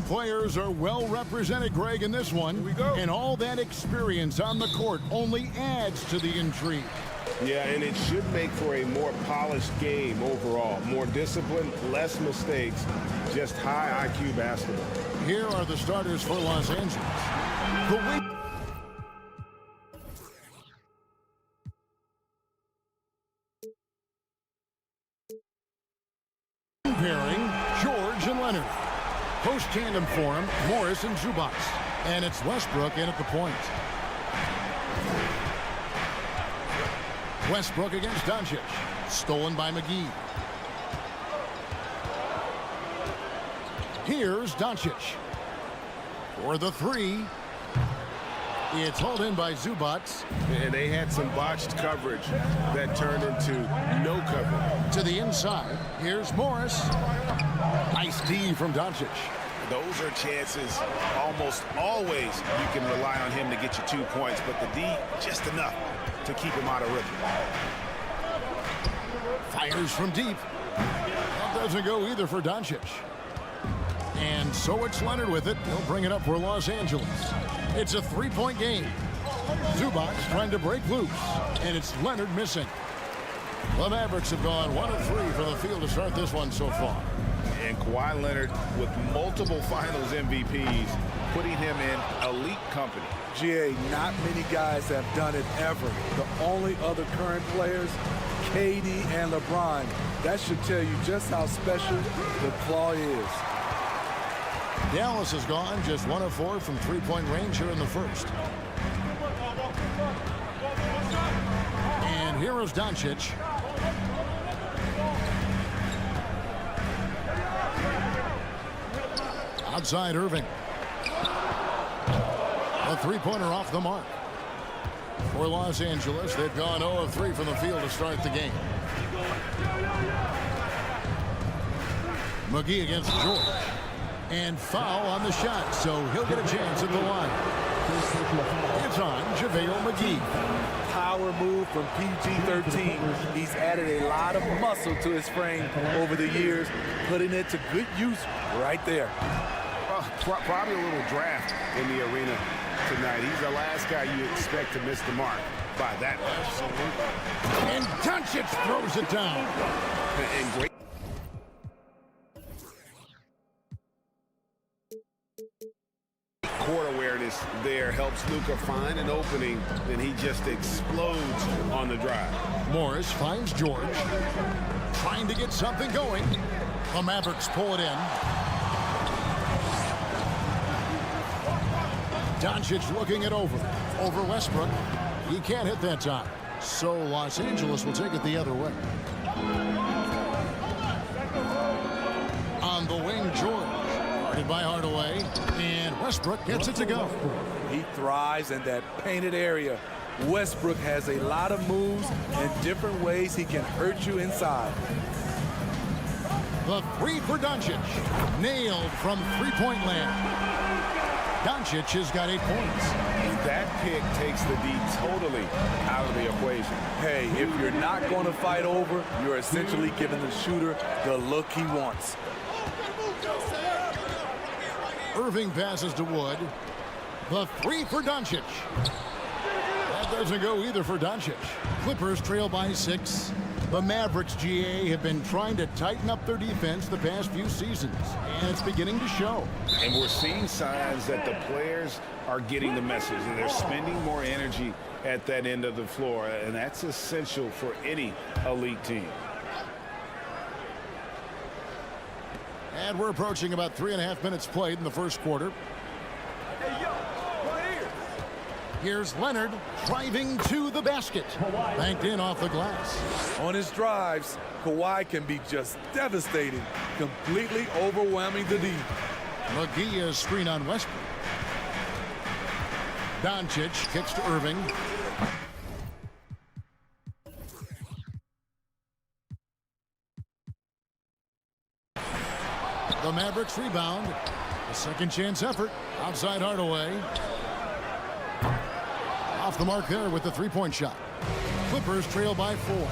players are well represented, Greg, in this one. Here we go. And all that experience on the court only adds to the intrigue. Yeah, and it should make for a more polished game overall. More discipline, less mistakes, just high IQ basketball. Here are the starters for Los Angeles. The wing pairing, George and Leonard. Post tandem for him, Morris and Zubac. And it's Westbrook in at the point. Westbrook against Doncic. Stolen by McGee. Here's Doncic. For the three. It's hauled in by Zubac. And they had some botched coverage that turned into no coverage. To the inside. Here's Morris. Nice D from Doncic. Those are chances almost always you can rely on him to get you 2 points, but the D just enough to keep him out of rhythm. Fires from deep. That doesn't go either for Doncic. And so it's Leonard with it. He'll bring it up for Los Angeles. It's a three-point game. Zubac trying to break loose. And it's Leonard missing. The Mavericks have gone 1 of 3 for the field to start this one so far. And Kawhi Leonard with multiple finals MVPs, putting him in elite company. GA, not many guys have done it ever. The only other current players, KD and LeBron. That should tell you just how special the claw is. Dallas has gone just 1 of 4 from three-point range here in the first. And here is Doncic. Outside Irving. A three-pointer off the mark. For Los Angeles, they've gone 0 of 3 from the field to start the game. McGee against George. And foul on the shot, so he'll get a chance at the line. It's on JaVale McGee. Power move from PG-13. He's added a lot of muscle to his frame over the years, putting it to good use right there. Probably a little draft in the arena tonight. He's the last guy you expect to miss the mark by that much. And Doncic throws it down. And great. Court awareness there helps Luka find an opening, and he just explodes on the drive. Morris finds George. Trying to get something going. The Mavericks pull it in. Doncic looking it over Westbrook. He can't hit that time. So Los Angeles will take it the other way. On the wing, George. Guarded by Hardaway. And Westbrook gets it to go. He thrives in that painted area. Westbrook has a lot of moves and different ways he can hurt you inside. The three for Doncic. Nailed from three-point land. Doncic has got 8 points. That pick takes the D totally out of the equation. Hey, if you're not going to fight over, you're essentially giving the shooter the look he wants. Irving passes to Wood. The three for Doncic. That doesn't go either for Doncic. Clippers trail by 6. The Mavericks, GA, have been trying to tighten up their defense the past few seasons, and it's beginning to show. And we're seeing signs that the players are getting the message, and they're spending more energy at that end of the floor, and that's essential for any elite team. And we're approaching about 3.5 minutes played in the first quarter. Here's Leonard driving to the basket. Banked in off the glass. On his drives, Kawhi can be just devastating, completely overwhelming the D. McGee is screen on Westbrook. Doncic kicks to Irving. The Mavericks rebound. A second chance effort. Outside Hardaway. Off the mark there with the three-point shot. Clippers trail by 4.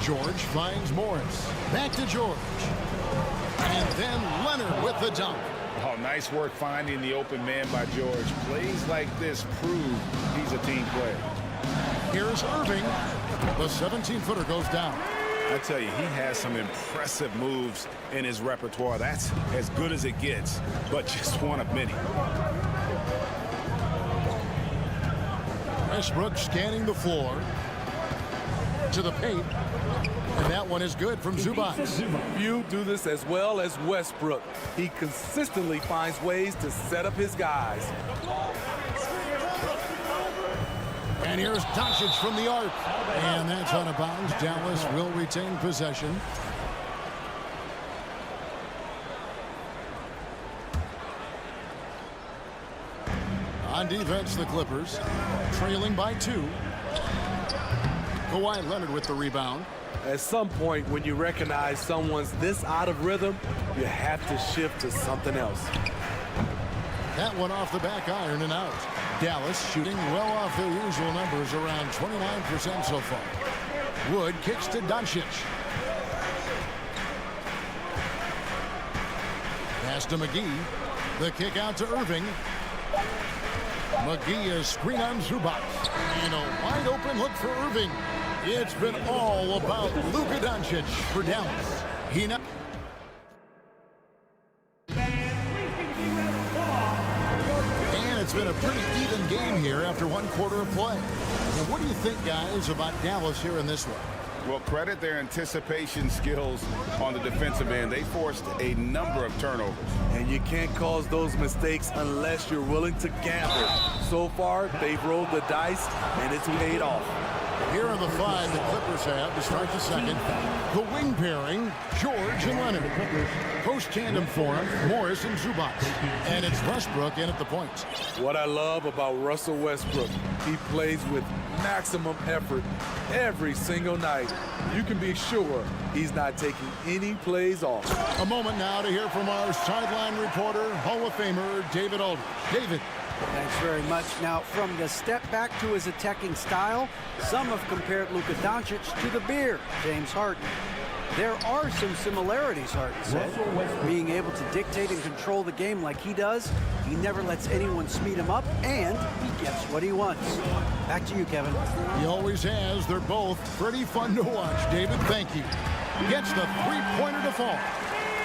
George finds Morris. Back to George. And then Leonard with the dunk. Oh, nice work finding the open man by George. Plays like this prove he's a team player. Here's Irving. The 17-footer goes down. I tell you, he has some impressive moves in his repertoire. That's as good as it gets, but just one of many. Westbrook scanning the floor to the paint, and that one is good from Zubac. Few do this as well as Westbrook. He consistently finds ways to set up his guys. And here's Doncic from the arc, and that's out of bounds. Dallas will retain possession. On defense, the Clippers trailing by 2. Kawhi Leonard with the rebound. At some point, when you recognize someone's this out of rhythm, you have to shift to something else. That one off the back iron and out. Dallas shooting well off their usual numbers, around 29% so far. Wood kicks to Doncic. Pass to McGee. The kick out to Irving. McGee is screen on Zubac. And a wide open look for Irving. It's been all about Luka Doncic for Dallas. And it's been a pretty even game here after one quarter of play. Now, what do you think, guys, about Dallas here in this one? Well, credit their anticipation skills on the defensive end. They forced a number of turnovers. And you can't cause those mistakes unless you're willing to gamble. So far, they've rolled the dice, and it's paid off. Here are the 5 the Clippers have to start the second. The wing pairing, George and Leonard. Post tandem for him, Morris and Zubac. And it's Westbrook in at the point. What I love about Russell Westbrook, he plays with maximum effort every single night. You can be sure he's not taking any plays off. A moment now to hear from our sideline reporter, Hall of Famer David Aldridge. David. Thanks very much. Now, from the step back to his attacking style, some have compared Luka Doncic to the bear, James Harden. There are some similarities, Harden said. Being able to dictate and control the game like he does, he never lets anyone speed him up, and he gets what he wants. Back to you, Kevin. He always has. They're both pretty fun to watch. David, thank you. Gets the three-pointer to fall.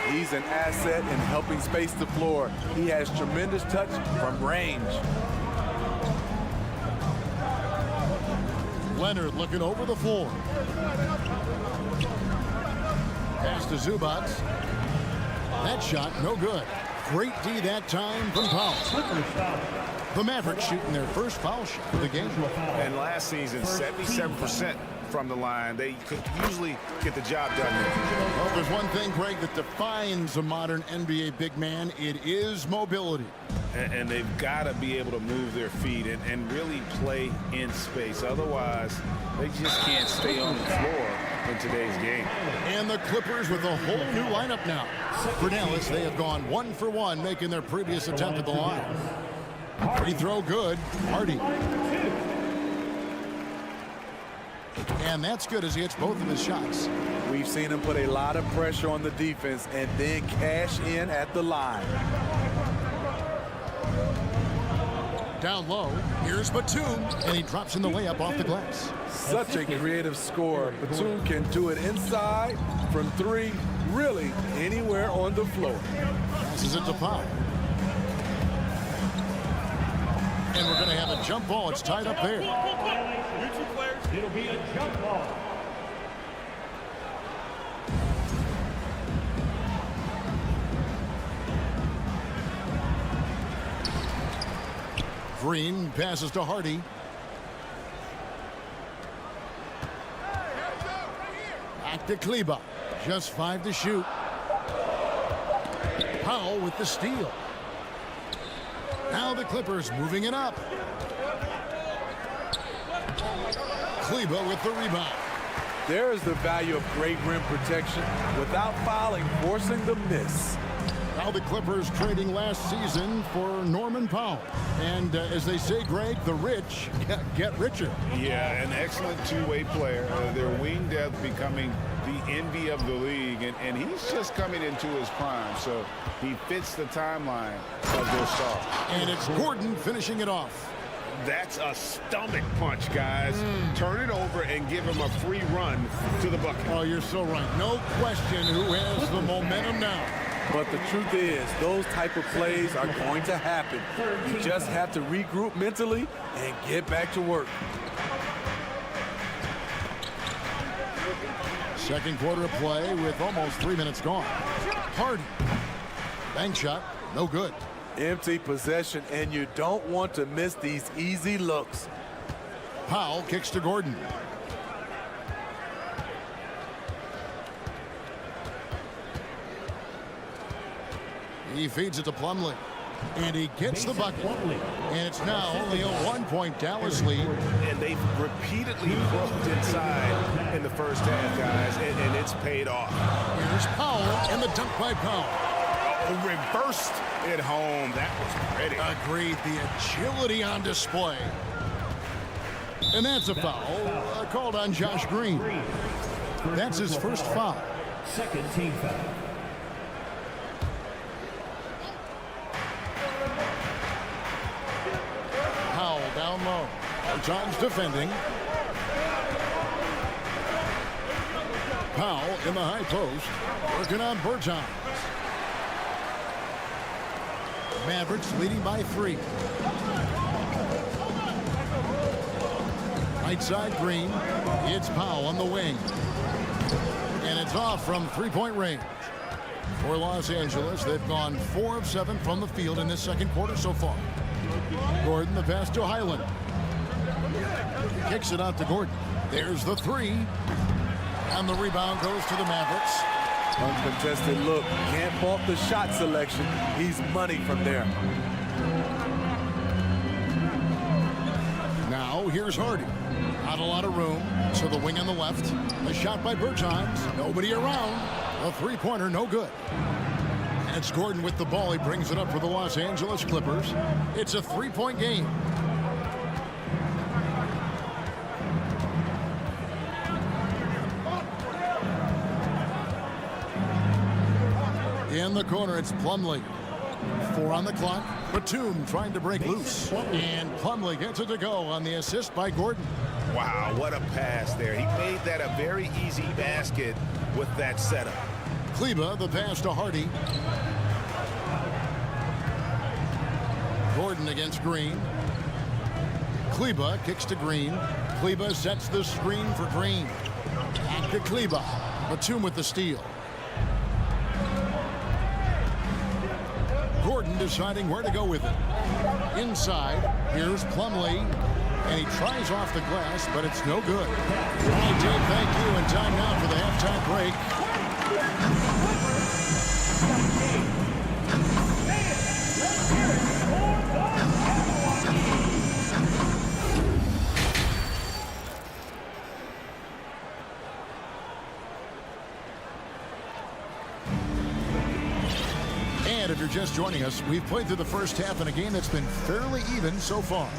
He's an asset in helping space the floor. He has tremendous touch from range. Leonard looking over the floor. Pass to Zubac. That shot, no good. Great D that time from Powell. The Mavericks shooting their first foul shot of the game. And last season, 77% from the line. They could usually get the job done there. Well, there's one thing, Greg, that defines a modern NBA big man. It is mobility. And they've got to be able to move their feet and really play in space. Otherwise, they just can't stay on the floor in today's game. And the Clippers with a whole new lineup now. For Dallas, they have gone 1 for 1, making their previous attempt at the line. Free throw good. Hardy. And that's good as he hits both of his shots. We've seen him put a lot of pressure on the defense and then cash in at the line. Down low, here's Batum, and he drops in the layup off the glass. Such a creative scorer. Batum can do it inside, from 3, really anywhere on the floor. Passes it to Powell. And we're going to have a jump ball. It's tied up there. It'll be a jump ball. Green passes to Hardy. Back to Kleba. Just 5 to shoot. Powell with the steal. Now the Clippers moving it up. Kleba with the rebound. There is the value of great rim protection without fouling, forcing the miss. Now the Clippers trading last season for Norman Powell. And as they say, Greg, the rich get richer. Yeah, an excellent two-way player. Their wing depth becoming the envy of the league, and he's just coming into his prime, so he fits the timeline of their star. And it's Gordon finishing it off. That's a stomach punch, guys. Turn it over and give him a free run to the bucket. Oh, you're so right. No question who has the momentum now. But the truth is, those type of plays are going to happen. You just have to regroup mentally and get back to work. Second quarter of play with almost 3 minutes gone. Harden. Bank shot. No good. Empty possession, and you don't want to miss these easy looks. Powell kicks to Gordon. He feeds it to Plumlee. And he gets the bucket. And it's now only a 1-point Dallas lead. And they've repeatedly broke inside in the first half, guys, and it's paid off. Here's Powell and the dunk by Powell. Reversed it home. That was pretty. Agreed. The agility on display. And that's a foul called on Josh Green. That's his first foul. Second team foul. Powell down low. John's defending. Powell in the high post. Working on Bertans. Mavericks leading by 3. Right side Green. It's Powell on the wing. And it's off from 3-point range. For Los Angeles, they've gone 4 of 7 from the field in this second quarter so far. Gordon, the pass to Highland. Kicks it out to Gordon. There's the 3. And the rebound goes to the Mavericks. Uncontested look. Can't fault the shot selection. He's money from there. Now here's Hardy. Not a lot of room. So the wing on the left. A shot by Bertans. Nobody around. A three-pointer, no good. And it's Gordon with the ball. He brings it up for the Los Angeles Clippers. It's a 3-point game. In the corner, it's Plumlee. 4 on the clock. Batum trying to break loose. And Plumlee gets it to go on the assist by Gordon. Wow, what a pass there. He made that a very easy basket with that setup. Kleba, the pass to Hardy. Gordon against Green. Kleba kicks to Green. Kleba sets the screen for Green. Back to Kleba. Batum with the steal. Gordon deciding where to go with it. Inside, here's Plumlee. And he tries off the glass, but it's no good. All right, Dave, thank you. And time now for the halftime break. And if you're just joining us, we've played through the first half in a game that's been fairly even so far.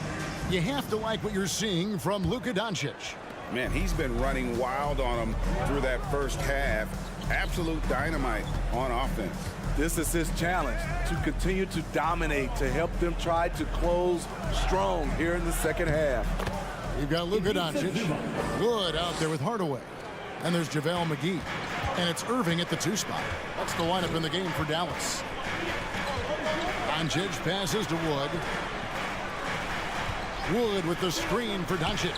You have to like what you're seeing from Luka Doncic. Man, he's been running wild on him through that first half. Absolute dynamite on offense. This is his challenge, to continue to dominate, to help them try to close strong here in the second half. You've got Luka Doncic. Good out there with Hardaway. And there's JaVale McGee. And it's Irving at the 2 spot. That's the lineup in the game for Dallas. Doncic passes to Wood. Wood with the screen for Doncic.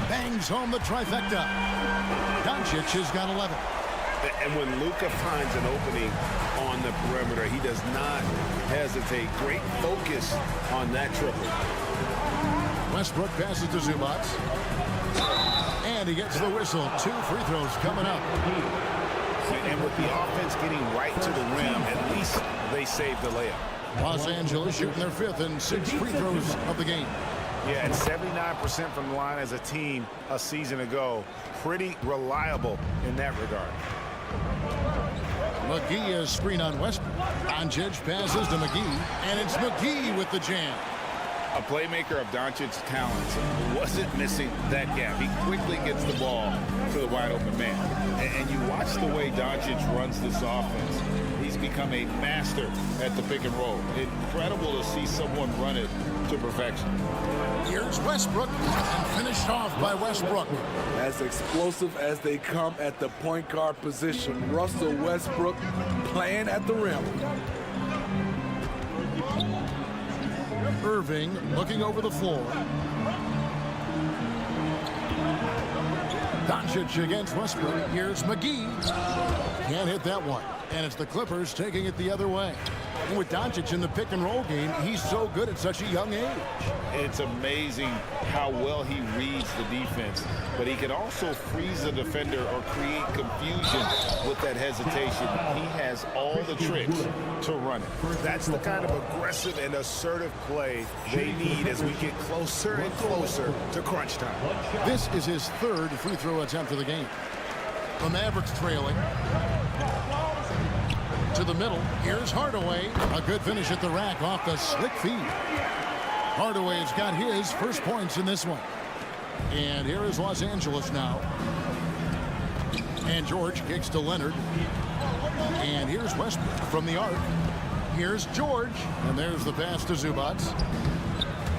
Bangs home the trifecta. Doncic has got 11. And when Luka finds an opening on the perimeter, he does not hesitate. Great focus on that triple. Westbrook passes to Zubac. And he gets the whistle. 2 free throws coming up. And with the offense getting right to the rim, at least they saved the layup. Los Angeles shooting their 5th and 6 free throws of the game. Yeah, and 79% from the line as a team a season ago. Pretty reliable in that regard. McGee is screen on Westbrook. Doncic passes to McGee, and it's McGee with the jam. A playmaker of Doncic's talents wasn't missing that gap. He quickly gets the ball to the wide open man. And you watch the way Doncic runs this offense. He's become a master at the pick and roll. Incredible to see someone run it to perfection. Here's Westbrook, and finished off by Westbrook. As explosive as they come at the point guard position, Russell Westbrook playing at the rim. Irving looking over the floor. Doncic against Westbrook. Here's McGee. Can't hit that one. And it's the Clippers taking it the other way. And with Doncic in the pick and roll game, he's so good at such a young age. It's amazing how well he reads the defense, but he can also freeze a defender or create confusion with that hesitation. He has all the tricks to run it. That's the kind of aggressive and assertive play they need as we get closer and closer to crunch time. This is his third free throw attempt of the game. The Mavericks trailing. To the middle. Here's Hardaway. A good finish at the rack off the slick feed. Hardaway's got his first points in this one. And here is Los Angeles now. And George kicks to Leonard. And here's Westbrook from the arc. Here's George. And there's the pass to Zubac.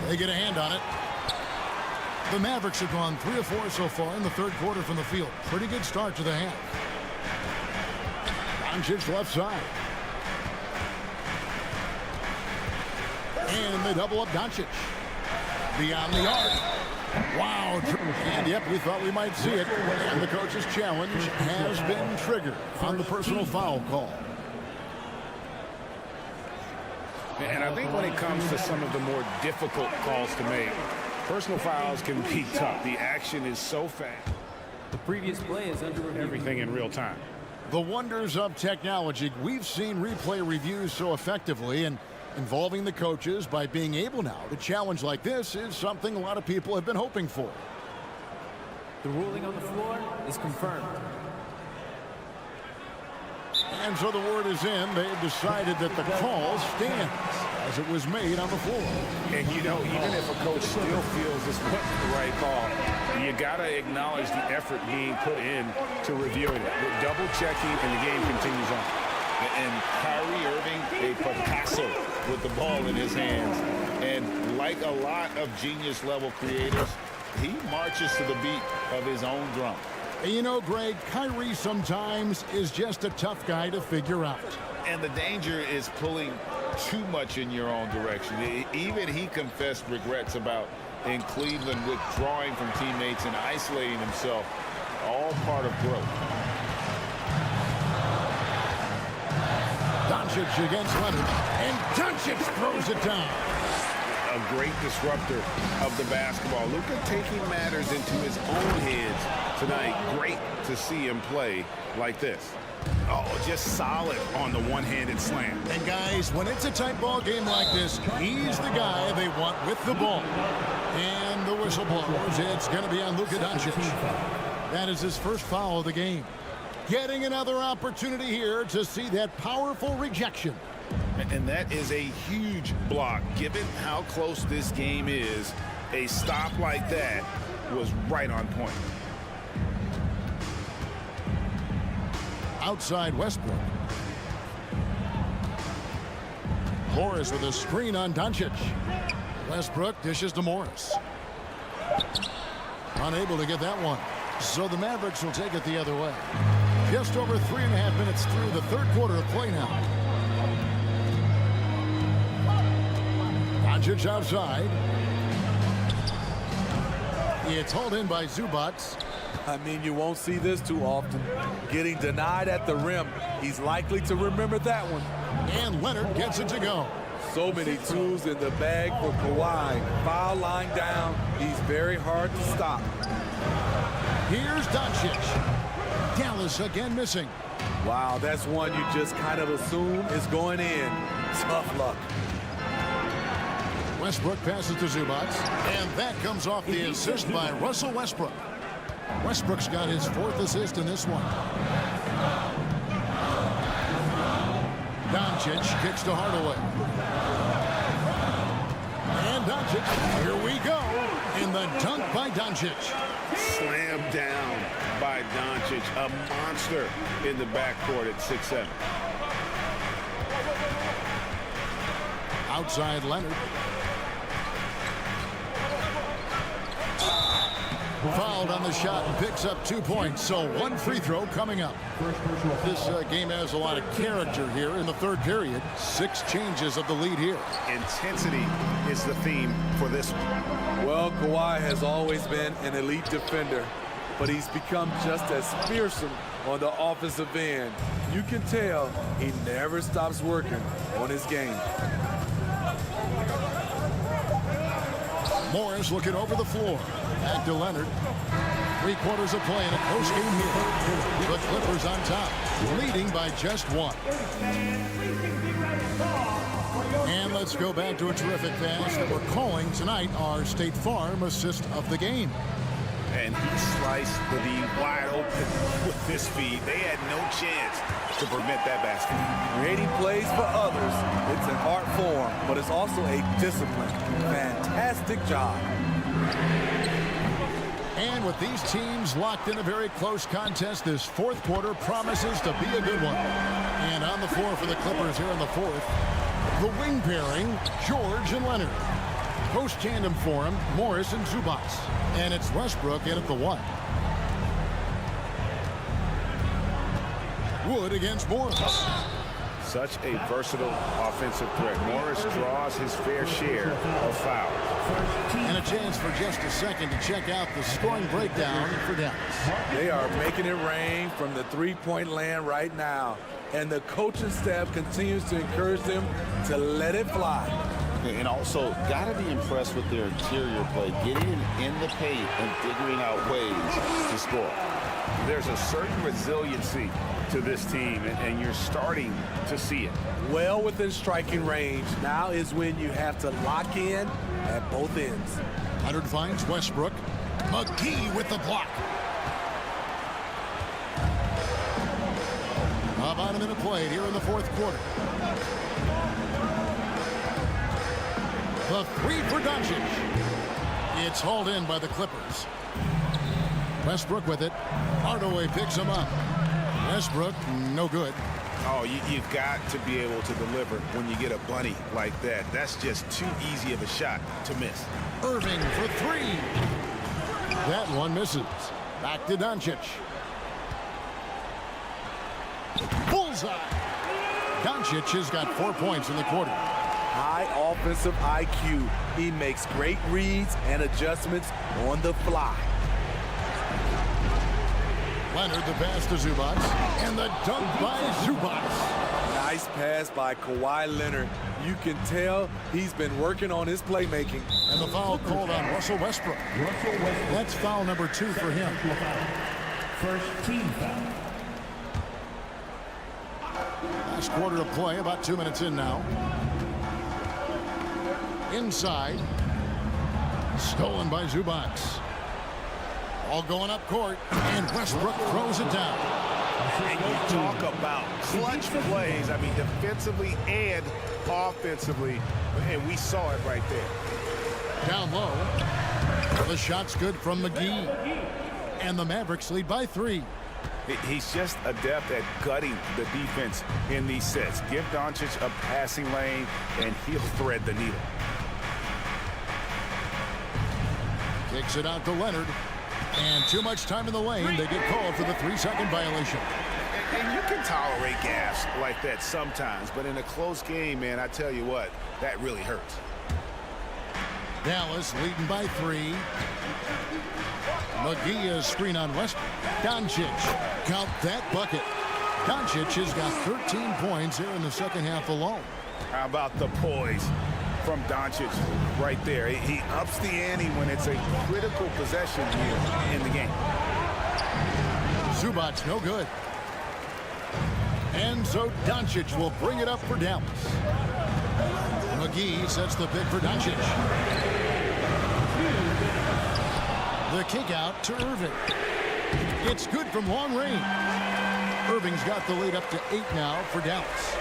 They get a hand on it. The Mavericks have gone 3 of 4 so far in the third quarter from the field. Pretty good start to the half. Doncic left side. And they double up Doncic. Beyond the arc. Wow. And yep, we thought we might see it. And the coach's challenge has been triggered on the personal foul call. And I think when it comes to some of the more difficult calls to make, personal fouls can be tough. The action is so fast. The previous play is under review. Everything in real time. The wonders of technology. We've seen replay reviews so effectively, and involving the coaches by being able now to challenge like this is something a lot of people have been hoping for. The ruling on the floor is confirmed. And so the word is in. They've decided that the call stands as it was made on the floor. And you know, even if a coach still feels this wasn't the right call, you got to acknowledge the effort being put in to reviewing it. They're double checking, and the game continues on. And Kyrie Irving, a Picasso with the ball in his hands. And like a lot of genius level creators, he marches to the beat of his own drum. And you know, Greg, Kyrie sometimes is just a tough guy to figure out. And the danger is pulling too much in your own direction. Even he confessed regrets about in Cleveland withdrawing from teammates and isolating himself. All part of growth. Doncic against Leonard, and Doncic throws it down. A great disruptor of the basketball. Luka taking matters into his own hands tonight. Great to see him play like this. Oh, just solid on the one-handed slam. And guys, when it's a tight ball game like this, he's the guy they want with the ball. And the whistle blows. It's going to be on Luka Doncic. That is his first foul of the game. Getting another opportunity here to see that powerful rejection. And that is a huge block. Given how close this game is, a stop like that was right on point. Outside Westbrook. Morris with a screen on Doncic. Westbrook dishes to Morris. Unable to get that one. So the Mavericks will take it the other way. Just over 3.5 minutes through the third quarter of play now. Doncic outside. It's hauled in by Zubac. I mean, you won't see this too often. Getting denied at the rim. He's likely to remember that one. And Leonard gets it to go. So many tools in the bag for Kawhi. Foul line down. He's very hard to stop. Here's Doncic. Dallas again missing. Wow, that's one you just kind of assume is going in. Tough luck. Westbrook passes to Zubac. And that comes off the assist by Russell Westbrook. Westbrook's got his 4th assist in this one. Doncic kicks to Hardaway. And Doncic, here we go. In the dunk by Doncic. Slam down by Doncic. A monster in the backcourt at 6'7". Outside Leonard. Fouled on the shot and picks up 2 points. So 1 free throw coming up. This game has a lot of character here in the third period. 6 changes of the lead here. Intensity is the theme for this one. Well, Kawhi has always been an elite defender, but he's become just as fearsome on the offensive end. You can tell he never stops working on his game. Morris looking over the floor. Back to Leonard. 3/4 of play in a close game here. The Clippers on top, leading by just 1. And let's go back to a terrific pass that we're calling tonight our State Farm assist of the game. And he sliced the D wide open with this feed. They had no chance to prevent that basket. Creating plays for others, it's an art form, but it's also a discipline. Fantastic job. And with these teams locked in a very close contest, this fourth quarter promises to be a good one. And on the floor for the Clippers here in the fourth, the wing pairing, George and Leonard. Post tandem for him, Morris and Zubac. And it's Westbrook in at the 1. Wood against Morris. Such a versatile offensive threat. Morris draws his fair share of fouls. And a chance for just a second to check out the scoring breakdown for Dallas. They are making it rain from the three-point land right now. And the coaching staff continues to encourage them to let it fly. And also, got to be impressed with their interior play, getting in the paint and figuring out ways to score. There's a certain resiliency to this team, and you're starting to see it. Well within striking range. Now is when you have to lock in at both ends. Leonard finds Westbrook. McGee with the block. About a minute played here in the fourth quarter. The 3 for Doncic. It's hauled in by the Clippers. Westbrook with it. Hardaway picks him up. Westbrook, no good. Oh, you've got to be able to deliver when you get a bunny like that. That's just too easy of a shot to miss. Irving for 3. That one misses. Back to Doncic. Bullseye. Doncic has got 4 points in the quarter. High offensive IQ. He makes great reads and adjustments on the fly. Leonard the pass to Zubac. And the dunk by Zubac. Nice pass by Kawhi Leonard. You can tell he's been working on his playmaking. And the foul called on Russell Westbrook. That's foul number 2 for him. First team foul. Last quarter of play, about 2 minutes in now. Inside. Stolen by Zubac. All going up court. And Westbrook throws it down. And you talk about clutch plays. I mean, defensively and offensively. And we saw it right there. Down low. The shot's good from McGee. And the Mavericks lead by 3. He's just adept at gutting the defense in these sets. Give Doncic a passing lane, and he'll thread the needle. Kicks it out to Leonard. And too much time in the lane. They get called for the 3-second violation. And you can tolerate gaffes like that sometimes, but in a close game, man, I tell you what, that really hurts. Dallas leading by 3. McGee is screen on Westbrook. Doncic, count that bucket. Doncic has got 13 points here in the second half alone. How about the poise from Doncic right there? He ups the ante when it's a critical possession here in the game. Zubac, no good. And so Doncic will bring it up for Dallas. McGee sets the pick for Doncic. The kick out to Irving. It's good from long range. Irving's got the lead up to 8 now for Dallas.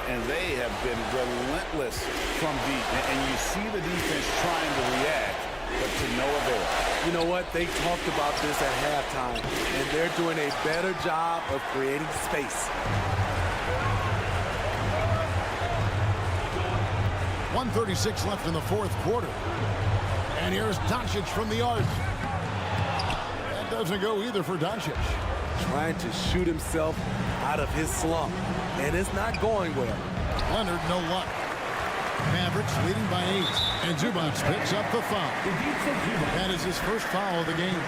And they have been relentless from deep. And you see the defense trying to react, but to no avail. You know what? They talked about this at halftime, and they're doing a better job of creating space. 1:36 left in the fourth quarter. And here's Doncic from the arc. That doesn't go either for Doncic. Trying to shoot himself out of his slump, and it's not going well. Leonard, no luck. Mavericks leading by 8, and Zubac picks up the foul. That is his first foul of the game.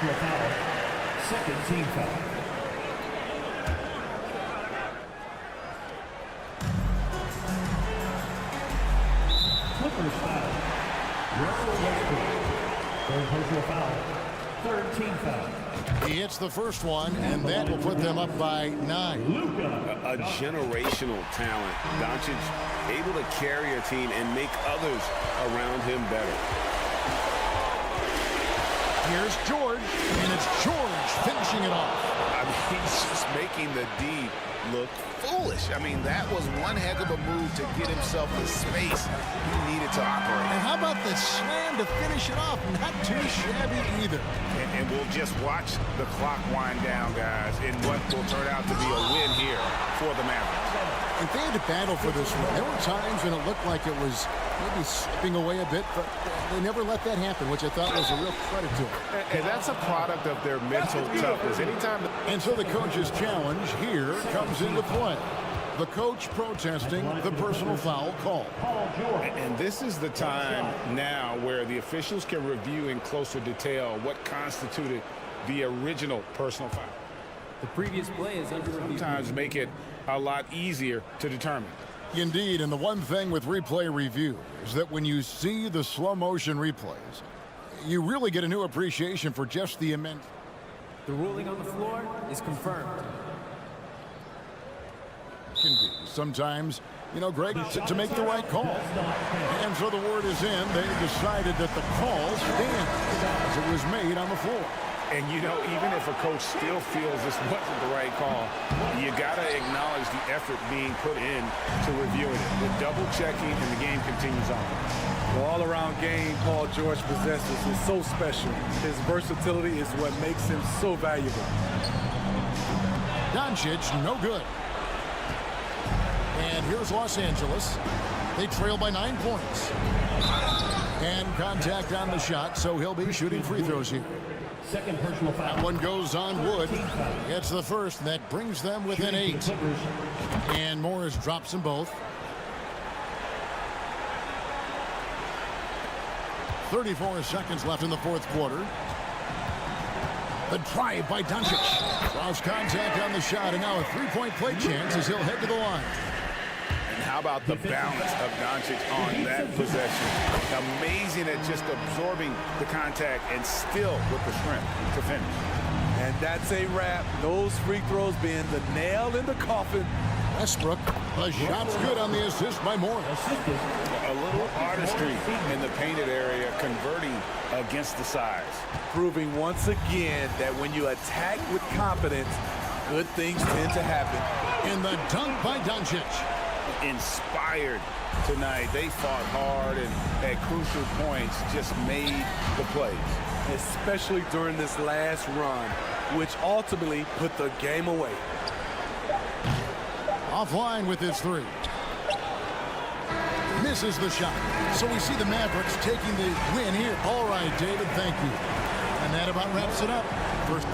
Second team foul. Clippers foul. Russell Westbrook. Third personal foul. Third team foul. He hits the first one, and that will put them up by 9. A generational talent. Doncic able to carry a team and make others around him better. Here's George, and it's George finishing it off. I mean, he's just making the D look foolish. I mean, that was one heck of a move to get himself the space he needed to operate. And how about the slam to finish it off? Not too shabby either. And we'll just watch the clock wind down, guys, in what will turn out to be a win here for the Mavericks. And they had to battle for this one. There were times when it looked like it was maybe slipping away a bit, but they never let that happen, which I thought was a real credit to them. And that's a product of their mental toughness. Anytime. And so the coach's challenge here comes into play. The coach protesting the personal foul call. And this is the time now where the officials can review in closer detail what constituted the original personal foul. The previous play is under review. Sometimes make it a lot easier to determine. Indeed, and the one thing with replay review is that when you see the slow motion replays, you really get a new appreciation for just the immense. The ruling on the floor is confirmed. Can be sometimes, you know, Greg, to make the right call. And so the word is in. They decided that the call stands as it was made on the floor. And, you know, even if a coach still feels this wasn't the right call, you got to acknowledge the effort being put in to reviewing it. The double checking, and the game continues on. The all-around game Paul George possesses is so special. His versatility is what makes him so valuable. Doncic, no good. And here's Los Angeles. They trail by 9 points. And contact on the shot, so he'll be shooting free throws here. Second personal foul. That one goes on Wood. It's the first, and that brings them within 8. And Morris drops them both. 34 seconds left in the fourth quarter. The drive by Doncic. Lost contact on the shot, and now a three-point play chance as he'll head to the line. And how about the balance of Doncic on that possession? Amazing at just absorbing the contact and still with the strength to finish. And that's a wrap. Those free throws being the nail in the coffin. Westbrook, the shot's good on the assist by Morris. A little artistry in the painted area, converting against the size. Proving once again that when you attack with confidence, good things tend to happen. And the dunk by Doncic. Inspired tonight. They fought hard and at crucial points just made the plays. Especially during this last run, which ultimately put the game away. Offline with his three. Misses the shot. So we see the Mavericks taking the win here. All right, David, thank you. And that about wraps it up. First.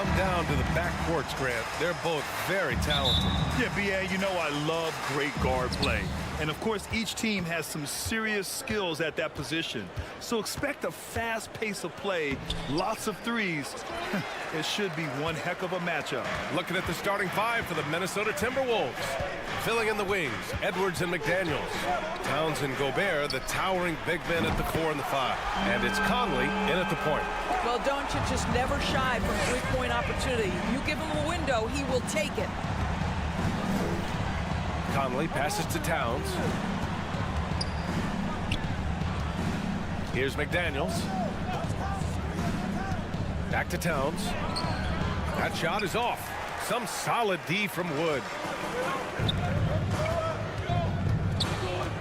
come down to the backcourts, Grant. They're both very talented. Yeah, B.A., you know I love great guard play. And, of course, each team has some serious skills at that position. So expect a fast pace of play, lots of threes. It should be one heck of a matchup. Looking at the starting five for the Minnesota Timberwolves. Filling in the wings, Edwards and McDaniels. Towns and Gobert, the towering big men at the 4 and the 5. And it's Conley in at the point. Well, Doncic just never shy from three-point opportunity. You give him a window, he will take it. Conley passes to Towns. Here's McDaniels. Back to Towns. That shot is off. Some solid D from Wood.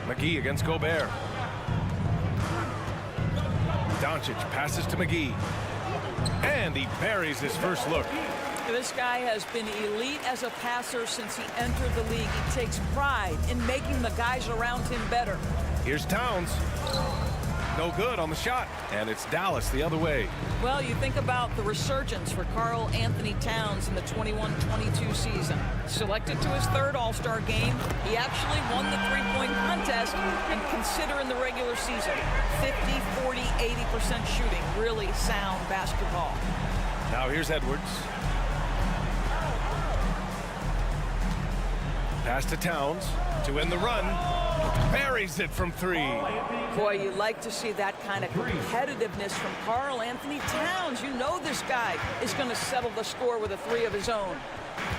McGee against Gobert. Doncic passes to McGee. And he buries his first look. This guy has been elite as a passer since he entered the league. He takes pride in making the guys around him better. Here's Towns. No good on the shot. And it's Dallas the other way. Well, you think about the resurgence for Karl Anthony Towns in the 21-22 season. Selected to his third All-Star game, he actually won the three-point contest. And consider in the regular season, 50, 40, 80% shooting. Really sound basketball. Now here's Edwards. Pass to Towns to end the run. Buries it from 3. Boy, you like to see that kind of competitiveness from Karl Anthony Towns. You know this guy is going to settle the score with a 3 of his own.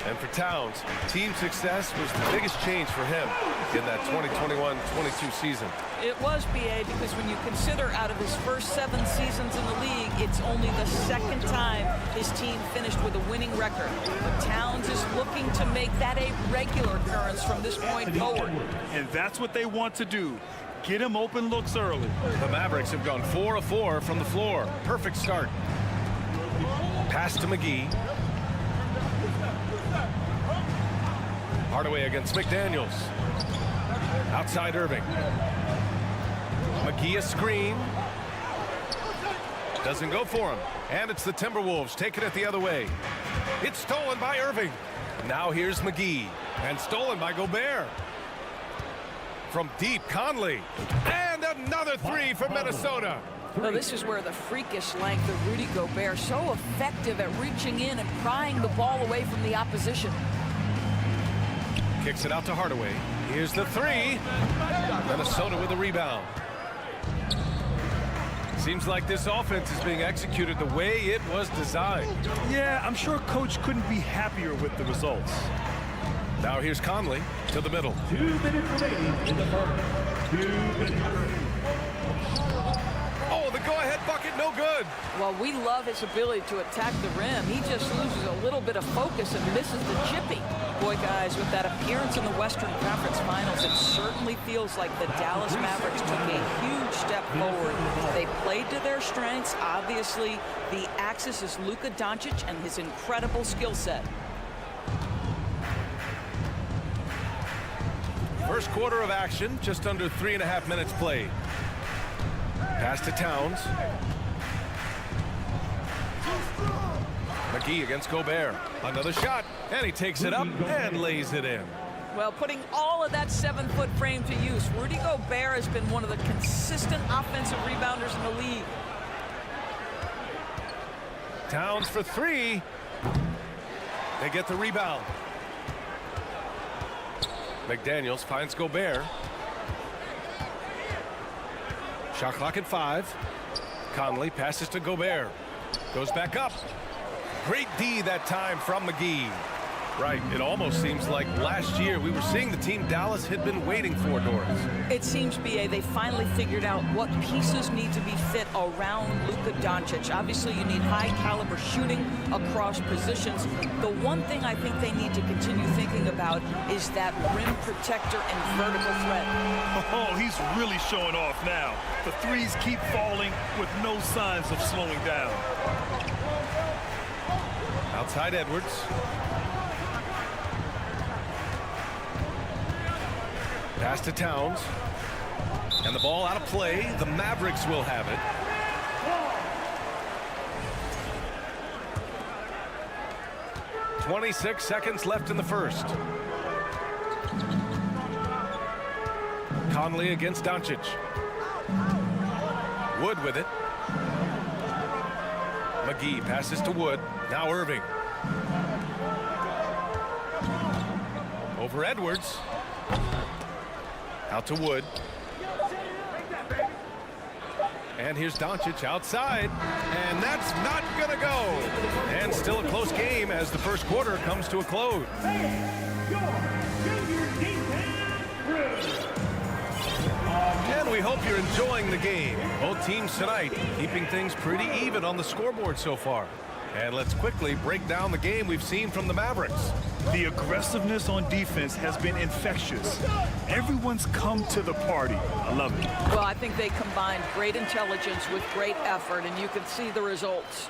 And for Towns, team success was the biggest change for him in that 2021-22 season. It was, B.A., because when you consider out of his first 7 seasons in the league, it's only the second time his team finished with a winning record. But Towns is looking to make that a regular occurrence from this point forward. And that's what they want to do. Get him open looks early. The Mavericks have gone 4 of 4 from the floor. Perfect start. Pass to McGee. Hardaway against McDaniels. Outside Irving. McGee a screen. Doesn't go for him. And it's the Timberwolves taking it the other way. It's stolen by Irving. Now here's McGee. And stolen by Gobert. From deep, Conley. And another 3 for Minnesota. Well, this is where the freakish length of Rudy Gobert, so effective at reaching in and prying the ball away from the opposition. Kicks it out to Hardaway. Here's the 3. Minnesota with a rebound. Seems like this offense is being executed the way it was designed. Yeah, I'm sure Coach couldn't be happier with the results. Now here's Conley to the middle. 2 minutes remaining in the first. 2 minutes. Oh, the go-ahead bucket, no good. Well, we love his ability to attack the rim. He just loses a little bit of focus and misses the chipping. Boy, guys, with that appearance in the Western Conference Finals, it certainly feels like the Dallas Mavericks took a huge step forward. They played to their strengths. Obviously, the axis is Luka Doncic and his incredible skill set. First quarter of action, just under 3.5 minutes played. Pass to Towns. McGee against Gobert. Another shot, and he takes it up and lays it in. Well, putting all of that 7-foot frame to use, Rudy Gobert has been one of the consistent offensive rebounders in the league. Towns for 3. They get the rebound. McDaniels finds Gobert. Shot clock at 5. Conley passes to Gobert. Goes back up. Great D that time from McGee. Right, it almost seems like last year we were seeing the team Dallas had been waiting for, Doris. It seems, B.A., they finally figured out what pieces need to be fit around Luka Doncic. Obviously, you need high-caliber shooting across positions. The one thing I think they need to continue thinking about is that rim protector and vertical threat. Oh, he's really showing off now. The threes keep falling with no signs of slowing down. Outside Edwards. Pass to Towns. And the ball out of play. The Mavericks will have it. 26 seconds left in the first. Conley against Doncic. Wood with it. McGee passes to Wood. Now Irving. Over Edwards. Out to Wood. And here's Doncic outside. And that's not going to go. And still a close game as the first quarter comes to a close. And we hope you're enjoying the game. Both teams tonight keeping things pretty even on the scoreboard so far. And let's quickly break down the game we've seen from the Mavericks. The aggressiveness on defense has been infectious. Everyone's come to the party. I love it. Well, I think they combined great intelligence with great effort, and you can see the results.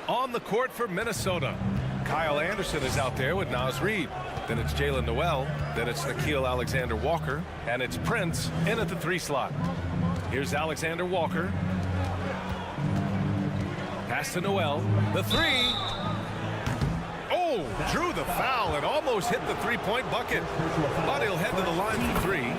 On the court for Minnesota, Kyle Anderson is out there with Naz Reid. Then it's Jalen Noel. Then it's Nickeil Alexander-Walker. And it's Prince in at the 3 slot. Here's Alexander Walker. Pass to Noel. The 3. Oh, drew the foul and almost hit the 3-point bucket. But he'll head to the line for 3.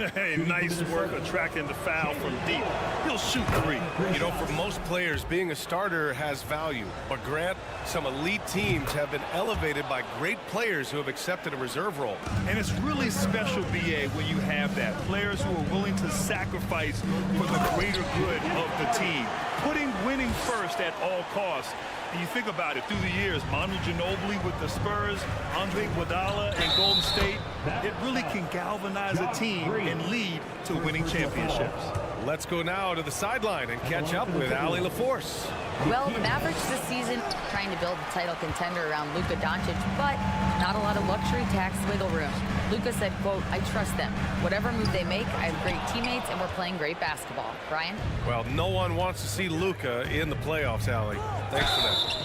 Hey, nice work attracting the foul from deep. He'll shoot 3. You know, for most players, being a starter has value. But Grant, some elite teams have been elevated by great players who have accepted a reserve role. And it's really special, B.A., when you have that. Players who are willing to sacrifice for the greater good of the team. Putting winning first at all costs. And you think about it, through the years, Manu Ginobili with the Spurs, Andre Iguodala and Golden State, it really can galvanize a team and lead to winning championships. Let's go now to the sideline and catch up with Allie LaForce. Well, the Mavericks this season trying to build a title contender around Luka Doncic, but not a lot of luxury tax wiggle room. Luka said, quote, "I trust them. Whatever move they make, I have great teammates and we're playing great basketball." Brian? Well, no one wants to see Luka in the playoffs, Allie. Thanks for that.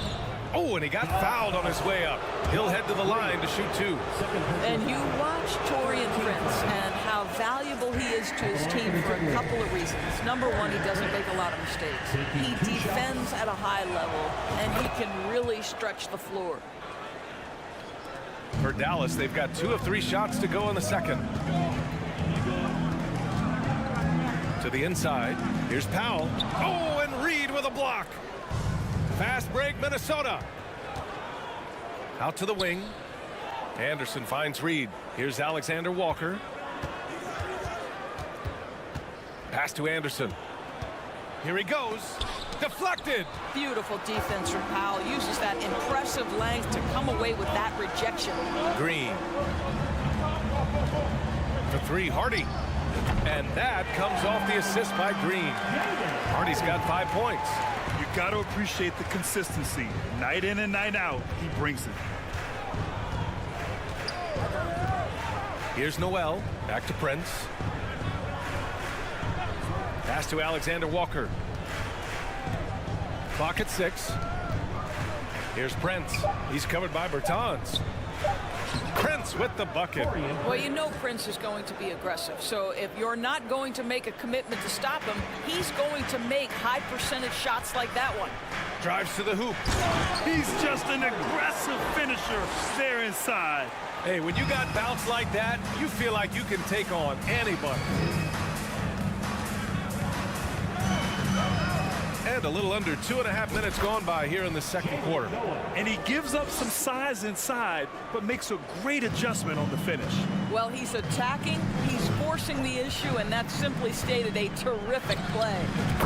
Oh, and he got fouled on his way up. He'll head to the line to shoot 2. And you watch Taurean Prince and how valuable he is to his team for a couple of reasons. Number one, he doesn't make a lot of mistakes. He defends at a high level, and he can really stretch the floor. For Dallas, they've got 2 of 3 shots to go in the second. To the inside. Here's Powell. Oh, and Reed with a block. Fast break, Minnesota. Out to the wing. Anderson finds Reed. Here's Alexander Walker. Pass to Anderson. Here he goes. Deflected. Beautiful defense from Powell. Uses that impressive length to come away with that rejection. Green. For 3, Hardy. And that comes off the assist by Green. Hardy's got 5 points. You got to appreciate the consistency. Night in and night out, he brings it. Here's Noel. Back to Prince. Pass to Alexander Walker. Clock at 6. Here's Prince. He's covered by Bertans. Prince with the bucket. Well, you know Prince is going to be aggressive. So if you're not going to make a commitment to stop him, he's going to make high percentage shots like that one. Drives to the hoop. He's just an aggressive finisher there inside. Hey, when you got bounce like that, you feel like you can take on anybody. And a little under 2.5 minutes gone by here in the second quarter. And he gives up some size inside, but makes a great adjustment on the finish. Well, he's attacking, he's forcing the issue, and that's simply stated a terrific play.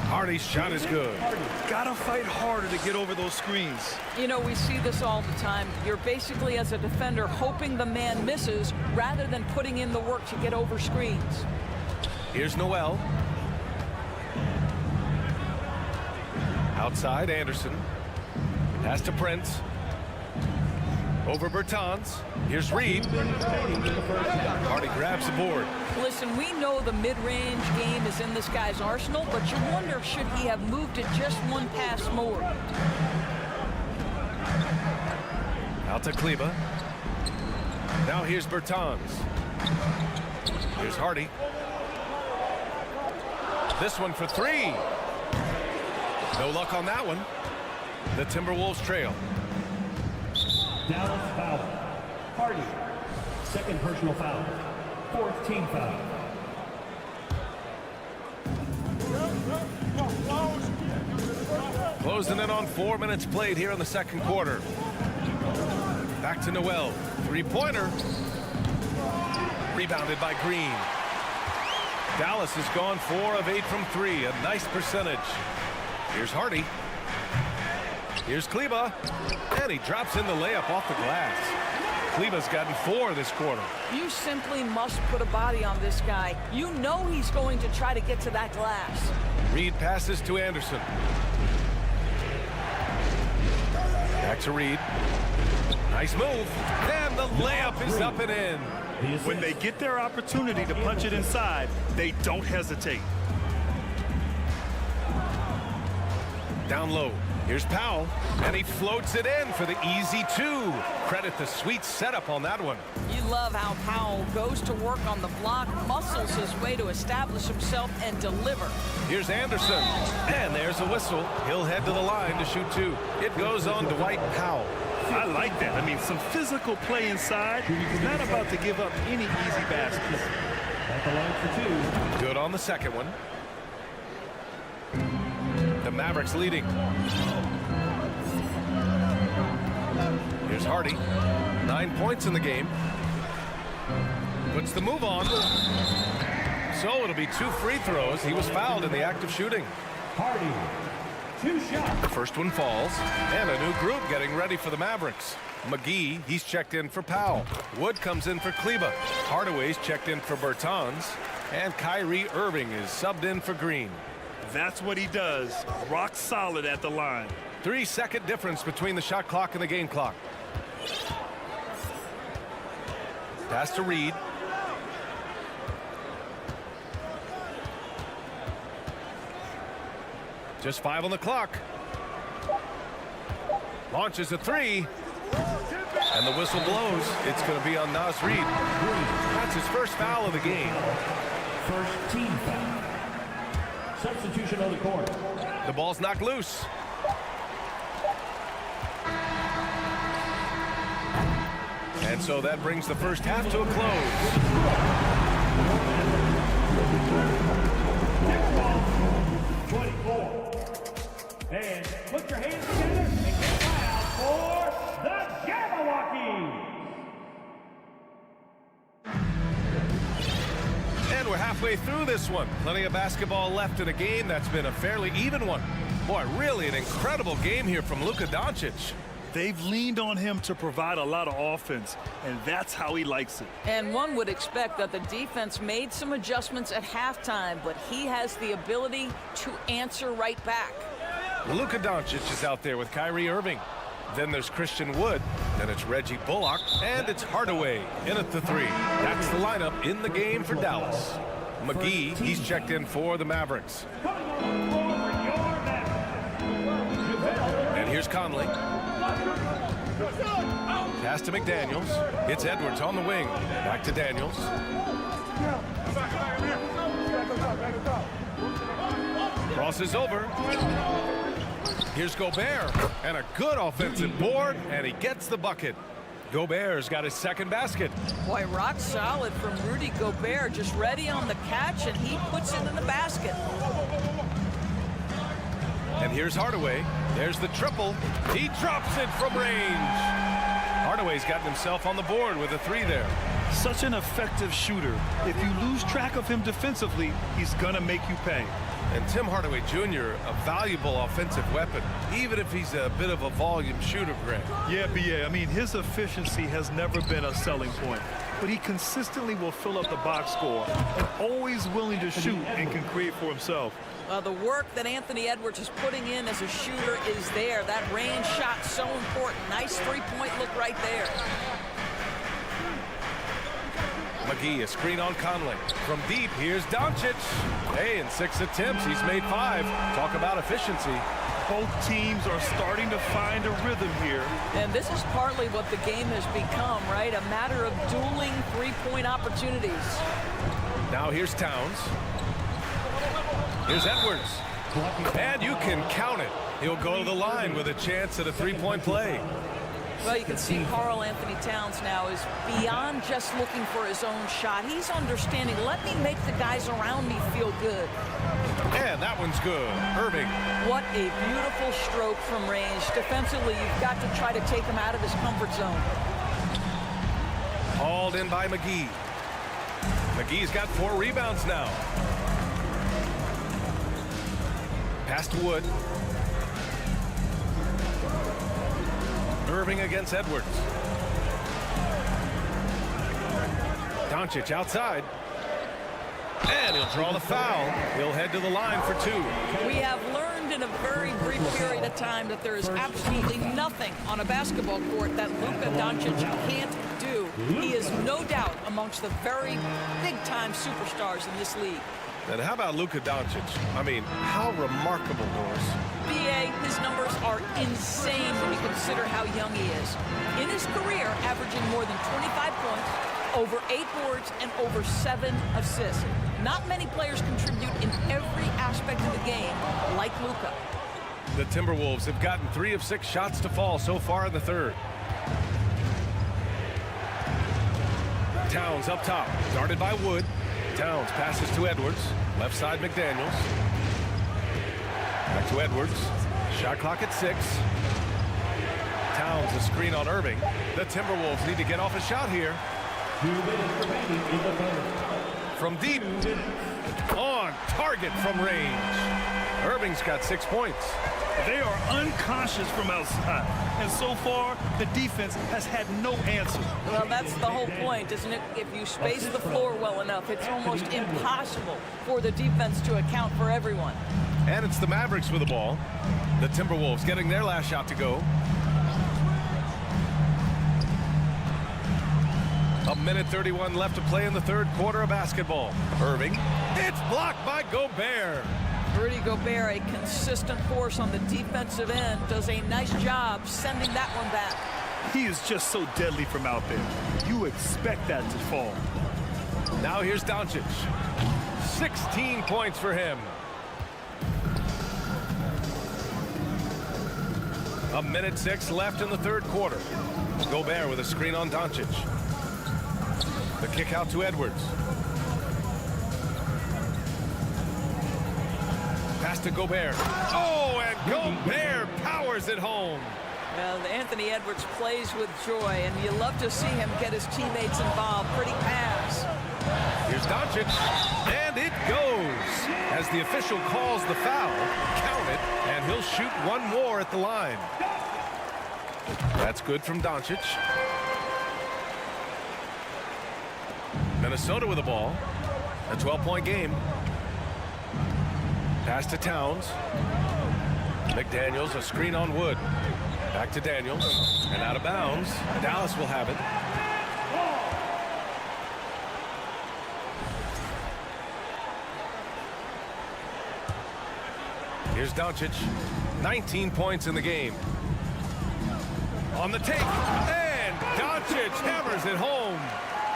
Hardy's shot is good. Gotta fight harder to get over those screens. You know, we see this all the time. You're basically, as a defender, hoping the man misses rather than putting in the work to get over screens. Here's Noel. Outside, Anderson. Pass to Prince. Over Bertans. Here's Reed. Hardy grabs the board. Listen, we know the mid-range game is in this guy's arsenal, but you wonder, should he have moved it just one pass more? Out to Kleba. Now here's Bertans. Here's Hardy. This one for 3. No luck on that one. The Timberwolves trail. Dallas foul. Hardy, second personal foul. Fourth team foul. Closing in on 4 minutes played here in the second quarter. Back to Noel. Three-pointer. Rebounded by Green. Dallas has gone 4 of 8 from 3. A nice percentage. Here's Hardy. Here's Kleba. And he drops in the layup off the glass. Kleba's gotten 4 this quarter. You simply must put a body on this guy. You know he's going to try to get to that glass. Reed passes to Anderson. Back to Reed. Nice move. And the layup is up and in. When they get their opportunity to punch it inside, they don't hesitate. Down low. Here's Powell. And he floats it in for the easy 2. Credit the sweet setup on that one. You love how Powell goes to work on the block, muscles his way to establish himself and deliver. Here's Anderson. And there's a whistle. He'll head to the line to shoot 2. It goes on Dwight Powell. I like that. I mean, some physical play inside. He's not about to give up any easy baskets. At the line for 2. Good on the second one. The Mavericks leading. Here's Hardy. 9 points in the game. Puts the move on. So it'll be 2 free throws. He was fouled in the act of shooting. Hardy, 2 shots. The first one falls. And a new group getting ready for the Mavericks. McGee, he's checked in for Powell. Wood comes in for Kleba. Hardaway's checked in for Bertans. And Kyrie Irving is subbed in for Green. That's what he does. Rock solid at the line. 3-second difference between the shot clock and the game clock. Pass to Reed. Just 5 on the clock. Launches a 3. And the whistle blows. It's going to be on Naz Reid. That's his first foul of the game. First team foul. Substitution on the court. The ball's knocked loose. And so that brings the first half to a close. 24. And put your hands together and get loud for the Jabberwockies. And we're halfway through this one. Plenty of basketball left in a game that's been a fairly even one. Boy, really an incredible game here from Luka Doncic. They've leaned on him to provide a lot of offense, and that's how he likes it. And one would expect that the defense made some adjustments at halftime, but he has the ability to answer right back. Luka Doncic is out there with Kyrie Irving. Then there's Christian Wood. Then it's Reggie Bullock. And it's Hardaway in at the 3. That's the lineup in the game for Dallas. McGee, he's checked in for the Mavericks. And here's Conley. Pass to McDaniels. It's Edwards on the wing. Back to Daniels. Crosses over. Here's Gobert. And a good offensive board. And he gets the bucket. Gobert's got his second basket. Boy, rock solid from Rudy Gobert. Just ready on the catch, and he puts it in the basket. And here's Hardaway. There's the triple. He drops it from range. Hardaway's gotten himself on the board with a 3 there. Such an effective shooter. If you lose track of him defensively, he's going to make you pay. And Tim Hardaway Jr., a valuable offensive weapon, even if he's a bit of a volume shooter, Grant. Yeah, B.A. I mean, his efficiency has never been a selling point. But he consistently will fill up the box score and always willing to shoot and can create for himself. The work that Anthony Edwards is putting in as a shooter is there. That range shot so important. Nice three-point look right there. McGee, a screen on Conley. From deep, here's Doncic. Hey, in 6 attempts, he's made 5. Talk about efficiency. Both teams are starting to find a rhythm here. And this is partly what the game has become, right? A matter of dueling three-point opportunities. Now here's Towns. Here's Edwards. And you can count it. He'll go to the line with a chance at a three-point play. Well, you can see Karl Anthony Towns now is beyond just looking for his own shot. He's understanding, let me make the guys around me feel good. And that one's good. Irving. What a beautiful stroke from range. Defensively, you've got to try to take him out of his comfort zone. Hauled in by McGee. McGee's got 4 rebounds now. Pass to Wood. Irving against Edwards. Doncic outside. And he'll draw the foul. He'll head to the line for 2. We have learned in a very brief period of time that there is absolutely nothing on a basketball court that Luka Doncic can't do. He is no doubt amongst the very big-time superstars in this league. And how about Luka Doncic? I mean, how remarkable, Norris. BA, his numbers are insane when you consider how young he is. In his career, averaging more than 25 points, over 8 boards, and over 7 assists. Not many players contribute in every aspect of the game like Luka. The Timberwolves have gotten 3 of 6 shots to fall so far in the third. Towns up top, guarded by Wood. Towns passes to Edwards. Left side McDaniels. Back to Edwards. Shot clock at 6. Towns a screen on Irving. The Timberwolves need to get off a shot here. 2 minutes remaining in the third. From deep. On target from range. Irving's got 6 points. They are unconscious from outside. And so far, the defense has had no answer. Well, that's the whole point, isn't it? If you space the floor well enough, it's almost impossible for the defense to account for everyone. And it's the Mavericks with the ball. The Timberwolves getting their last shot to go. A minute 31 left to play in the third quarter of basketball. Irving. It's blocked by Gobert. Rudy Gobert, a consistent force on the defensive end, does a nice job sending that one back. He is just so deadly from out there. You expect that to fall. Now here's Doncic. 16 points for him. A minute 6 left in the third quarter. Gobert with a screen on Doncic. The kick out to Edwards. Pass to Gobert. Oh, and Gobert powers it home. Well, Anthony Edwards plays with joy, and you love to see him get his teammates involved. Pretty pass. Here's Doncic, and it goes. As the official calls the foul, count it, and he'll shoot one more at the line. That's good from Doncic. Minnesota with the ball. A 12-point game. Pass to Towns. McDaniels, a screen on Wood. Back to Daniels, and out of bounds. Dallas will have it. Here's Doncic. 19 points in the game. On the take, and Doncic hammers it home.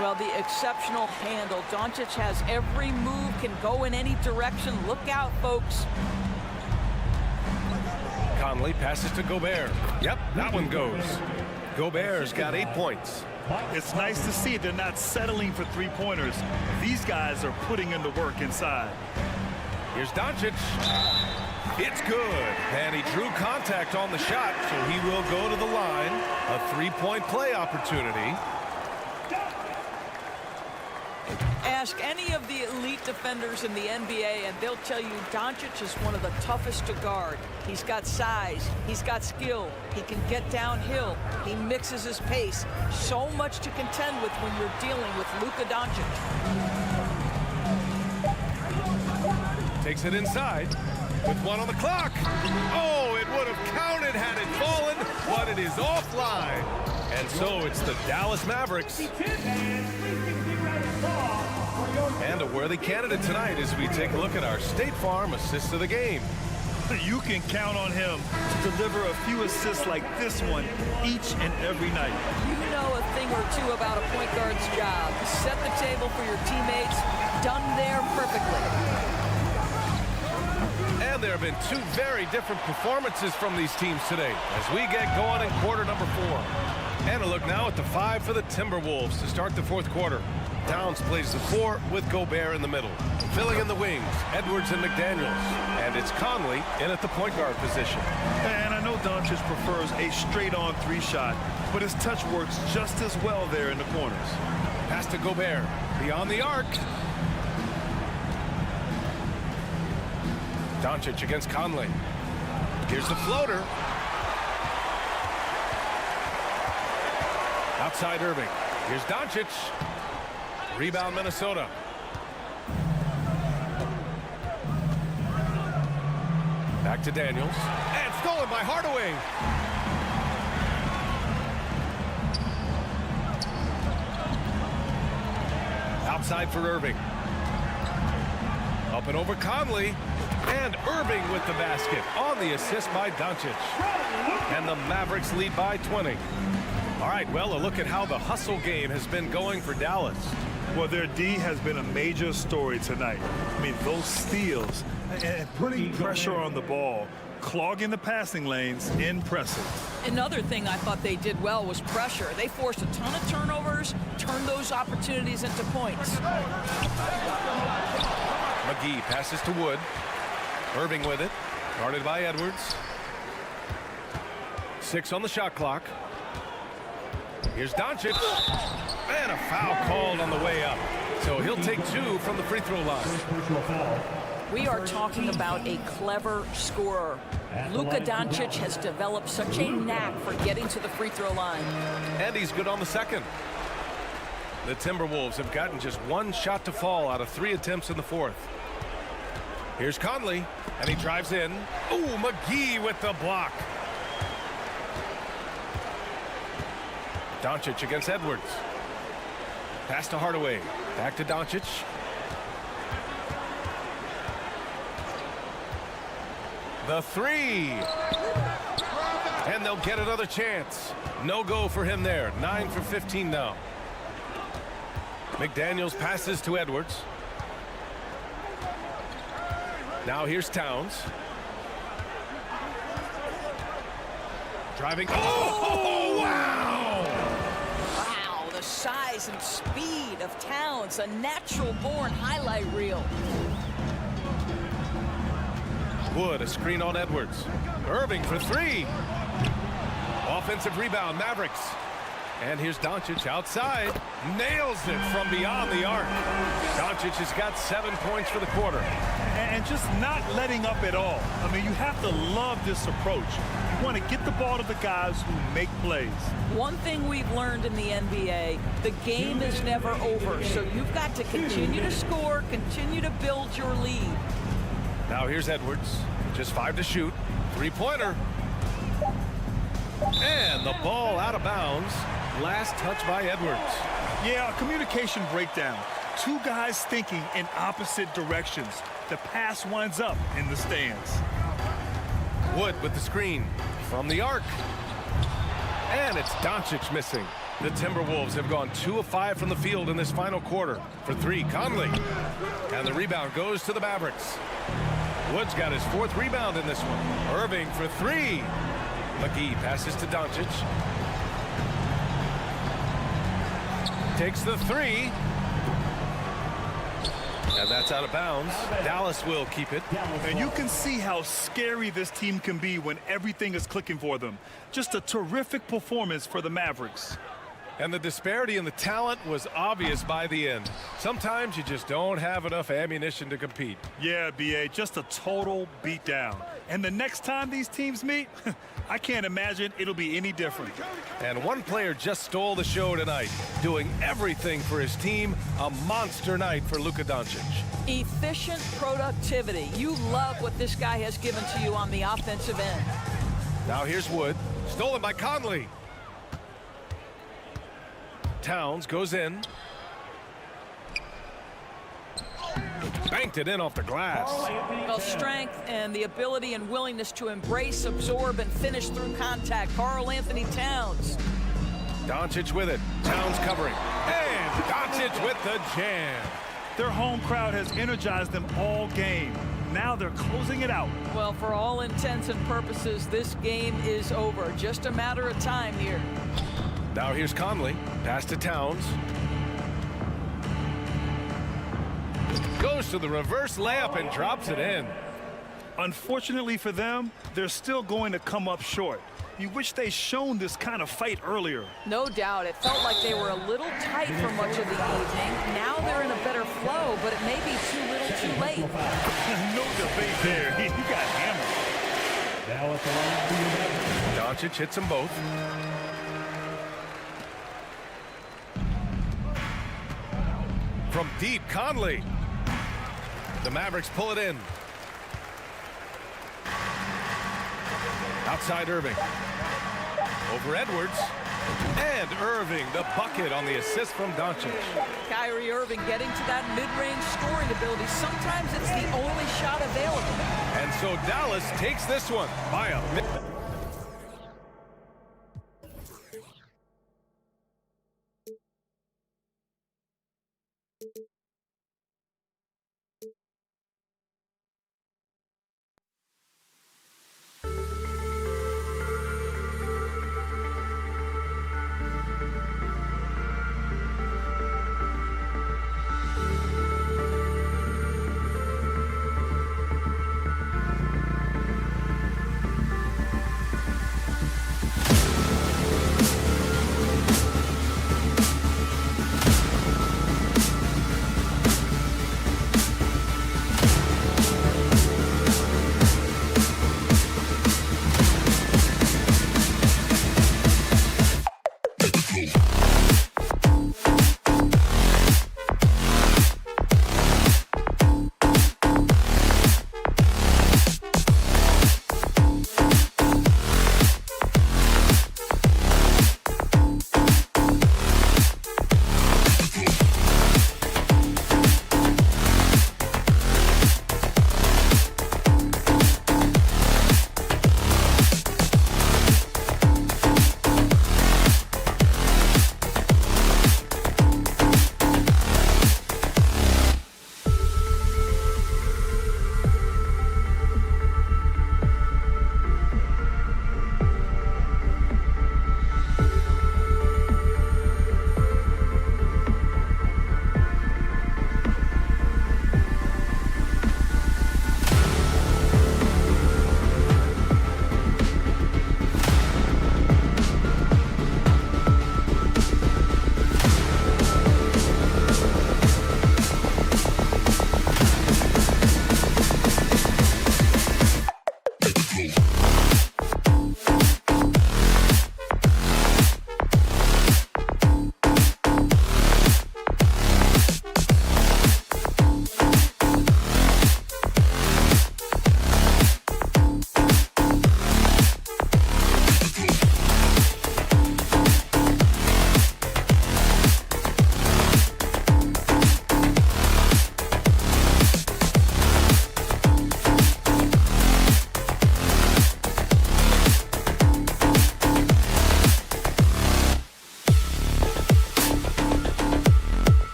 Well, the exceptional handle. Doncic has every move, can go in any direction. Look out, folks. Conley passes to Gobert. Yep, that one goes. Gobert's got 8 points. It's nice to see they're not settling for three-pointers. These guys are putting in the work inside. Here's Doncic. It's good. And he drew contact on the shot, so he will go to the line. A 3-point play opportunity. Ask any of the elite defenders in the NBA, and they'll tell you Doncic is one of the toughest to guard. He's got size. He's got skill. He can get downhill. He mixes his pace. So much to contend with when you're dealing with Luka Doncic. Takes it inside with 1 on the clock. Oh, it would have counted had it fallen, but it is offline. And so it's the Dallas Mavericks. And a worthy candidate tonight as we take a look at our State Farm assist of the game. You can count on him to deliver a few assists like this one each and every night. You know a thing or two about a point guard's job. Set the table for your teammates. Done there perfectly. And there have been 2 very different performances from these teams today as we get going in quarter number 4. And a look now at the 5 for the Timberwolves to start the fourth quarter. Towns plays the 4 with Gobert in the middle. Filling in the wings, Edwards and McDaniels. And it's Conley in at the point guard position. And I know Doncic prefers a straight-on 3-shot, but his touch works just as well there in the corners. Pass to Gobert, beyond the arc. Doncic against Conley. Here's the floater. Outside Irving. Here's Doncic. Rebound Minnesota. Back to Daniels. And stolen by Hardaway. Outside for Irving. Up and over Conley. And Irving with the basket on the assist by Doncic. And the Mavericks lead by 20. All right, well, a look at how the hustle game has been going for Dallas. Well, their D has been a major story tonight. I mean, those steals and putting pressure on the ball, clogging the passing lanes, impressive. Another thing I thought they did well was pressure. They forced a ton of turnovers, turned those opportunities into points. McGee passes to Wood. Irving with it, guarded by Edwards. 6 on the shot clock. Here's Doncic. And a foul called on the way up. So he'll take 2 from the free throw line. We are talking about a clever scorer. Luka Doncic has developed such a knack for getting to the free throw line. And he's good on the second. The Timberwolves have gotten just 1 shot to fall out of 3 attempts in the fourth. Here's Conley, and he drives in. Ooh, McGee with the block. Doncic against Edwards. Pass to Hardaway. Back to Doncic. The 3. And they'll get another chance. No go for him there. 9 for 15 now. McDaniels passes to Edwards. Now here's Towns. Driving. Oh, wow! Wow, the size and speed of Towns, a natural-born highlight reel. Wood, a screen on Edwards. Irving for 3. Offensive rebound, Mavericks. And here's Doncic outside. Nails it from beyond the arc. Doncic has got 7 points for the quarter. And just not letting up at all. I mean, you have to love this approach. You want to get the ball to the guys who make plays. One thing we've learned in the NBA, the game is never over. So you've got to continue to score, continue to build your lead. Now here's Edwards. Just 5 to shoot. 3-pointer. And the ball out of bounds. Last touch by Edwards. Yeah, a communication breakdown. 2 guys thinking in opposite directions. The pass winds up in the stands. Wood with the screen from the arc. And it's Doncic missing. The Timberwolves have gone 2 of 5 from the field in this final quarter. For 3, Conley. And the rebound goes to the Mavericks. Wood's got his 4th rebound in this one. Irving for 3. McGee passes to Doncic. Takes the 3. And that's out of bounds. Dallas will keep it. And you can see how scary this team can be when everything is clicking for them. Just a terrific performance for the Mavericks. And the disparity in the talent was obvious by the end. Sometimes you just don't have enough ammunition to compete. Yeah, B.A., just a total beatdown. And the next time these teams meet, I can't imagine it'll be any different. And one player just stole the show tonight, doing everything for his team. A monster night for Luka Doncic. Efficient productivity. You love what this guy has given to you on the offensive end. Now here's Wood. Stolen by Conley. Towns goes in. Banked it in off the glass. Well, strength and the ability and willingness to embrace, absorb, and finish through contact. Karl-Anthony Towns. Doncic with it. Towns covering. And Doncic with the jam. Their home crowd has energized them all game. Now they're closing it out. Well, for all intents and purposes, this game is over. Just a matter of time here. Now here's Conley. Pass to Towns. Goes to the reverse layup and drops it in. Unfortunately for them, they're still going to come up short. You wish they'd shown this kind of fight earlier. No doubt. It felt like they were a little tight for much of the evening. Now they're in a better flow, but it may be too little too late. No debate there. He got hammered. Now at the line. Doncic hits them both. From deep, Conley. The Mavericks pull it in. Outside Irving. Over Edwards. And Irving, the bucket on the assist from Doncic. Kyrie Irving getting to that mid-range scoring ability. Sometimes it's the only shot available. And so Dallas takes this one by a bit.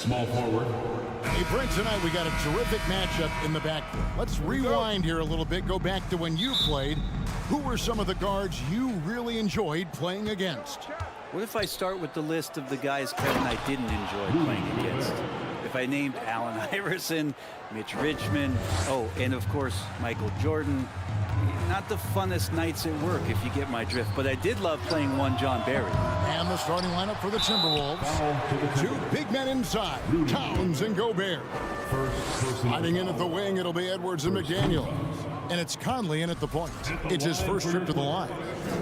small forward. Hey, Brent, tonight we got a terrific matchup in the backcourt. Let's rewind here a little bit, go back to when you played. Who were some of the guards you really enjoyed playing against? What if I start with the list of the guys, Kevin, I didn't enjoy playing against? If I named Allen Iverson, Mitch Richmond, oh, and of course, Michael Jordan. Not the funnest nights at work, if you get my drift, but I did love playing one John Barry. And the starting lineup for the Timberwolves. Two big men inside, Towns and Gobert. Hiding in at the wing, it'll be Edwards and McDaniel. And it's Conley in at the point. It's his first trip to the line.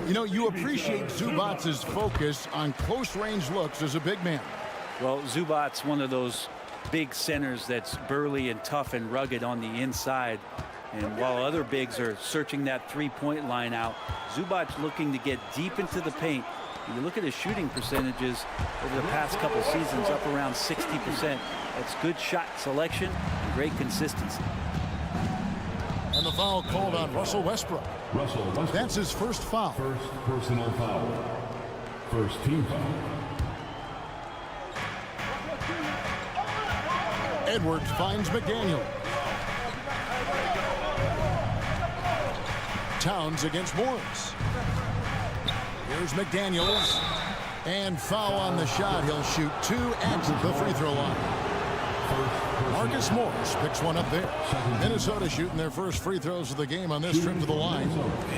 You know, you appreciate Zubac's focus on close-range looks as a big man. Well, Zubac's one of those big centers that's burly and tough and rugged on the inside. And while other bigs are searching that three-point line out, Zubac's looking to get deep into the paint. You look at his shooting percentages over the past couple seasons, up around 60%. That's good shot selection and great consistency. And the foul called on Russell Westbrook. That's his first foul. First personal foul. First team foul. Edwards finds McDaniel. Towns against Morris. Here's McDaniels. And foul on the shot. He'll shoot two at the free throw line. Marcus Morris picks one up there. Minnesota shooting their first free throws of the game on this trip to the line.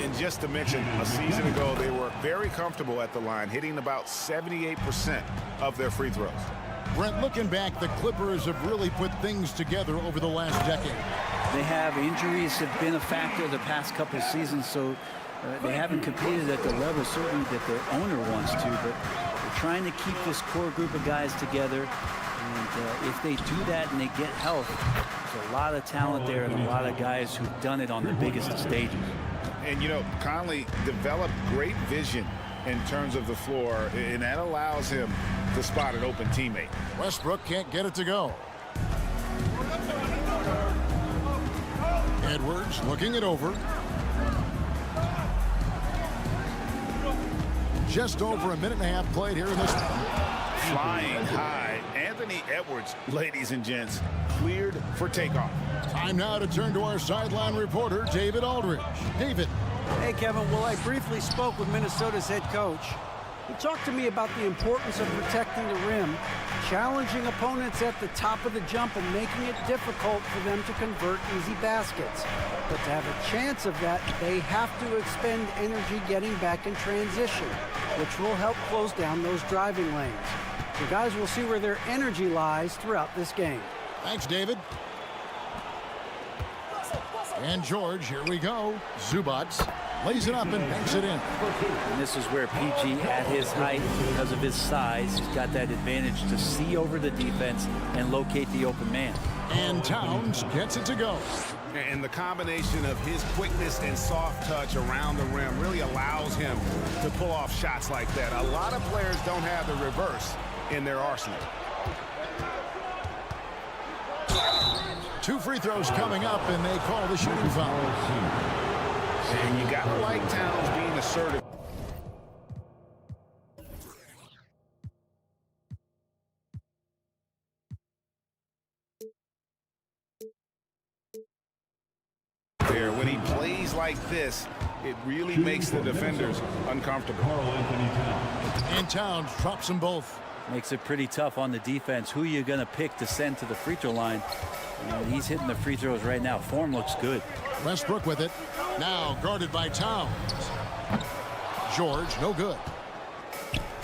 And just to mention, a season ago, they were very comfortable at the line, hitting about 78% of their free throws. Brent, looking back, the Clippers have really put things together over the last decade. They have injuries have been a factor the past couple of seasons, so they haven't competed at the level certainly that their owner wants to, but they're trying to keep this core group of guys together. And if they do that and they get health, there's a lot of talent there and a lot of guys who've done it on the biggest of stages. And, you know, Conley developed great vision in terms of the floor, and that allows him to spot an open teammate. Westbrook can't get it to go. Edwards looking it over. Just over a minute and a half played here in this one. Flying high. Anthony Edwards, ladies and gents, cleared for takeoff. Time now to turn to our sideline reporter, David Aldridge. David. Hey, Kevin. Well, I briefly spoke with Minnesota's head coach. He talked to me about the importance of protecting the rim, challenging opponents at the top of the jump and making it difficult for them to convert easy baskets. But to have a chance of that, they have to expend energy getting back in transition, which will help close down those driving lanes. So guys will see where their energy lies throughout this game. Thanks, David. And George, here we go. Zubac lays it up and banks it in. And this is where PG, at his height, because of his size, he's got that advantage to see over the defense and locate the open man. And Towns gets it to go. And the combination of his quickness and soft touch around the rim really allows him to pull off shots like that. A lot of players don't have the reverse in their arsenal. Two free throws coming up, and they call the shooting foul. And you gotta like Towns being assertive. There, when he plays like this, it really makes the defenders uncomfortable. And Towns drops them both. Makes it pretty tough on the defense. Who you going to pick to send to the free throw line? And he's hitting the free throws right now. Form looks good. Westbrook with it. Now guarded by Towns. George, no good.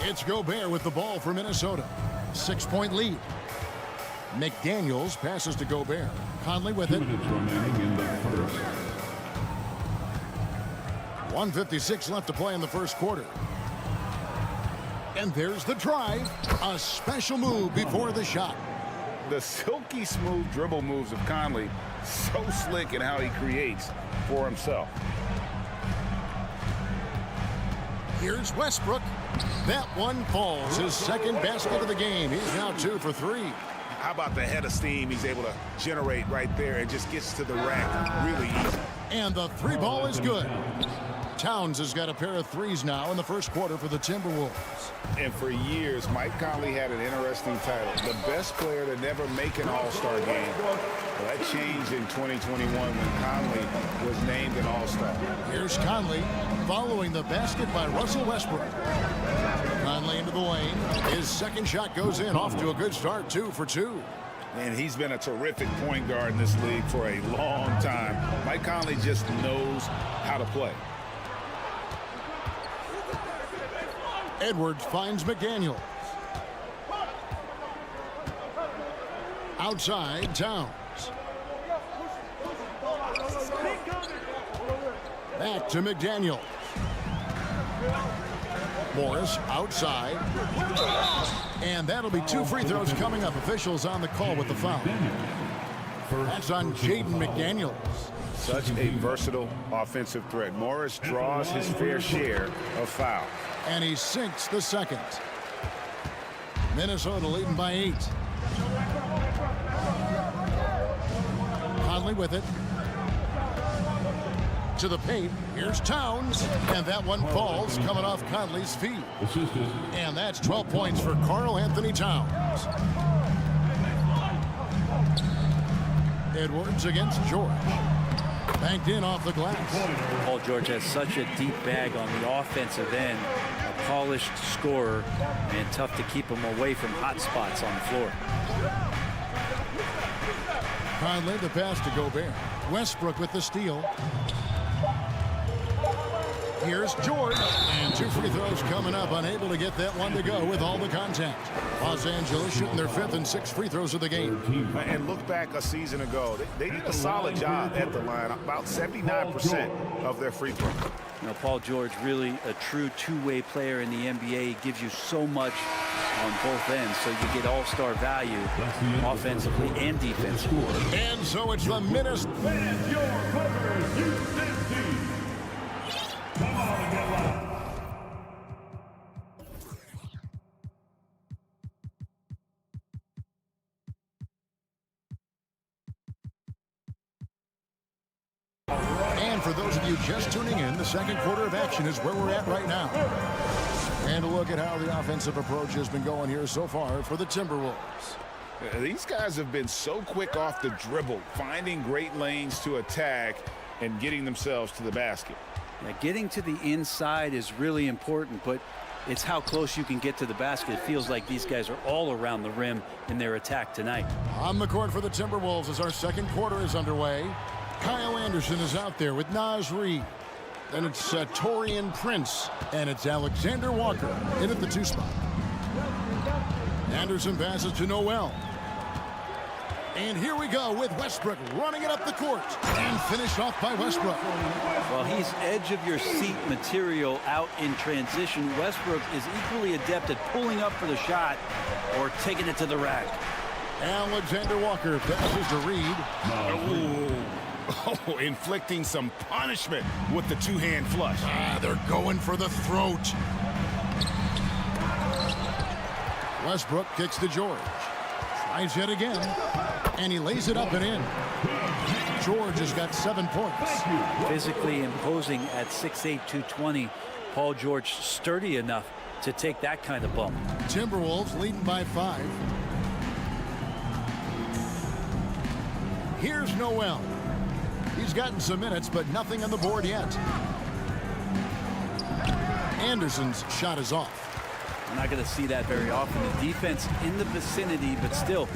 It's Gobert with the ball for Minnesota. 6-point lead. McDaniels passes to Gobert. Conley with it. 1:56 left to play in the first quarter. And there's the drive. A special move before the shot. The silky smooth dribble moves of Conley, so slick in how he creates for himself. Here's Westbrook. That one falls. His second basket of the game. He's now 2 for 3. How about the head of steam he's able to generate right there and just gets to the rack really easy. And the three ball is good. Towns has got a pair of threes now in the first quarter for the Timberwolves. And for years, Mike Conley had an interesting title. The best player to never make an All-Star game. Well, that changed in 2021 when Conley was named an All-Star. Here's Conley following the basket by Russell Westbrook. Conley into the lane. His second shot goes in, off to a good start, 2 for 2. And he's been a terrific point guard in this league for a long time. Mike Conley just knows how to play. Edwards finds McDaniels. Outside, Towns. Back to McDaniels. Morris outside. And that'll be 2 free throws coming up. Officials on the call with the foul. That's on Jaden McDaniels. Such a versatile offensive threat. Morris draws his fair share of fouls. And he sinks the second. Minnesota leading by 8. Conley with it. To the paint. Here's Towns. And that one falls, coming off Conley's feet. And that's 12 points for Karl Anthony Towns. Edwards against George. Banked in off the glass. Paul George has such a deep bag on the offensive end. A polished scorer, and tough to keep him away from hot spots on the floor. Conley, the pass to Gobert. Westbrook with the steal. Here's George. And 2 free throws coming up. Unable to get that one to go with all the contact. Los Angeles shooting their 5th and 6th free throws of the game. And look back a season ago. They did a solid job at the line. About 79% of their free throws. You know, Paul George, really a true two-way player in the NBA. He gives you so much on both ends, so you get all-star value offensively and defensively. And so it's the Minnesota. Fans, your Clippers, Houston team. Come on and get loud. And for those of you just tuning in, the second quarter of action is where we're at right now. And a look at how the offensive approach has been going here so far for the Timberwolves. These guys have been so quick off the dribble, finding great lanes to attack and getting themselves to the basket. Yeah, getting to the inside is really important, but it's how close you can get to the basket. It feels like these guys are all around the rim in their attack tonight. On the court for the Timberwolves as our second quarter is underway. Kyle Anderson is out there with Naz Reid. Then it's Torian Prince. And it's Alexander Walker in at the 2 spot. Anderson passes to Noel. And here we go with Westbrook running it up the court. And finished off by Westbrook. Well, he's edge of your seat material out in transition. Westbrook is equally adept at pulling up for the shot or taking it to the rack. Alexander Walker passes to Reid. Oh, inflicting some punishment with the 2-hand flush. They're going for the throat. Westbrook kicks to George. Tries yet again. And he lays it up and in. George has got 7 points. Physically imposing at 6'8", 220. Paul George sturdy enough to take that kind of bump. Timberwolves leading by 5. Here's Noel. He's gotten some minutes, but nothing on the board yet. Anderson's shot is off. I'm not going to see that very often. The defense in the vicinity, but still,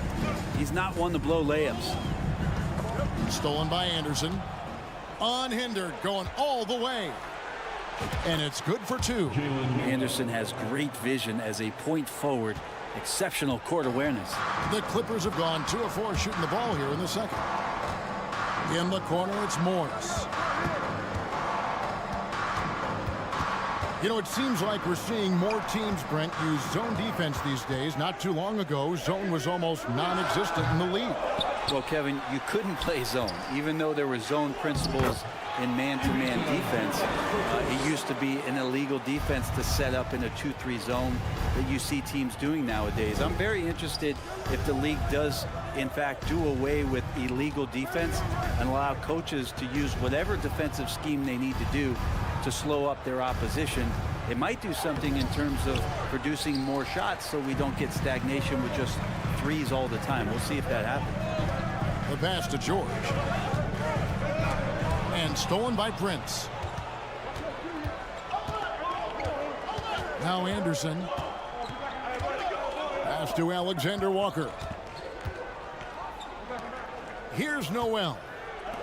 he's not one to blow layups. Stolen by Anderson. Unhindered, going all the way. And it's good for 2. Anderson has great vision as a point forward. Exceptional court awareness. The Clippers have gone 2 of 4 shooting the ball here in the second. In the corner, it's Morris. You know, it seems like we're seeing more teams, Brent, use zone defense these days. Not too long ago, zone was almost non-existent in the league. Well, Kevin, you couldn't play zone. Even though there were zone principles in man-to-man defense, it used to be an illegal defense to set up in a 2-3 zone that you see teams doing nowadays. I'm very interested if the league does in fact, do away with illegal defense and allow coaches to use whatever defensive scheme they need to do to slow up their opposition. It might do something in terms of producing more shots so we don't get stagnation with just threes all the time. We'll see if that happens. The pass to George. And stolen by Prince. Now Anderson. Pass to Alexander Walker. Here's Noel.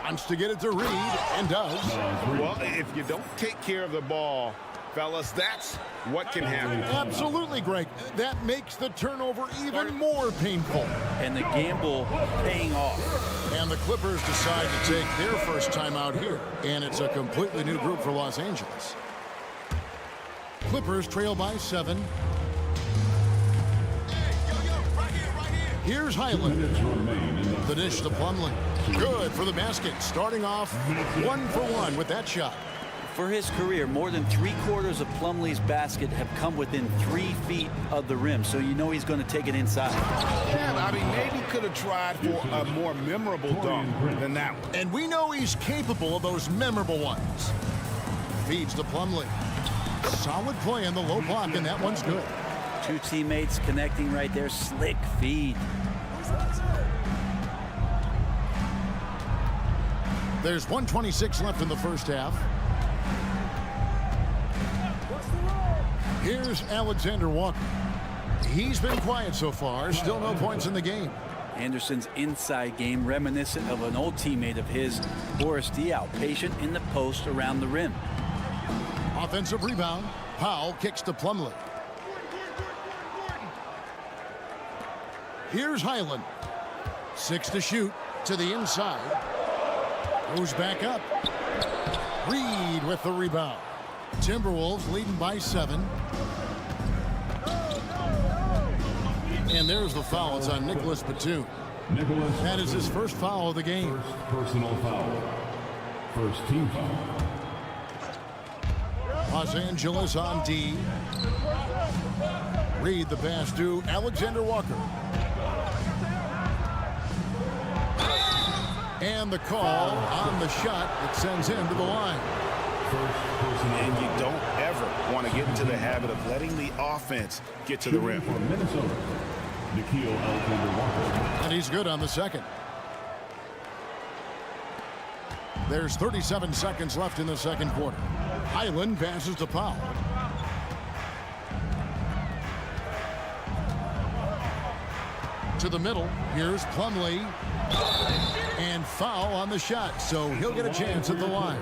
Wants to get it to Reed, and does. Well, if you don't take care of the ball, fellas, that's what can happen. Absolutely, Greg. That makes the turnover even more painful. And the gamble paying off. And the Clippers decide to take their first time out here. And it's a completely new group for Los Angeles. Clippers trail by 7. Here's Highland. The dish to Plumlee. Good for the basket. Starting off 1 for 1 with that shot. For his career, more than 3/4 of Plumlee's basket have come within 3 feet of the rim, so you know he's going to take it inside. Yeah, I mean, maybe could have tried for a more memorable dunk than that one. And we know he's capable of those memorable ones. Feeds to Plumlee. Solid play in the low block, and that one's good. 2 teammates connecting right there. Slick feed. There's 1:26 left in the first half. Here's Alexander Walker. He's been quiet so far. Still no points in the game. Anderson's inside game reminiscent of an old teammate of his, Boris Diaw, patient in the post around the rim. Offensive rebound. Powell kicks to Plumlee. Here's Highland. 6 to shoot to the inside. Goes back up. Reed with the rebound. Timberwolves leading by 7. And there's the foul. It's on Nicholas Batum. That is his first foul of the game. First personal foul. First team foul. Los Angeles on D. Reed the pass to Alexander Walker. And the call on the shot that sends him to the line. And you don't ever want to get into the habit of letting the offense get to the rim. For Minnesota, Alexander Walker. And he's good on the second. There's 37 seconds left in the second quarter. Highland passes to Powell. To the middle. Here's Plumlee. And foul on the shot, so he'll get a chance at the line.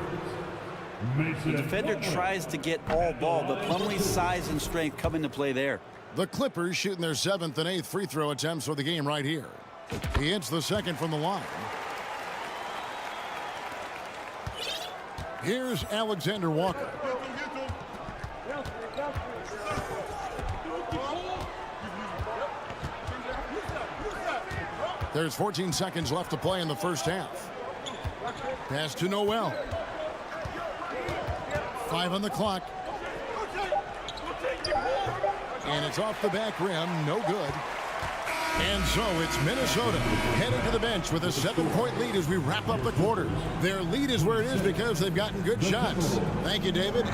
The defender tries to get all ball, but Plumlee's size and strength come into play there. The Clippers shooting their 7th and 8th free throw attempts for the game right here. He hits the second from the line. Here's Alexander Walker. There's 14 seconds left to play in the first half. Pass to Noel. 5 on the clock. And it's off the back rim. No good. And so it's Minnesota headed to the bench with a 7-point lead as we wrap up the quarter. Their lead is where it is because they've gotten good shots. Thank you, David.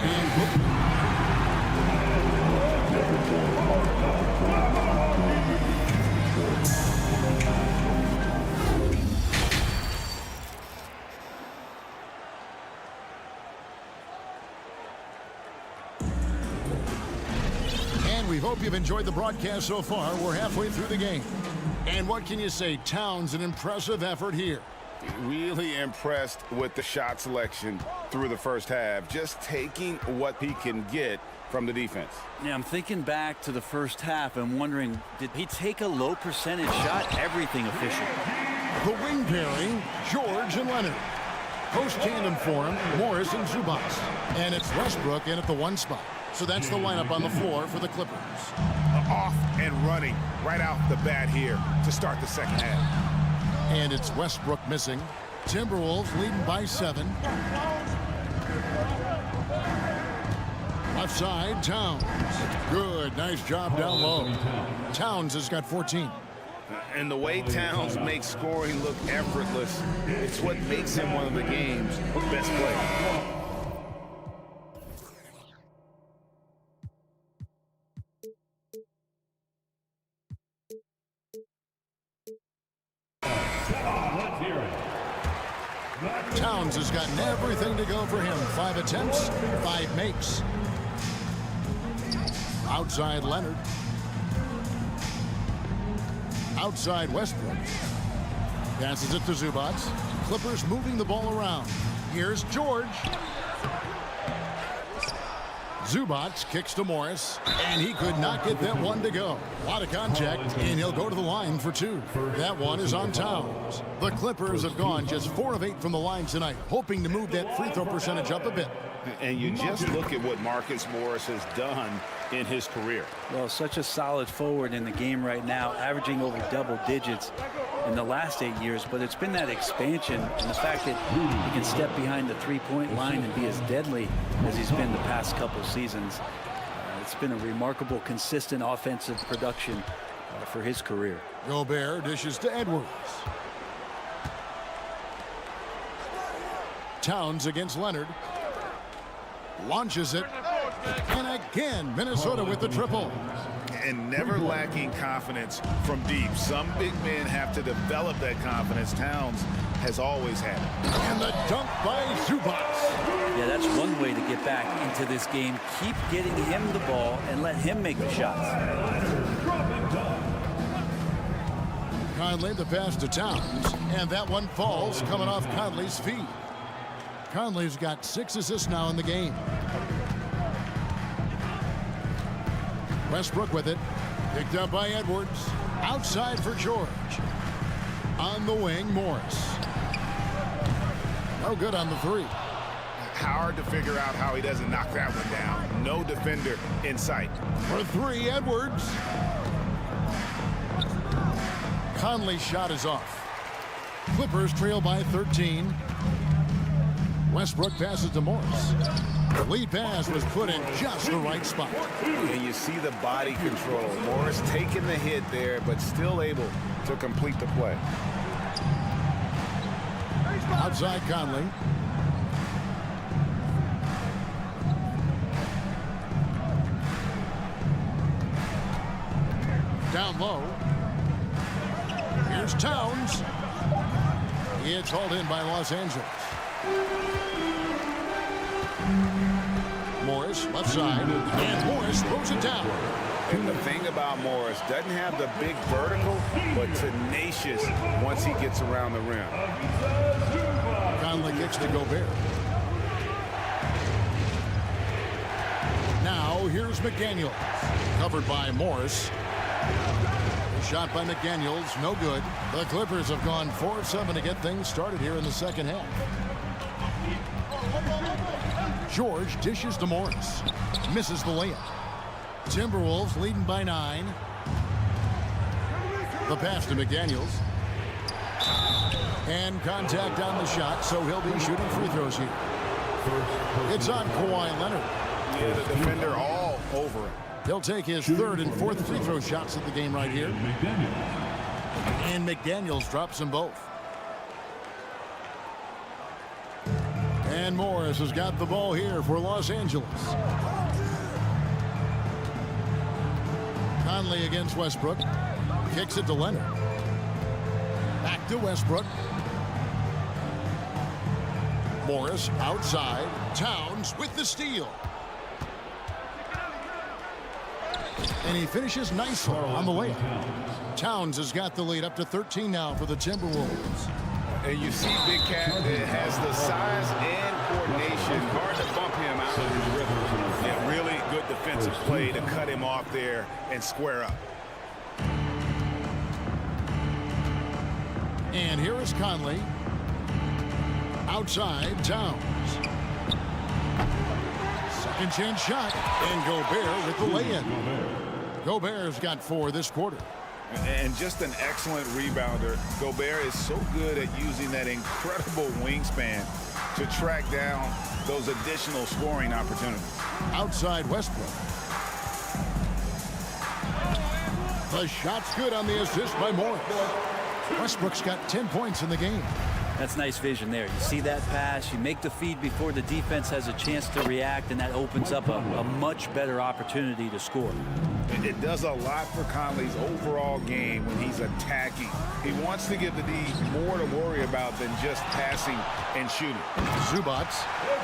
We hope you've enjoyed the broadcast so far. We're halfway through the game. And what can you say? Towns, an impressive effort here. Really impressed with the shot selection through the first half. Just taking what he can get from the defense. Yeah, I'm thinking back to the first half and wondering, did he take a low percentage shot? Everything efficient. The wing pairing, George and Leonard. Post tandem for him, Morris and Zubac. And it's Westbrook in at the 1 spot. So that's the lineup on the floor for the Clippers. Off and running right out the bat here to start the second half. And it's Westbrook missing. Timberwolves leading by 7. Left side, Towns. Good, nice job down low. Towns has got 14. And the way Towns makes scoring look effortless, it's what makes him one of the game's best players. Towns has gotten everything to go for him. 5 attempts, 5 makes. Outside Leonard. Outside Westbrook. Passes it to Zubac. Clippers moving the ball around. Here's George. Zubac kicks to Morris, and he could not get that one to go. A lot of contact, and he'll go to the line for 2. That one is on Towns. The Clippers have gone just 4 of 8 from the line tonight, hoping to move that free throw percentage up a bit. And you just look at what Marcus Morris has done in his career. Well, such a solid forward in the game right now, averaging over double digits in the last 8 years, but it's been that expansion and the fact that he can step behind the three-point line and be as deadly as he's been the past couple seasons. It's been a remarkable, consistent offensive production for his career. Gobert dishes to Edwards. Towns against Leonard. Launches it. And again, Minnesota with the triple. And never lacking confidence from deep. Some big men have to develop that confidence. Towns has always had it. And the dunk by Zubac. Yeah, that's one way to get back into this game. Keep getting him the ball and let him make the shots. Conley the pass to Towns. And that one falls coming off Conley's feet. Conley's got 6 assists now in the game. Westbrook with it. Picked up by Edwards. Outside for George. On the wing, Morris. No good on the 3. Hard to figure out how he doesn't knock that one down. No defender in sight. For 3, Edwards. Conley's shot is off. Clippers trail by 13. Westbrook passes to Morris. The lead pass was put in just the right spot. And you see the body control. Morris taking the hit there, but still able to complete the play. Outside Conley. Down low. Here's Towns. It's hauled in by Los Angeles. Morris, left side, and Morris throws it down. And the thing about Morris, doesn't have the big vertical, but tenacious once he gets around the rim. Conley kicks to Gobert. Now here's McDaniels, covered by Morris. Shot by McDaniels, no good. The Clippers have gone 4 of 7 to get things started here in the second half. George dishes to Morris. Misses the layup. Timberwolves leading by 9. The pass to McDaniels. And contact on the shot, so he'll be shooting free throws here. It's on Kawhi Leonard. Yeah, the defender all over him. He'll take his 3rd and 4th free throw shots of the game right here. And McDaniels drops them both. And Morris has got the ball here for Los Angeles. Conley against Westbrook. Kicks it to Leonard. Back to Westbrook. Morris outside. Towns with the steal. And he finishes nicely on the layup. Towns has got the lead up to 13 now for the Timberwolves. And you see Big Cat has the size and coordination. Hard to bump him out of his rhythm. Yeah, really good defensive play to cut him off there and square up. And here is Conley. Outside, Towns. Second chance shot. And Gobert with the lay-in. Gobert's got 4 this quarter. And just an excellent rebounder. Gobert is so good at using that incredible wingspan to track down those additional scoring opportunities. Outside Westbrook. The shot's good on the assist by Morris. Westbrook's got 10 points in the game. That's nice vision there. You see that pass, you make the feed before the defense has a chance to react, and that opens up a much better opportunity to score. It does a lot for Conley's overall game when he's attacking. He wants to give the D more to worry about than just passing and shooting. Zubac.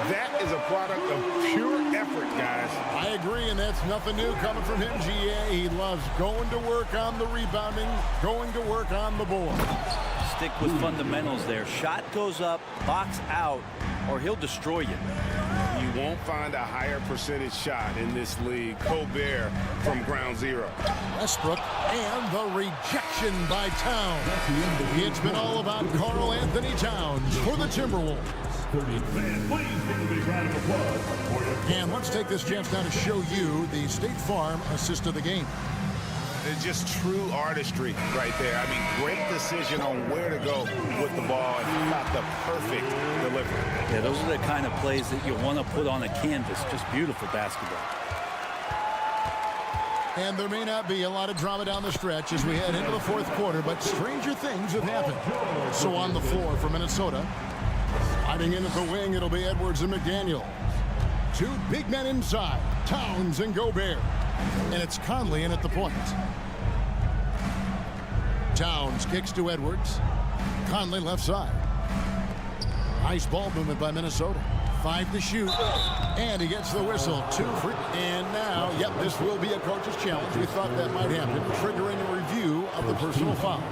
That is a product of pure effort, guys. I agree, and that's nothing new coming from him, GA. He loves going to work on the rebounding, going to work on the board. Stick with fundamentals there. Shot goes up, box out, or he'll destroy you. You won't find a higher percentage shot in this league. Gobert from ground zero. Westbrook and the rejection by Towns. It's been all about Karl Anthony Towns for the Timberwolves. And let's take this chance now to show you the State Farm assist of the game. It's just true artistry right there. I mean, great decision on where to go with the ball and got the perfect delivery. Yeah, those are the kind of plays that you want to put on a canvas. Just beautiful basketball. And there may not be a lot of drama down the stretch as we head into the fourth quarter, but stranger things have happened. So on the floor for Minnesota, hiding in at the wing, it'll be Edwards and McDaniel. Two big men inside, Towns and Gobert. And it's Conley in at the point. Towns kicks to Edwards. Conley left side. Nice ball movement by Minnesota. 5 to shoot. And he gets the whistle. 2 for... And now, yep, this will be a coach's challenge. We thought that might happen, triggering a review of the personal foul.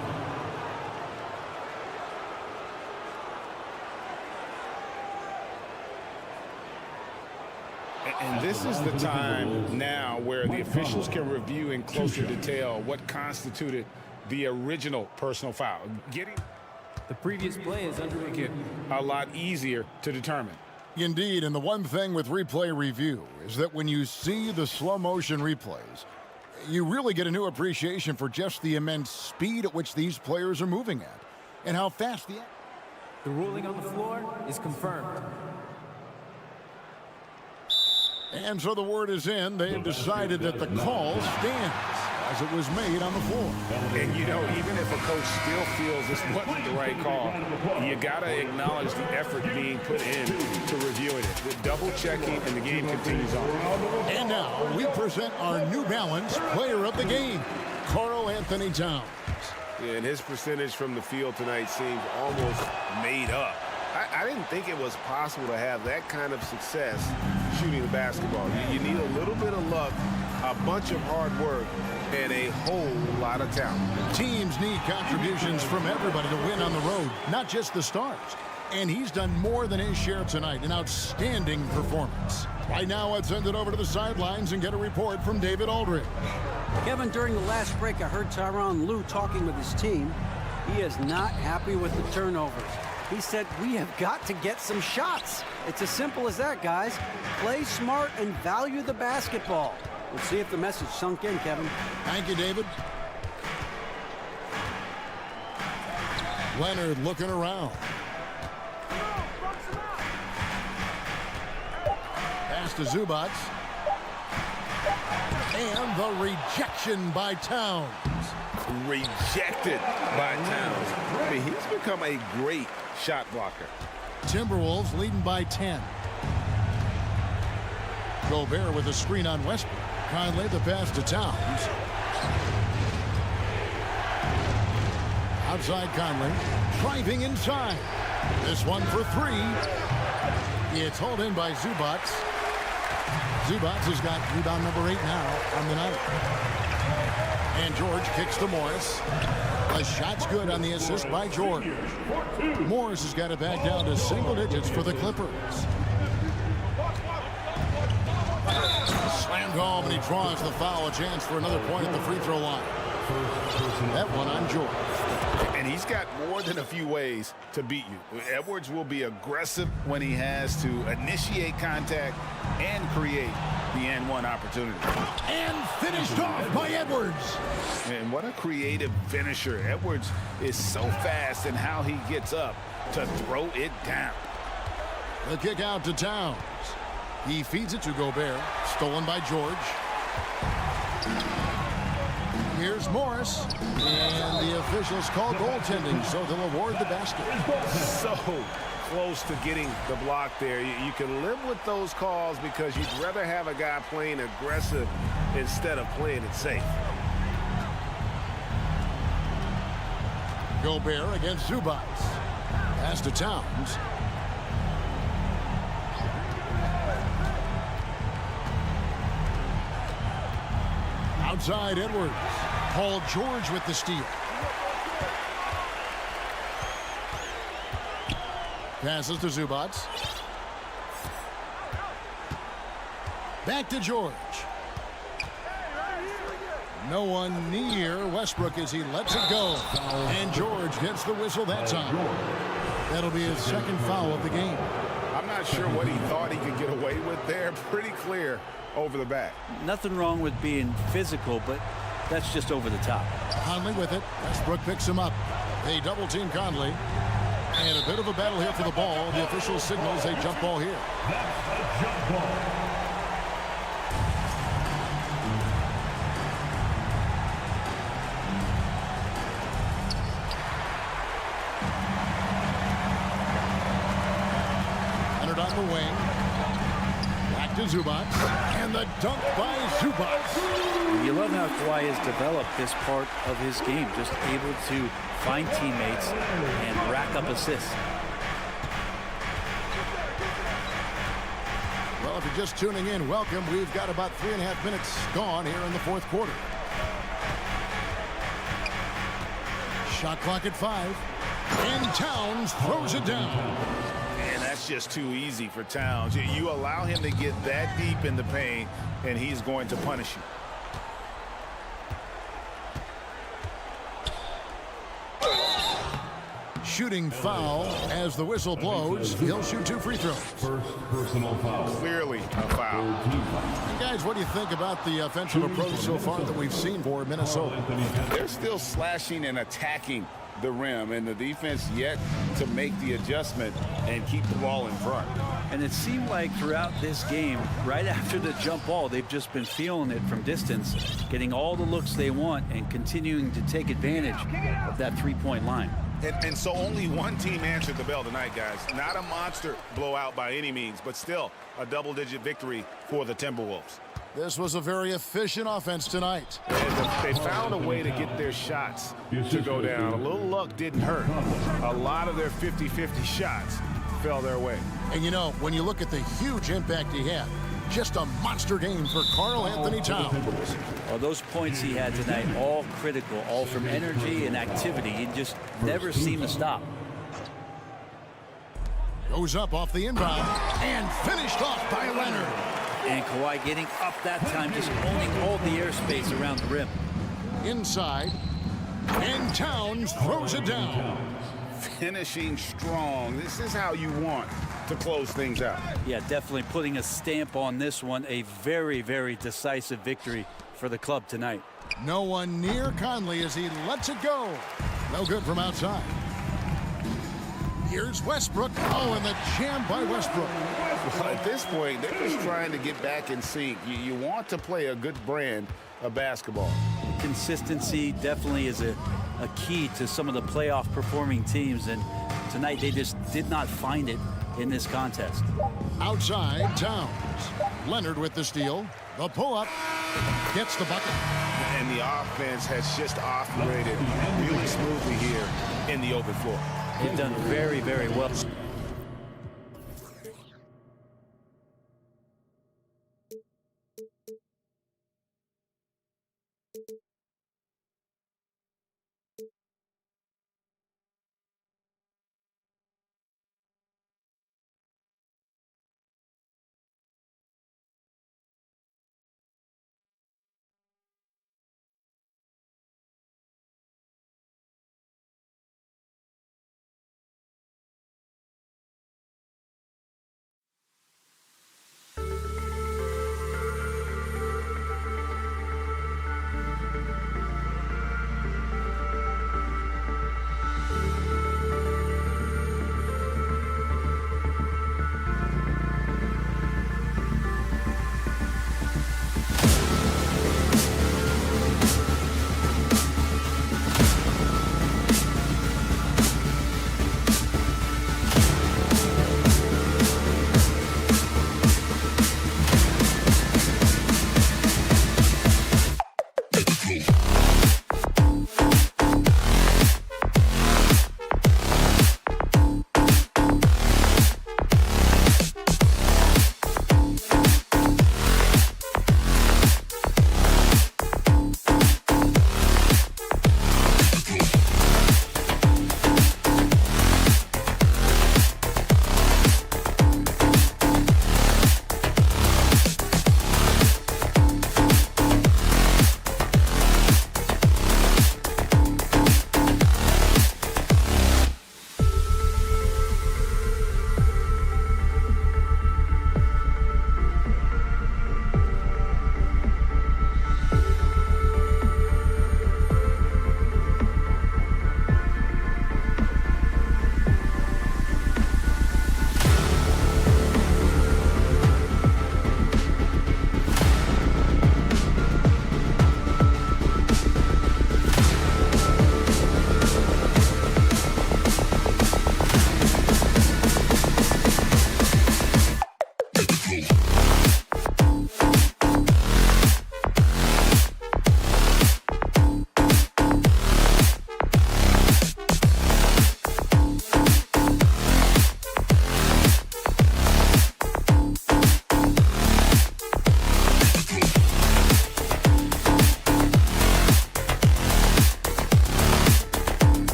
And this is the time now where the officials can review in closer detail what constituted the original personal foul. Getting the previous play is under review. A lot easier to determine. Indeed, and the one thing with replay review is that when you see the slow motion replays, you really get a new appreciation for just the immense speed at which these players are moving at and how fast the ruling on the floor is confirmed. And so the word is in. They have decided that the call stands as it was made on the floor. And, you know, even if a coach still feels this wasn't the right call, you got to acknowledge the effort being put in to reviewing it. The double checking, and the game continues on. And now we present our New Balance player of the game, Karl Anthony Towns. Yeah, and his percentage from the field tonight seems almost made up. I didn't think it was possible to have that kind of success shooting the basketball. You need a little bit of luck, a bunch of hard work, and a whole lot of talent. Teams need contributions from everybody to win on the road, not just the stars. And he's done more than his share tonight, an outstanding performance. Right now, let's send it over to the sidelines and get a report from David Aldridge. Kevin, during the last break, I heard Tyronn Lue talking with his team. He is not happy with the turnovers. He said, we have got to get some shots. It's as simple as that, guys. Play smart and value the basketball. We'll see if the message sunk in, Kevin. Thank you, David. Leonard looking around. Pass to Zubac. And the rejection by Towns. Rejected by Towns. I mean, he's become a great shot blocker. Timberwolves leading by 10. Gobert with a screen on Westbrook. Conley the pass to Towns. Outside Conley. Driving inside. This one for 3. It's hauled in by Zubac. Zubac has got rebound number 8 now on the night. And George kicks to Morris. The shot's good on the assist by George. Morris has got it back down to single digits for the Clippers. Slammed home, and he draws the foul. A chance for another point at the free throw line. That one on George. And he's got more than a few ways to beat you. Edwards will be aggressive when he has to initiate contact and create the N1 opportunity. And finished off by Edwards. And what a creative finisher. Edwards is so fast in how he gets up to throw it down. The kick out to Towns. He feeds it to Gobert. Stolen by George. Here's Morris. And the officials call goaltending, so they'll award the basket. So close to getting the block there. You can live with those calls because you'd rather have a guy playing aggressive instead of playing it safe. Gobert against Zubac. Pass to Towns. Outside Edwards. Paul George with the steal. Passes to Zubac. Back to George. No one near Westbrook as he lets it go. And George gets the whistle that time. That'll be his second foul of the game. I'm not sure what he thought he could get away with there. Pretty clear over the back. Nothing wrong with being physical, but that's just over the top. Conley with it. Westbrook picks him up. They double team Conley. And a bit of a battle here for the ball. The official signals a jump ball here. That's a jump ball. Leonard on the wing. Back to Zubac. And the dunk by Zubac. You love how Kawhi has developed this part of his game, just able to find teammates and rack up assists. Well, if you're just tuning in, welcome. We've got about 3.5 minutes gone here in the fourth quarter. Shot clock at 5. And Towns throws it down. And that's just too easy for Towns. You allow him to get that deep in the paint, and he's going to punish you. Shooting foul as the whistle blows. He'll shoot 2 free throws. First personal foul. Clearly a foul. And guys, what do you think about the offensive approach so far that we've seen for Minnesota? They're still slashing and attacking the rim, and the defense yet to make the adjustment and keep the ball in front. And it seemed like throughout this game, right after the jump ball, they've just been feeling it from distance, getting all the looks they want and continuing to take advantage of that three-point line. And so only one team answered the bell tonight, guys. Not a monster blowout by any means, but still a double-digit victory for the Timberwolves. This was a very efficient offense tonight. They found a way to get their shots to go down. A little luck didn't hurt. A lot of their 50-50 shots fell their way. And you know, when you look at the huge impact he had, just a monster game for Karl Anthony Towns. Well, those points he had tonight, all critical, all from energy and activity. He just never seemed to stop. Goes up off the inbound and finished off by Leonard. And Kawhi getting up that time, just owning all the airspace around the rim. Inside, and Towns throws it down. Finishing strong. This is how you want to close things out. Yeah, definitely putting a stamp on this one. A very, very decisive victory for the club tonight. No one near Conley as he lets it go. No good from outside. Here's Westbrook. Oh, and the jam by Westbrook. Well, at this point, they're just trying to get back in sync. You want to play a good brand of basketball. Consistency definitely is a key to some of the playoff performing teams, and tonight they just did not find it in this contest. Outside, Towns. Leonard with the steal. The pull-up. Gets the bucket. And the offense has just operated really smoothly here in the open floor. They've done very, very well.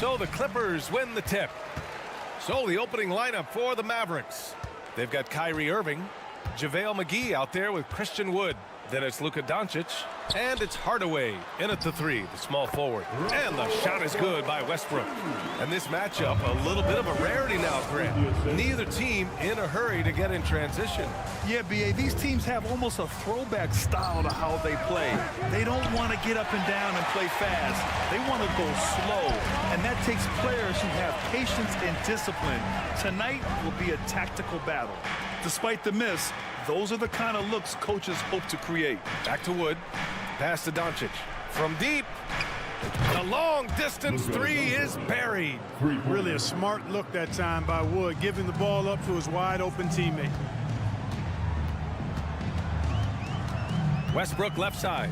So the Clippers win the tip. So the opening lineup for the Mavericks. They've got Kyrie Irving, JaVale McGee out there with Christian Wood. Then it's Luka Doncic, and it's Hardaway in at the 3, the small forward. And the shot is good by Westbrook. And this matchup, a little bit of a rarity now, Grant. Neither team in a hurry to get in transition. Yeah, B.A., these teams have almost a throwback style to how they play. They don't want to get up and down and play fast. They want to go slow, and that takes players who have patience and discipline. Tonight will be a tactical battle. Despite the miss, those are the kind of looks coaches hope to create. Back to Wood. Pass to Doncic. From deep. The long-distance 3 is buried. Really a smart look that time by Wood, giving the ball up to his wide-open teammate. Westbrook left side.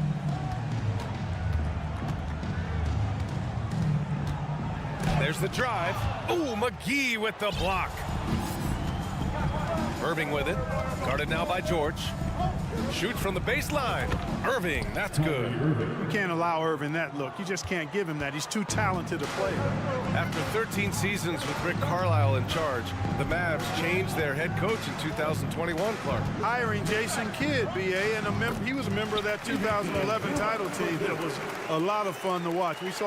There's the drive. Ooh, McGee with the block. Irving with it. Guarded now by George. Shoots from the baseline. Irving, that's good. You can't allow Irving that look. You just can't give him that. He's too talented a player. After 13 seasons with Rick Carlisle in charge, the Mavs changed their head coach in 2021, Clark. Hiring Jason Kidd, B.A., and he was a member of that 2011 title team. That was a lot of fun to watch. We saw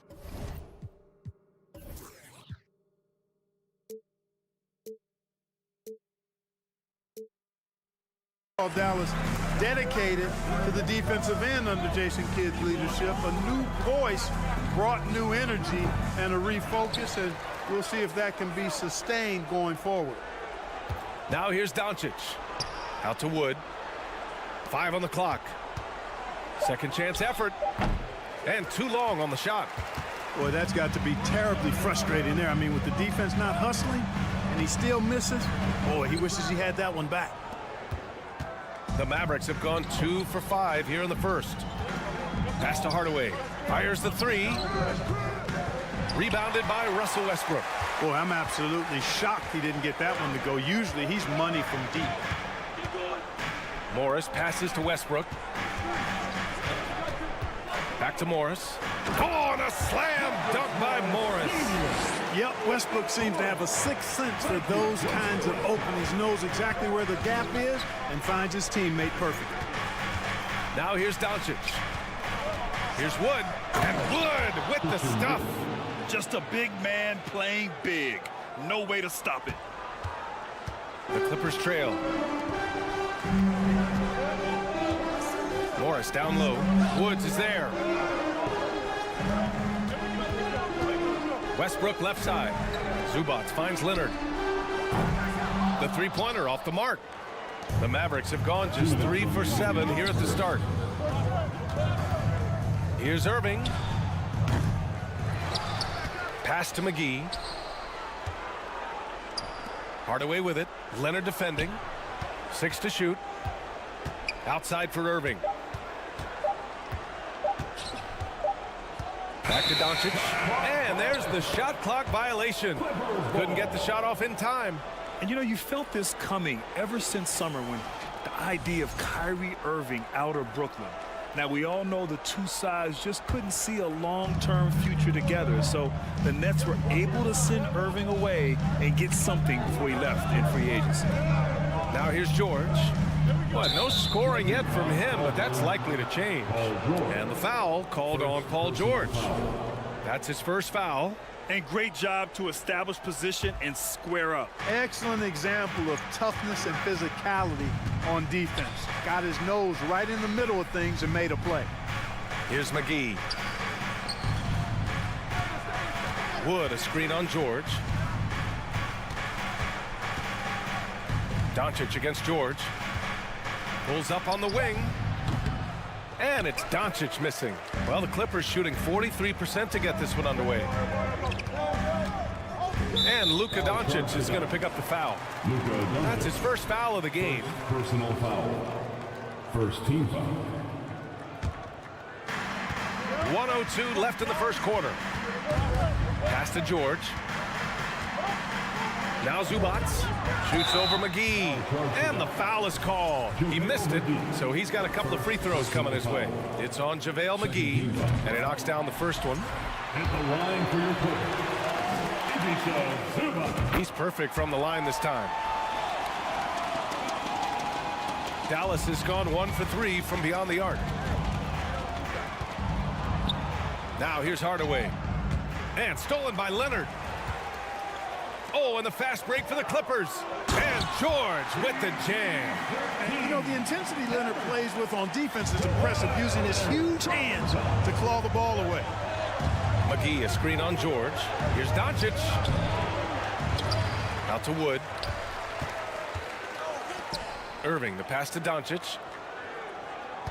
Dallas dedicated to the defensive end under Jason Kidd's leadership. A new voice brought new energy and a refocus, and we'll see if that can be sustained going forward. Now here's Doncic. Out to Wood. 5 on the clock. Second chance effort. And too long on the shot. Boy, that's got to be terribly frustrating there. I mean, with the defense not hustling and he still misses, boy, he wishes he had that one back. The Mavericks have gone 2 for 5 here in the first. Pass to Hardaway. Fires the 3. Rebounded by Russell Westbrook. Boy, I'm absolutely shocked he didn't get that one to go. Usually he's money from deep. Morris passes to Westbrook. Back to Morris. Oh, and a slam dunk by Morris. Yep, Westbrook seems to have a sixth sense for those kinds of openings. Knows exactly where the gap is and finds his teammate perfectly. Now here's Doncic. Here's Wood. And Wood with the stuff. Just a big man playing big. No way to stop it. The Clippers trail. Morris down low. Woods is there. Westbrook left side. Zubac finds Leonard. The three-pointer off the mark. The Mavericks have gone just 3 for 7 here at the start. Here's Irving. Pass to McGee. Hardaway with it. Leonard defending. 6 to shoot. Outside for Irving. Back to Doncic. And there's the shot clock violation. Couldn't get the shot off in time. And you know, you felt this coming ever since summer when the idea of Kyrie Irving out of Brooklyn. Now, we all know the two sides just couldn't see a long-term future together. So the Nets were able to send Irving away and get something before he left in free agency. Now here's George. Well, no scoring yet from him, but that's likely to change. And the foul called on Paul George. That's his first foul. And great job to establish position and square up. Excellent example of toughness and physicality on defense. Got his nose right in the middle of things and made a play. Here's McGee. Wood, a screen on George. Doncic against George. Pulls up on the wing. And it's Doncic missing. Well, the Clippers shooting 43% to get this one underway. And Luka Doncic is going to pick up the foul. That's his first foul of the game. Personal foul. First team foul. 1:02 left in the first quarter. Pass to George. Now Zubac shoots over McGee, and the foul is called. He missed it, so he's got a couple of free throws coming his way. It's on JaVale McGee, and he knocks down the first one. At the line for your quarter. He's perfect from the line this time. Dallas has gone 1 for 3 from beyond the arc. Now here's Hardaway. And stolen by Leonard. Oh, and the fast break for the Clippers. And George with the jam. You know, the intensity Leonard plays with on defense is impressive, using his huge hands to claw the ball away. McGee, a screen on George. Here's Doncic. Out to Wood. Irving, the pass to Doncic.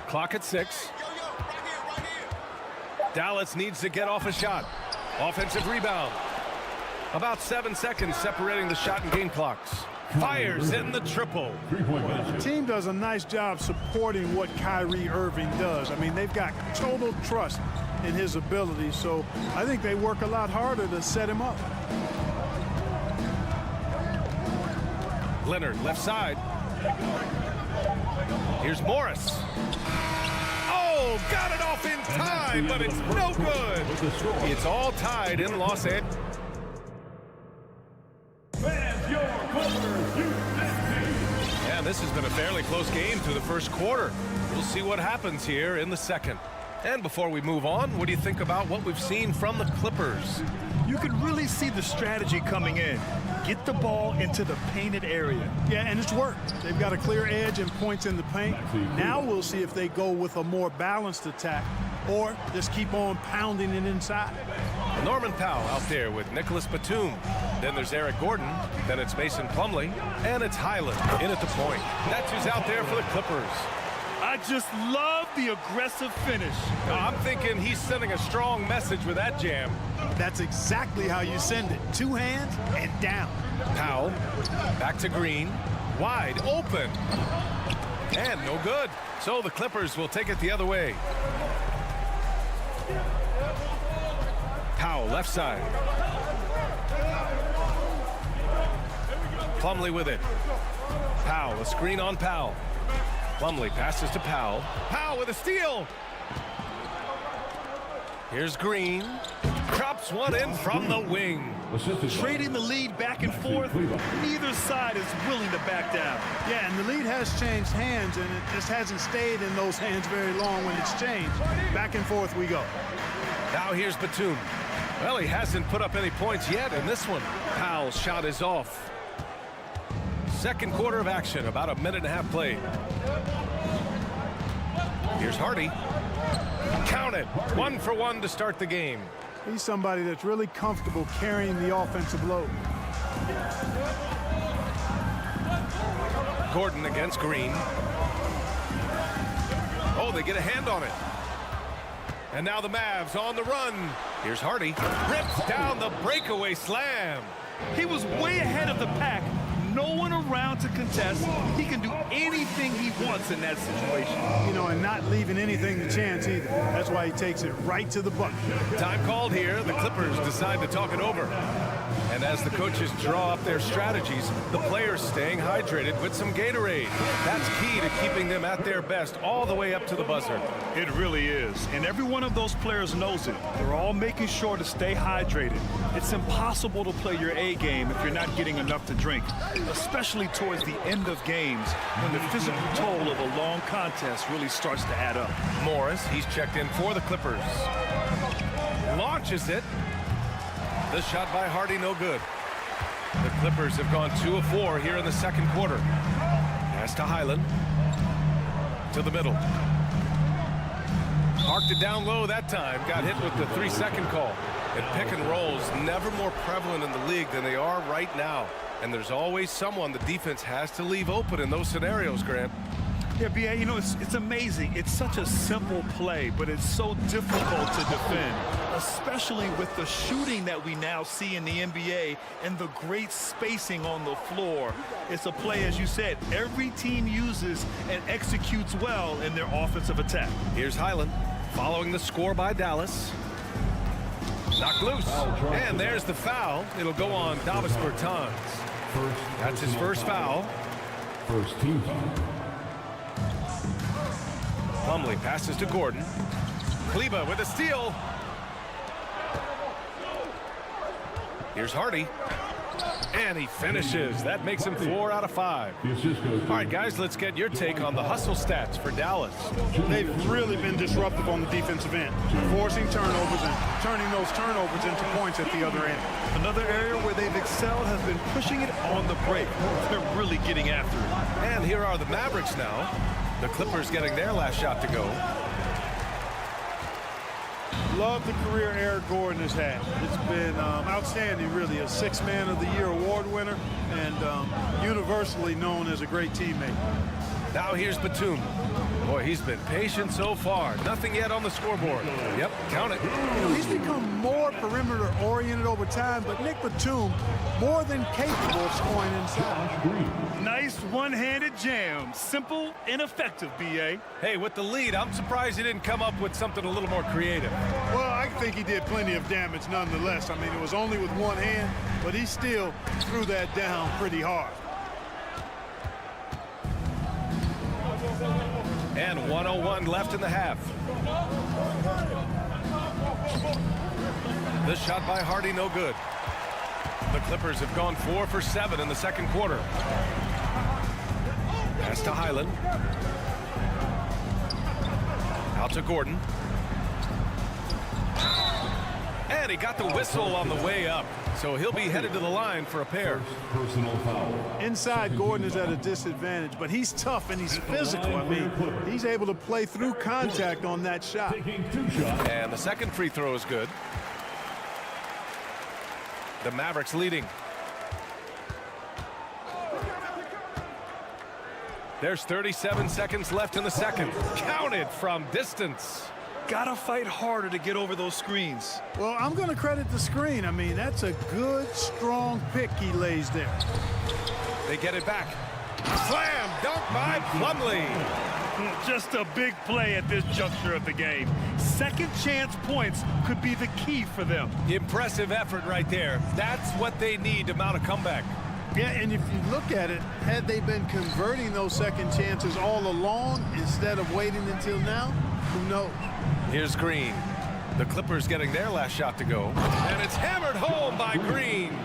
Clock at 6. Dallas needs to get off a shot. Offensive rebound. About 7 seconds separating the shot and game clocks. Fires in the triple. The team does a nice job supporting what Kyrie Irving does. I mean, they've got total trust in his ability, so I think they work a lot harder to set him up. Leonard, left side. Here's Morris. Oh, got it off in time, but it's no good. It's all tied in Los Angeles. And this has been a fairly close game through the first quarter. We'll see what happens here in the second. And before we move on, what do you think about what we've seen from the Clippers? You can really see the strategy coming in. Get the ball into the painted area. Yeah, and it's worked. They've got a clear edge and points in the paint. Now we'll see if they go with a more balanced attack or just keep on pounding it inside. Norman Powell out there with Nicholas Batum. Then there's Eric Gordon. Then it's Mason Plumlee. And it's Highland in at the point. That's who's out there for the Clippers. I just love the aggressive finish. I'm thinking he's sending a strong message with that jam. That's exactly how you send it. 2 hands and down. Powell back to Green. Wide open. And no good. So the Clippers will take it the other way. Powell left side. Plumlee with it. Powell, a screen on Powell. Plumlee passes to Powell. Powell with a steal. Here's Green. Drops one in from the wing. Trading the lead back and forth. Neither side is willing to back down. Yeah, and the lead has changed hands, and it just hasn't stayed in those hands very long when it's changed. Back and forth we go. Now here's Batum. Well, he hasn't put up any points yet in this one. Powell's shot is off. Second quarter of action, about a minute and a half played. Here's Hardy. Count it. 1 for 1 to start the game. He's somebody that's really comfortable carrying the offensive load. Gordon against Green. Oh, they get a hand on it. And now the Mavs on the run. Here's Hardy. Rips down the breakaway slam. He was way ahead of the pack. No one around to contest. He can do anything he wants in that situation. You know, and not leaving anything to chance either. That's why he takes it right to the bucket. Time called here. The Clippers decide to talk it over. And as the coaches draw up their strategies, the players staying hydrated with some Gatorade. That's key to keeping them at their best all the way up to the buzzer. It really is. And every one of those players knows it. They're all making sure to stay hydrated. It's impossible to play your A game if you're not getting enough to drink, especially towards the end of games when the physical toll of a long contest really starts to add up. Morris, he's checked in for the Clippers. Launches it. The shot by Hardy, no good. The Clippers have gone 2 of 4 here in the second quarter. Pass to Highland. To the middle. Parked it down low that time. Got hit with the 3-second call. And pick and rolls never more prevalent in the league than they are right now. And there's always someone the defense has to leave open in those scenarios, Grant. Yeah, B.A., you know, it's amazing. It's such a simple play, but it's so difficult to defend, especially with the shooting that we now see in the NBA and the great spacing on the floor. It's a play, as you said, every team uses and executes well in their offensive attack. Here's Highland following the score by Dallas. Knocked loose. And there's the foul. It'll go on Davis Bertans. That's his first foul. First team foul. Plumlee passes to Gordon. Kleba with a steal. Here's Hardy. And he finishes. That makes him 4 out of 5. All right, guys, let's get your take on the hustle stats for Dallas. They've really been disruptive on the defensive end, forcing turnovers and turning those turnovers into points at the other end. Another area where they've excelled has been pushing it on the break. They're really getting after it. And here are the Mavericks now. The Clippers getting their last shot to go. Love the career Eric Gordon has had. It's been outstanding, really. A 6th Man of the Year award winner and universally known as a great teammate. Now here's Batum. Boy, he's been patient so far. Nothing yet on the scoreboard. Yep, count it. He's become more perimeter-oriented over time, but Nick Batum more than capable of scoring inside. Nice one-handed jam. Simple and effective, B.A. Hey, with the lead, I'm surprised he didn't come up with something a little more creative. Well, I think he did plenty of damage nonetheless. I mean, it was only with one hand, but he still threw that down pretty hard. And 1:01 left in the half. The shot by Hardy, no good. The Clippers have gone 4 for 7 in the second quarter. Pass to Highland. Out to Gordon. And he got the whistle on the way up. So he'll be headed to the line for a pair. Personal foul. Inside, Gordon is at a disadvantage, but he's tough and he's physical. I mean, he's able to play through contact on that shot. And the second free throw is good. The Mavericks leading. There's 37 seconds left in the second. Counted from distance. Gotta fight harder to get over those screens. Well, I'm going to credit the screen. I mean, that's a good, strong pick he lays there. They get it back. Slam dunk by Plumlee. Just a big play at this juncture of the game. Second chance points could be the key for them. Impressive effort right there. That's what they need to mount a comeback. Yeah, and if you look at it, had they been converting those second chances all along instead of waiting until now, who knows? Here's Green. The Clippers getting their last shot to go. And it's hammered home by Green.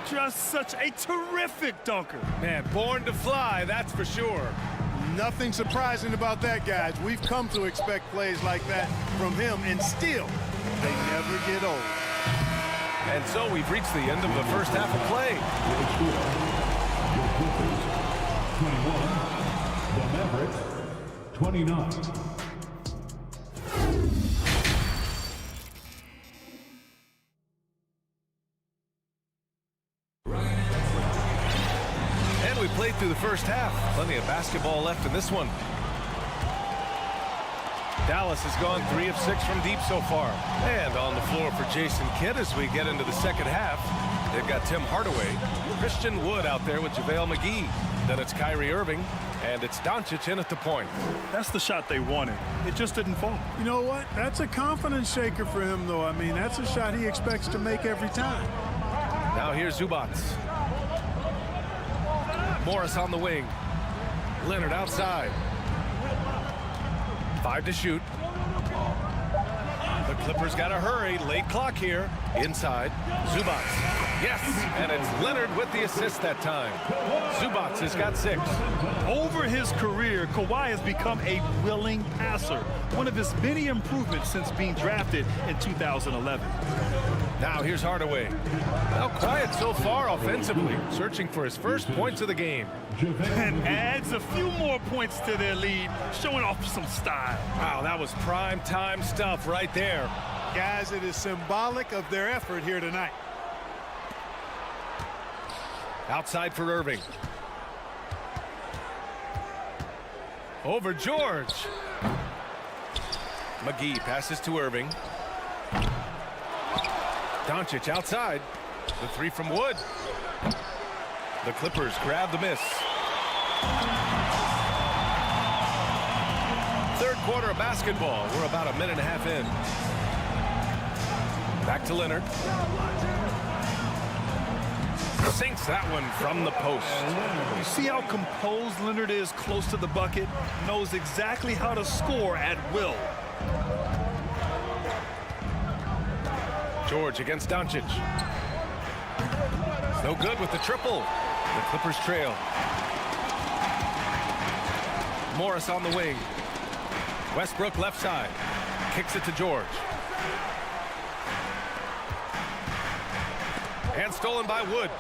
Just such a terrific dunker. Man, born to fly, that's for sure. Nothing surprising about that, guys. We've come to expect plays like that from him, and still, they never get old. And so we've reached the end of the first half of play. The Clippers, 21. The Mavericks, 29. And we played through the first half. Plenty of basketball left in this one. Dallas has gone 3 of 6 from deep so far. And on the floor for Jason Kidd as we get into the second half. They've got Tim Hardaway, Christian Wood out there with JaVale McGee. Then it's Kyrie Irving, and it's Doncic in at the point. That's the shot they wanted. It just didn't fall. You know what? That's a confidence shaker for him, though. I mean, that's a shot he expects to make every time. Now here's Zubac. Morris on the wing. Leonard outside. 5 to shoot. The Clippers got to hurry. Late clock here. Inside. Zubac. Yes, and it's Leonard with the assist that time. Zubac has got 6. Over his career, Kawhi has become a willing passer. One of his many improvements since being drafted in 2011. Now here's Hardaway. Now quiet so far offensively, searching for his first points of the game. And adds a few more points to their lead, showing off some style. Wow, that was prime time stuff right there. Guys, it is symbolic of their effort here tonight. Outside for Irving. Over George. McGee passes to Irving. Doncic outside. The 3 from Wood. The Clippers grab the miss. Third quarter of basketball. We're about a minute and a half in. Back to Leonard. Sinks that one from the post. You see how composed Leonard is close to the bucket? Knows exactly how to score at will. George against Doncic. No good with the triple. The Clippers trail. Morris on the wing. Westbrook left side. Kicks it to George. And stolen by Wood.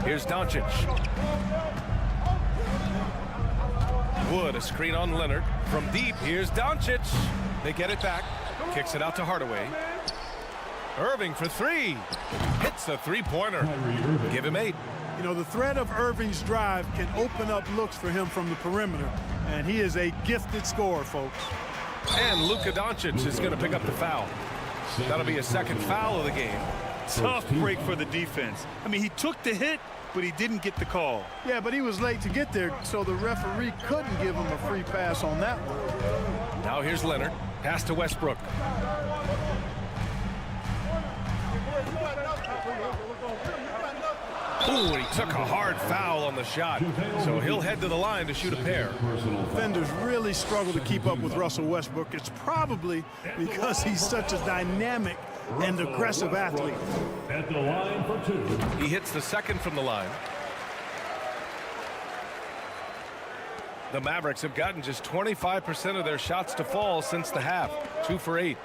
Here's Doncic. Wood, a screen on Leonard. From deep, here's Doncic. They get it back. Kicks it out to Hardaway. Irving for three. Hits the three-pointer. Give him 8. You know, the threat of Irving's drive can open up looks for him from the perimeter, and he is a gifted scorer, folks. And Luka Doncic is going to pick up the foul. That'll be his second foul of the game. Tough break for the defense. I mean, he took the hit, but he didn't get the call. Yeah, but he was late to get there, so the referee couldn't give him a free pass on that one. Now here's Leonard. Pass to Westbrook. Ooh, he took a hard foul on the shot, so he'll head to the line to shoot a pair. Defenders really struggle to keep up with Russell Westbrook. It's probably because he's such a dynamic and aggressive athlete. At the line for 2. He hits the second from the line. The Mavericks have gotten just 25% of their shots to fall since the half. 2 for 8.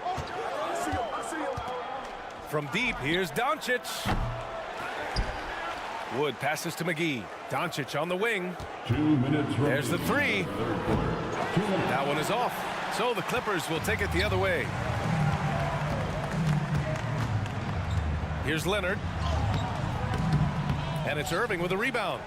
From deep, here's Doncic. Wood passes to McGee. Doncic on the wing. 2 minutes. There's the three. That one is off. So the Clippers will take it the other way. Here's Leonard. And it's Irving with a rebound.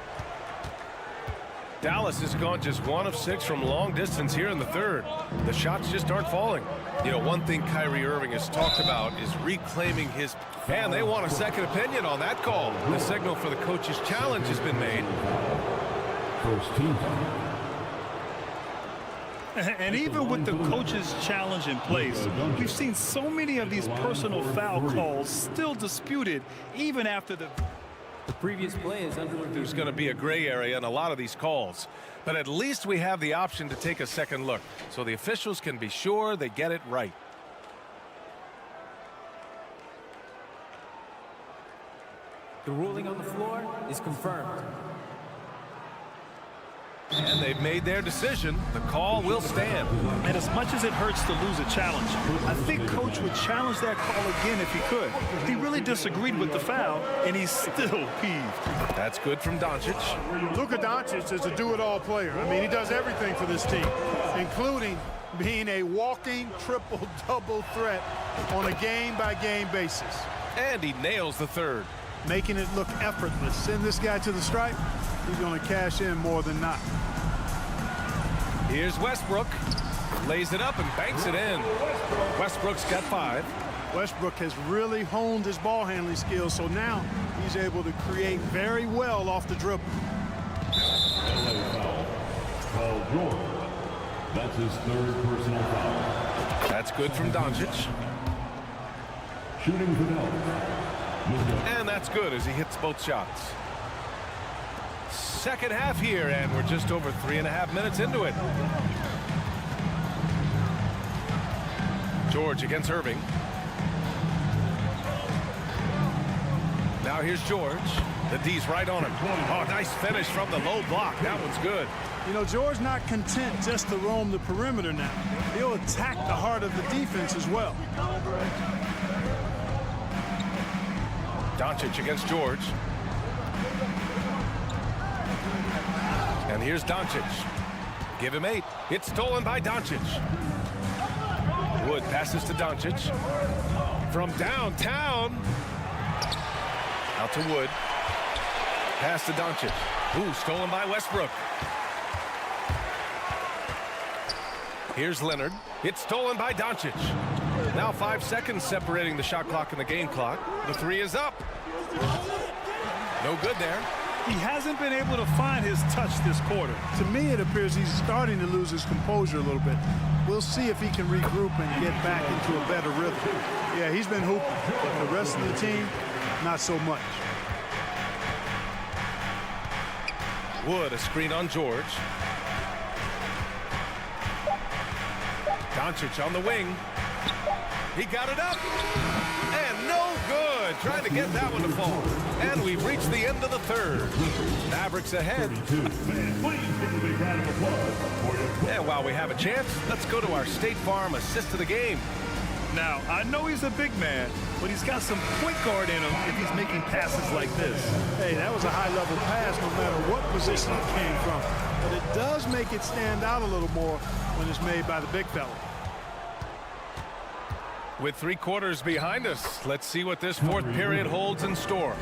Dallas has gone just 1 of 6 from long distance here in the third. The shots just aren't falling. You know, one thing Kyrie Irving has talked about is reclaiming his... And they want a second opinion on that call. The signal for the coach's challenge has been made. First team. And even with the coach's challenge in place, we've seen so many of these personal foul calls still disputed even after the previous play is under review. There's going to be a gray area in a lot of these calls, but at least we have the option to take a second look so the officials can be sure they get it right. The ruling on the floor is confirmed. And they've made their decision. The call will stand. And as much as it hurts to lose a challenge, I think Coach would challenge that call again if he could. He really disagreed with the foul, and he's still peeved. That's good from Doncic. Luka Doncic is a do-it-all player. I mean, he does everything for this team, including being a walking triple-double threat on a game-by-game basis. And he nails the third. Making it look effortless. Send this guy to the stripe, he's going to cash in more than not. Here's Westbrook. Lays it up and banks it in. Westbrook's got 5. Westbrook has really honed his ball handling skills, so now he's able to create very well off the dribble. CLA foul. Paul George. That's his 3rd personal foul. That's good from Doncic. Shooting for Dallas. And that's good as he hits both shots. Second half here, and we're just over 3.5 minutes into it. George against Irving. Now here's George. The D's right on him. Oh, nice finish from the low block. That one's good. You know, George not content just to roam the perimeter now. He'll attack the heart of the defense as well. Doncic against George. And here's Doncic. Give him 8. It's stolen by Doncic. Wood passes to Doncic. From downtown. Out to Wood. Pass to Doncic. Ooh, stolen by Westbrook. Here's Leonard. It's stolen by Doncic. Now 5 seconds separating the shot clock and the game clock. The 3 is up. No good there. He hasn't been able to find his touch this quarter. To me, it appears he's starting to lose his composure a little bit. We'll see if he can regroup and get back into a better rhythm. Yeah, he's been hooping, but the rest of the team, not so much. Wood, a screen on George. Doncic on the wing. He got it up. And no good. good. Trying to get that one to fall. And we've reached the end of the third. Mavericks ahead. And while we have a chance, let's go to our State Farm assist of the game. Now, I know he's a big man, but he's got some point guard in him if he's making passes like this. Hey, that was a high-level pass no matter what position it came from. But it does make it stand out a little more when it's made by the big fella. With 3 quarters behind us, let's see what this fourth period holds in store.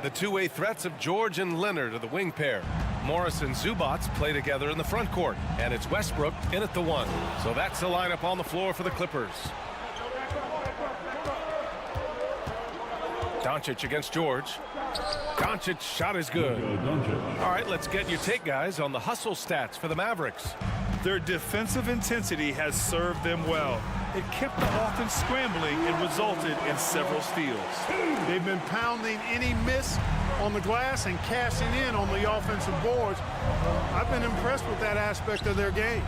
The two-way threats of George and Leonard are the wing pair. Morris and Zubats play together in the front court, and it's Westbrook in at the 1. So that's the lineup on the floor for the Clippers. Doncic against George. Doncic shot is good. All right, let's get your take, guys, on the hustle stats for the Mavericks. Their defensive intensity has served them well. It kept the offense scrambling and resulted in several steals. They've been pounding any miss on the glass and cashing in on the offensive boards. I've been impressed with that aspect of their game.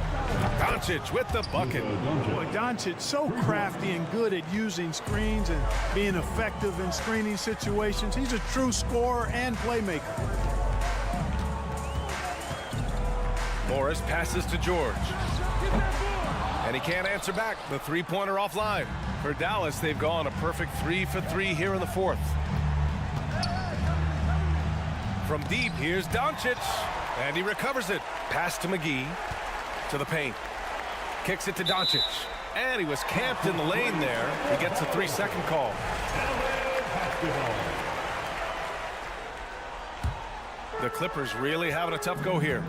Doncic with the bucket. Boy, Doncic so crafty and good at using screens and being effective in screening situations. He's a true scorer and playmaker. Morris passes to George. And he can't answer back. The three-pointer offline. For Dallas, they've gone a perfect 3 for 3 here in the fourth. From deep, here's Doncic. And he recovers it. Pass to McGee. To the paint. Kicks it to Doncic. And he was camped in the lane there. He gets a 3-second call. The Clippers really having a tough go here.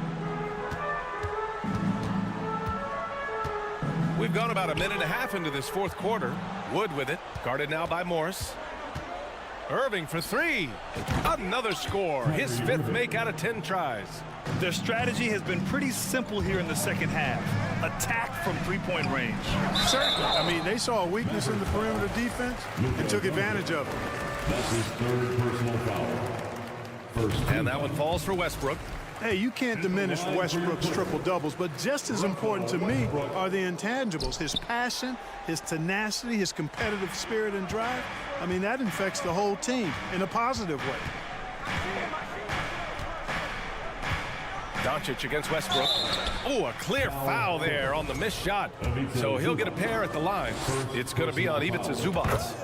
We've gone about a minute and a half into this fourth quarter. Wood with it. Guarded now by Morris. Irving for 3. Another score. His 5th make out of 10 tries. Their strategy has been pretty simple here in the second half. Attack from three-point range. Certainly. I mean, they saw a weakness in the perimeter defense and took advantage of it. That's his 3rd personal foul. And that one falls for Westbrook. Hey, you can't diminish Westbrook's triple-doubles, but just as important to me are the intangibles. His passion, his tenacity, his competitive spirit and drive. I mean, that infects the whole team in a positive way. Doncic against Westbrook. Oh, a clear foul there on the missed shot. So he'll get a pair at the line. It's going to be on Ivica Zubats.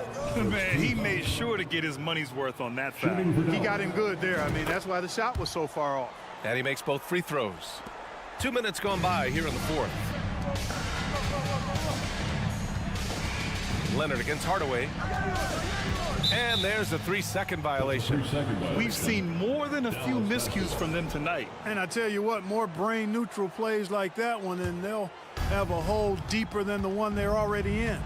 Man, he made sure to get his money's worth on that foul. He got him good there. I mean, that's why the shot was so far off. And he makes both free throws. 2 minutes gone by here in the fourth. Leonard against Hardaway. And there's a 3-second violation. We've seen more than a few miscues from them tonight. And I tell you what, more brain-neutral plays like that one, and they'll have a hole deeper than the one they're already in.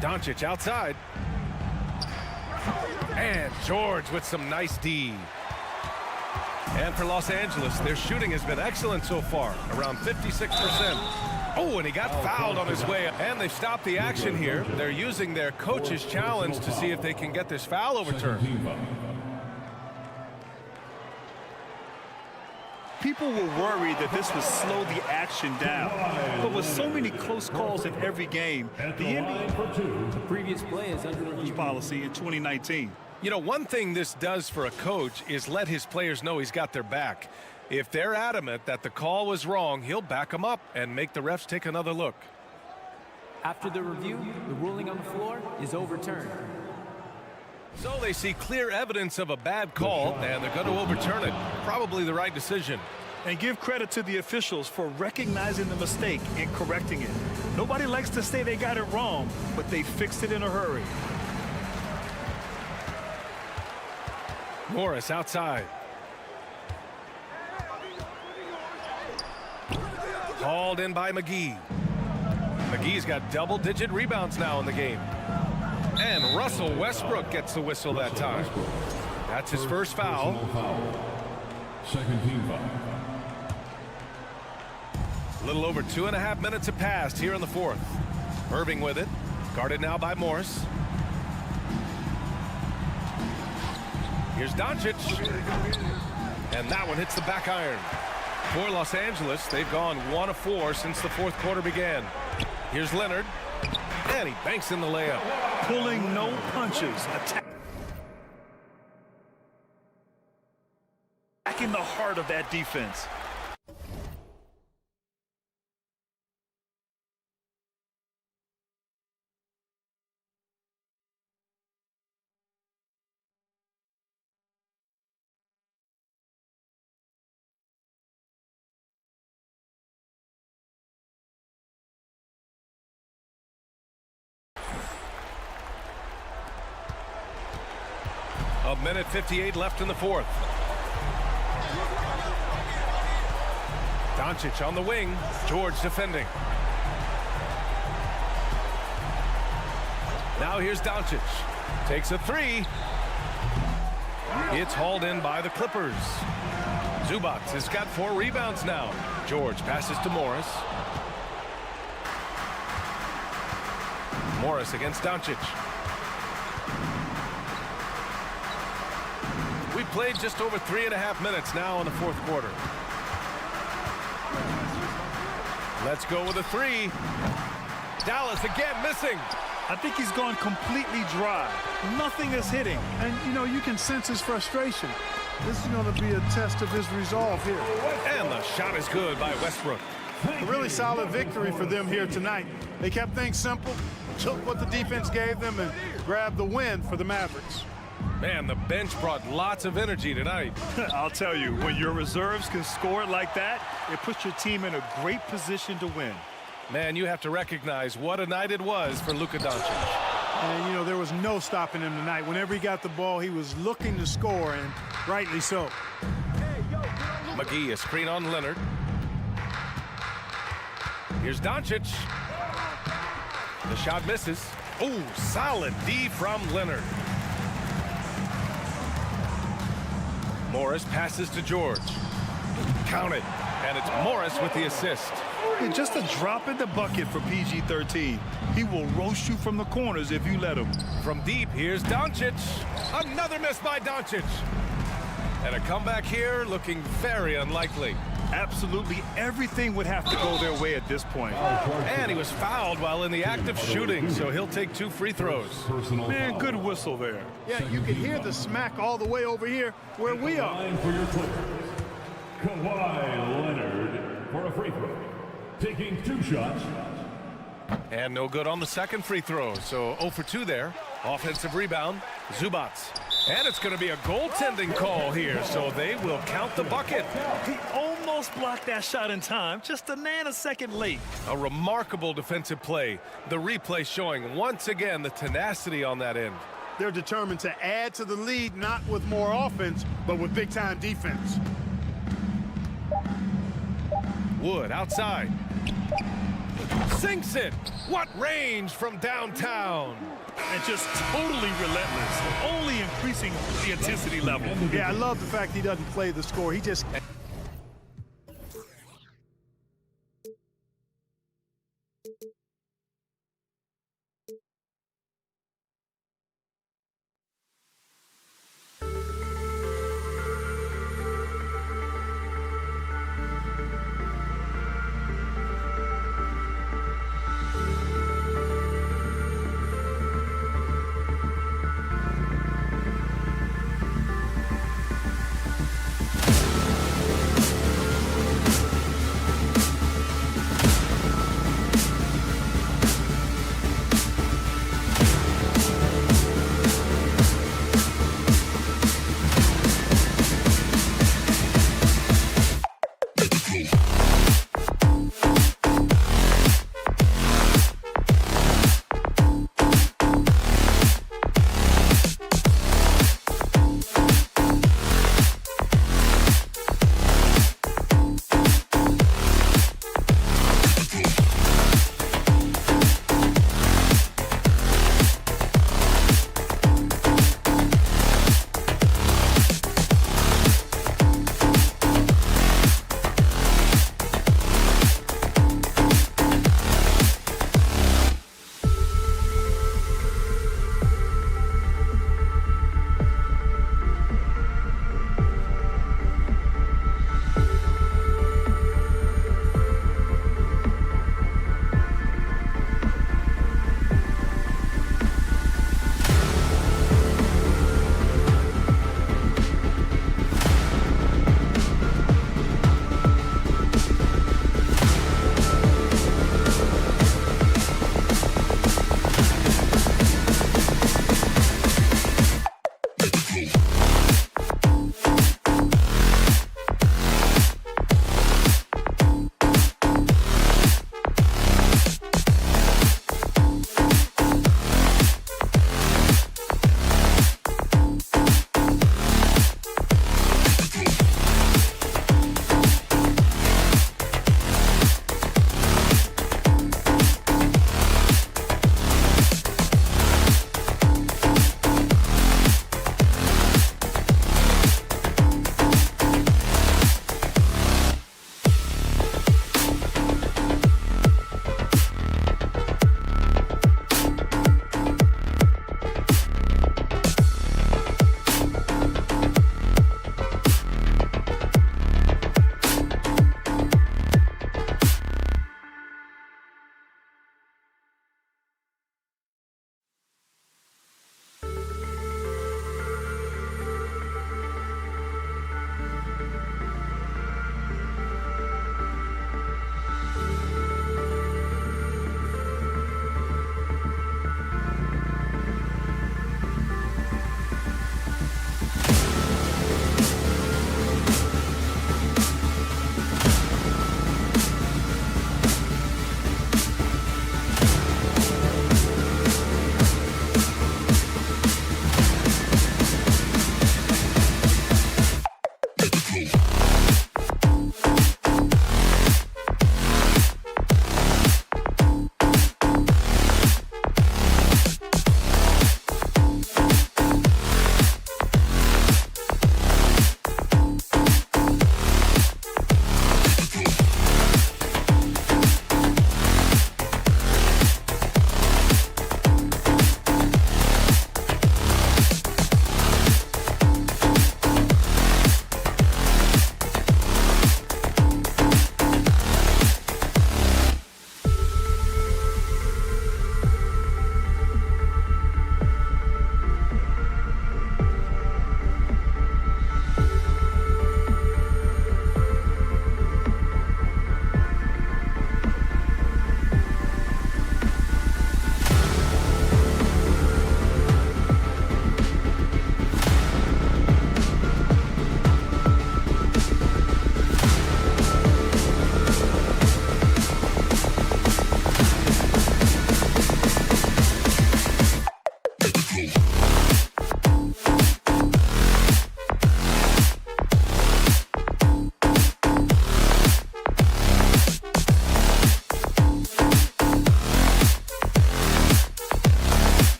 Doncic outside. And George with some nice D. And for Los Angeles, their shooting has been excellent so far, around 56%. Oh, and he got fouled on his way. And they've stopped the action here. They're using their coach's challenge to see if they can get this foul overturned. People were worried that this would slow the action down. But with so many close calls in every game, the NBA previous play is under review policy in 2019. You know, one thing this does for a coach is let his players know he's got their back. If they're adamant that the call was wrong, he'll back them up and make the refs take another look. After the review, the ruling on the floor is overturned. So they see clear evidence of a bad call, and they're going to overturn it. Probably the right decision. And give credit to the officials for recognizing the mistake and correcting it. Nobody likes to say they got it wrong, but they fixed it in a hurry. Morris outside. Hauled in by McGee. McGee's got double-digit rebounds now in the game. And Russell Westbrook gets the whistle that time. That's his first foul. Second team foul. A little over 2.5 minutes have passed here in the fourth. Irving with it. Guarded now by Morris. Here's Doncic. And that one hits the back iron. For Los Angeles, they've gone 1 of 4 since the fourth quarter began. Here's Leonard. And he banks in the layup. Pulling no punches. Attacking the heart of that defense. A minute 58 left in the fourth. Doncic on the wing. George defending. Now here's Doncic. Takes a three. It's hauled in by the Clippers. Zubac has got 4 rebounds now. George passes to Morris. Morris against Doncic. We played just over 3.5 minutes now in the fourth quarter. Let's go with a three. Dallas again missing. I think he's gone completely dry. Nothing is hitting. And, you know, you can sense his frustration. This is going to be a test of his resolve here. And the shot is good by Westbrook. A really solid victory for them here tonight. They kept things simple, took what the defense gave them, and grabbed the win for the Mavericks. Man, the bench brought lots of energy tonight. I'll tell you, when your reserves can score it like that, it puts your team in a great position to win. Man, you have to recognize what a night it was for Luka Doncic. And, you know, there was no stopping him tonight. Whenever he got the ball, he was looking to score, and rightly so. McGee, a screen on Leonard. Here's Doncic. The shot misses. Oh, solid D from Leonard. Morris passes to George. Count it. And it's Morris with the assist. And just a drop in the bucket for PG-13. He will roast you from the corners if you let him. From deep, here's Doncic. Another miss by Doncic. And a comeback here looking very unlikely. Absolutely everything would have to go their way at this point. And he was fouled while in the act of shooting, so he'll take 2 free throws. Man, good whistle there. Yeah, you can hear the smack all the way over here where we are. For your Clippers, Kawhi Leonard for a free throw, taking 2 shots. And no good on the second free throw, so 0 for 2 there. Offensive rebound, Zubac. And it's going to be a goaltending call here, so they will count the bucket. He almost blocked that shot in time, just a nanosecond late. A remarkable defensive play. The replay showing once again the tenacity on that end. They're determined to add to the lead, not with more offense, but with big-time defense. Wood outside. Sinks it. What range from downtown. And just totally relentless, only increasing the intensity level. Yeah, I love the fact he doesn't play the score. He just...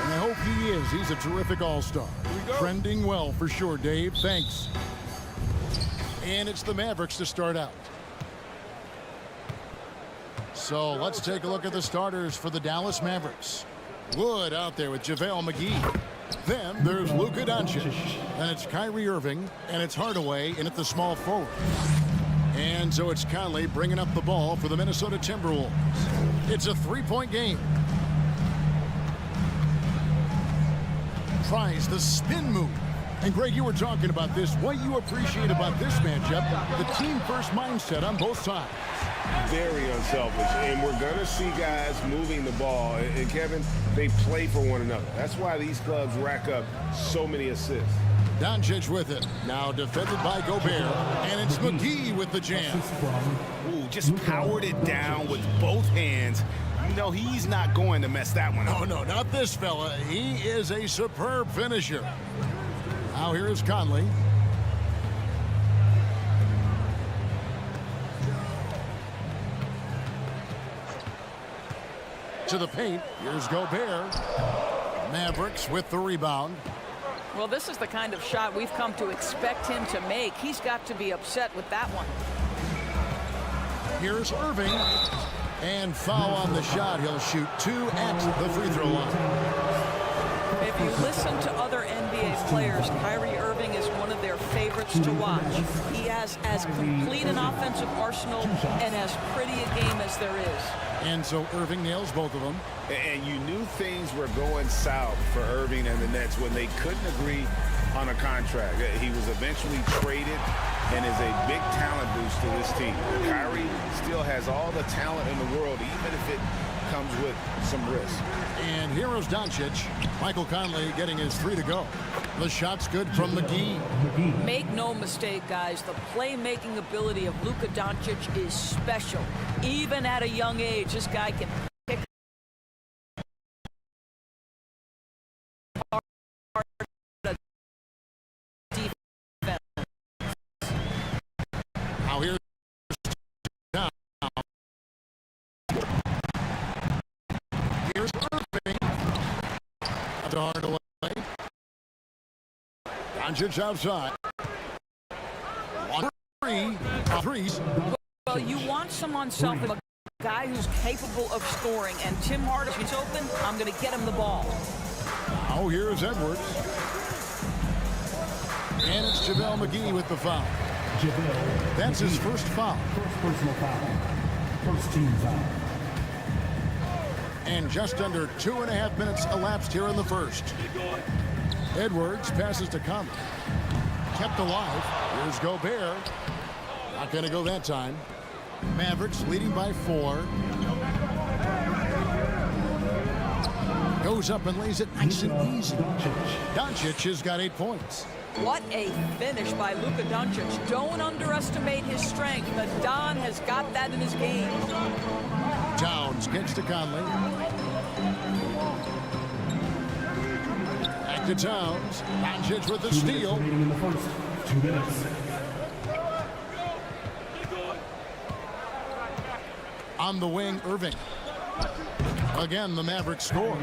And I hope he is. He's a terrific all-star. Trending well for sure, Dave. Thanks. And it's the Mavericks to start out. So let's take a look at the starters for the Dallas Mavericks. Wood out there with JaVale McGee. Then there's Luka Doncic. And it's Kyrie Irving. And it's Hardaway in at the small forward. And so it's Conley bringing up the ball for the Minnesota Timberwolves. It's a three-point game. Tries the spin move. And Greg, you were talking about this. What you appreciate about this matchup, the team-first mindset on both sides. Very unselfish. And we're going to see guys moving the ball. And Kevin, they play for one another. That's why these clubs rack up so many assists. Doncic with it. Now defended by Gobert. And it's McGee with the jam. Ooh, just powered it down with both hands. You know he's not going to mess that one up. Oh, no, not this fella. He is a superb finisher. Now here is Conley. To the paint. Here's Gobert. Mavericks with the rebound. Well, this is the kind of shot we've come to expect him to make. He's got to be upset with that one. Here's Irving. And foul on the shot. He'll shoot 2 at the free throw line. If you listen to other NBA players, Kyrie Irving is one of their favorites to watch. He has as complete an offensive arsenal and as pretty a game as there is. And so Irving nails both of them. And you knew things were going south for Irving and the Nets when they couldn't agree on a contract. He was eventually traded and is a big talent boost to this team. Kyrie still has all the talent in the world, even if it comes with some risk. And here is Doncic. Michael Conley getting his 3 to go. The shot's good from McGee. Make no mistake, guys, the playmaking ability of Luka Doncic is special. Even at a young age, this guy can pick apart a defense. Now here's down. Here's Irving. To Hardaway. Doncic outside. 1-3. Threes. Well, you want some on self, a guy who's capable of scoring, and Tim Hardaway's open. I'm going to get him the ball. Now here's Edwards. And it's JaVale McGee with the foul. That's his first foul. First personal foul. First team foul. And just under 2.5 minutes elapsed here in the first. Edwards passes to Conley. Kept alive. Here's Gobert. Not going to go that time. Mavericks leading by 4. Goes up and lays it nice and easy. Doncic has got 8 points. What a finish by Luka Doncic. Don't underestimate his strength. The Don has got that in his game. Towns gets to Conley. Back to Towns. Doncic with the steal. In the first 2 minutes. On the wing, Irving. Again, the Mavericks score.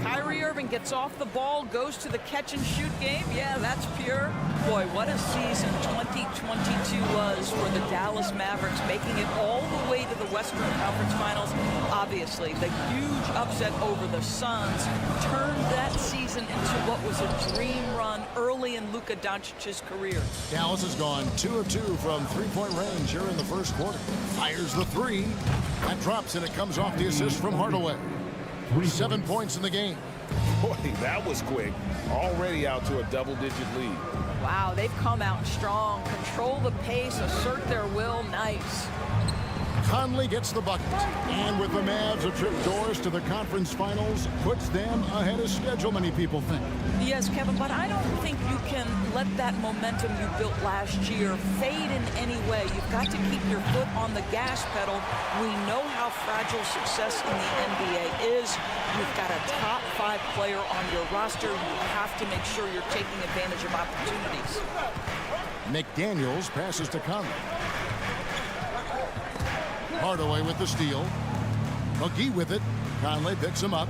Kyrie Irving gets off the ball, goes to the catch-and-shoot game. Yeah, that's pure. Boy, what a season 2022 was for the Dallas Mavericks, making it all the way to the Western Conference Finals. Obviously, the huge upset over the Suns turned that season into what was a dream run early in Luka Doncic's career. Dallas has gone 2 of 2 from three-point range here in the first quarter. Fires the 3. That drops, and it comes off the assist from Hardaway. 7 points in the game. Boy, that was quick. Already out to a double-digit lead. Wow, they've come out strong. Control the pace, assert their will. Nice. Conley gets the bucket. And with the Mavs, a trip doors to the conference finals puts them ahead of schedule, many people think. Yes, Kevin, but I don't think you can let that momentum you built last year fade in any way. You've got to keep your foot on the gas pedal. We know how fragile success in the NBA is. You've got a top 5 player on your roster. You have to make sure you're taking advantage of opportunities. McDaniels passes to Conley. Hardaway with the steal. McGee with it. Conley picks him up.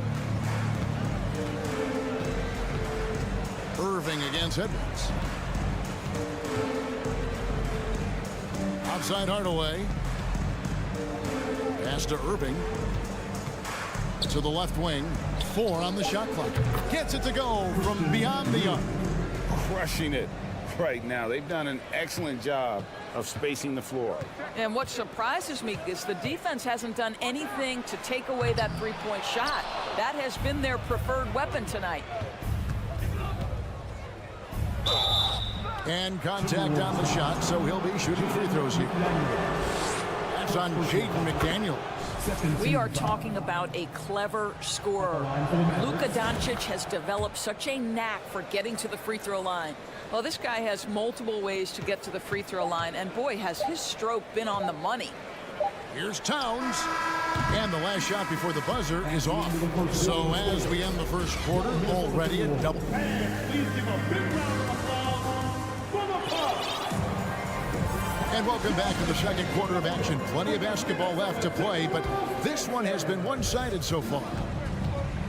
serving against Edwards. Outside Hardaway. Pass to Irving. To the left wing. 4 on the shot clock. Gets it to go from beyond the arc. Crushing it right now. They've done an excellent job of spacing the floor. And what surprises me is the defense hasn't done anything to take away that three-point shot. That has been their preferred weapon tonight. And contact on the shot, so he'll be shooting free throws here. That's on Jaden McDaniel. We are talking about a clever scorer. Luka Doncic has developed such a knack for getting to the free throw line. Well, this guy has multiple ways to get to the free throw line, and boy, has his stroke been on the money. Here's Towns. And the last shot before the buzzer is off. So as we end the first quarter, already a double. Please give a big round of applause for the Bucks. And welcome back to the second quarter of action. Plenty of basketball left to play, but this one has been one-sided so far.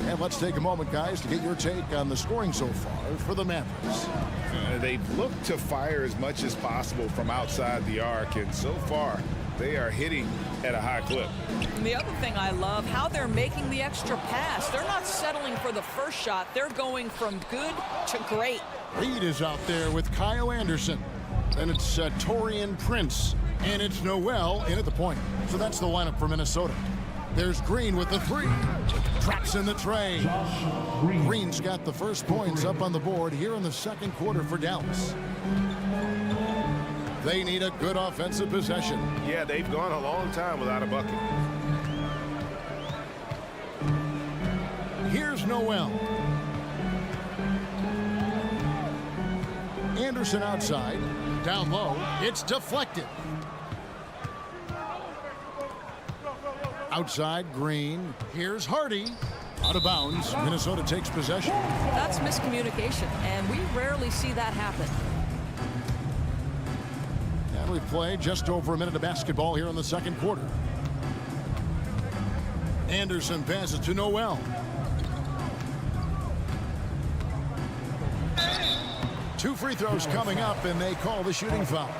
And let's take a moment, guys, to get your take on the scoring so far for the Mavericks. They've looked to fire as much as possible from outside the arc, and so far they are hitting at a high clip. And the other thing I love, how they're making the extra pass. They're not settling for the first shot. They're going from good to great. Reed is out there with Kyle Anderson. And it's Taurean Prince. And it's Noel in at the point. So that's the lineup for Minnesota. There's Green with the 3. Traps in the tray. Green's got the first points up on the board here in the second quarter for Dallas. They need a good offensive possession. Yeah, they've gone a long time without a bucket. Here's Noel. Anderson outside. Down low. It's deflected. Outside, Green. Here's Hardy. Out of bounds. Minnesota takes possession. That's miscommunication, and we rarely see that happen. And we've played just over a minute of basketball here in the second quarter. Anderson passes to Noel. Two free throws coming up, and they call the shooting foul.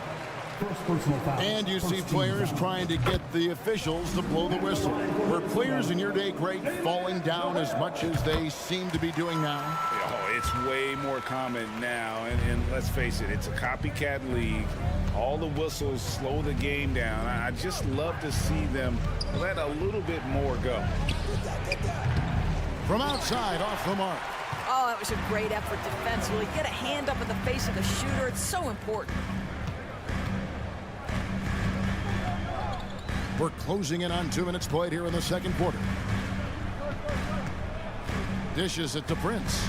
And you see players trying to get the officials to blow the whistle. Were players in your day great falling down as much as they seem to be doing now? Oh, it's way more common now, and let's face it, it's a copycat league. All the whistles slow the game down. I just love to see them let a little bit more go. From outside, off the mark. Oh, that was a great effort defensively. Get a hand up in the face of the shooter. It's so important. We're closing in on 2 minutes played here in the second quarter. Dishes it to Prince.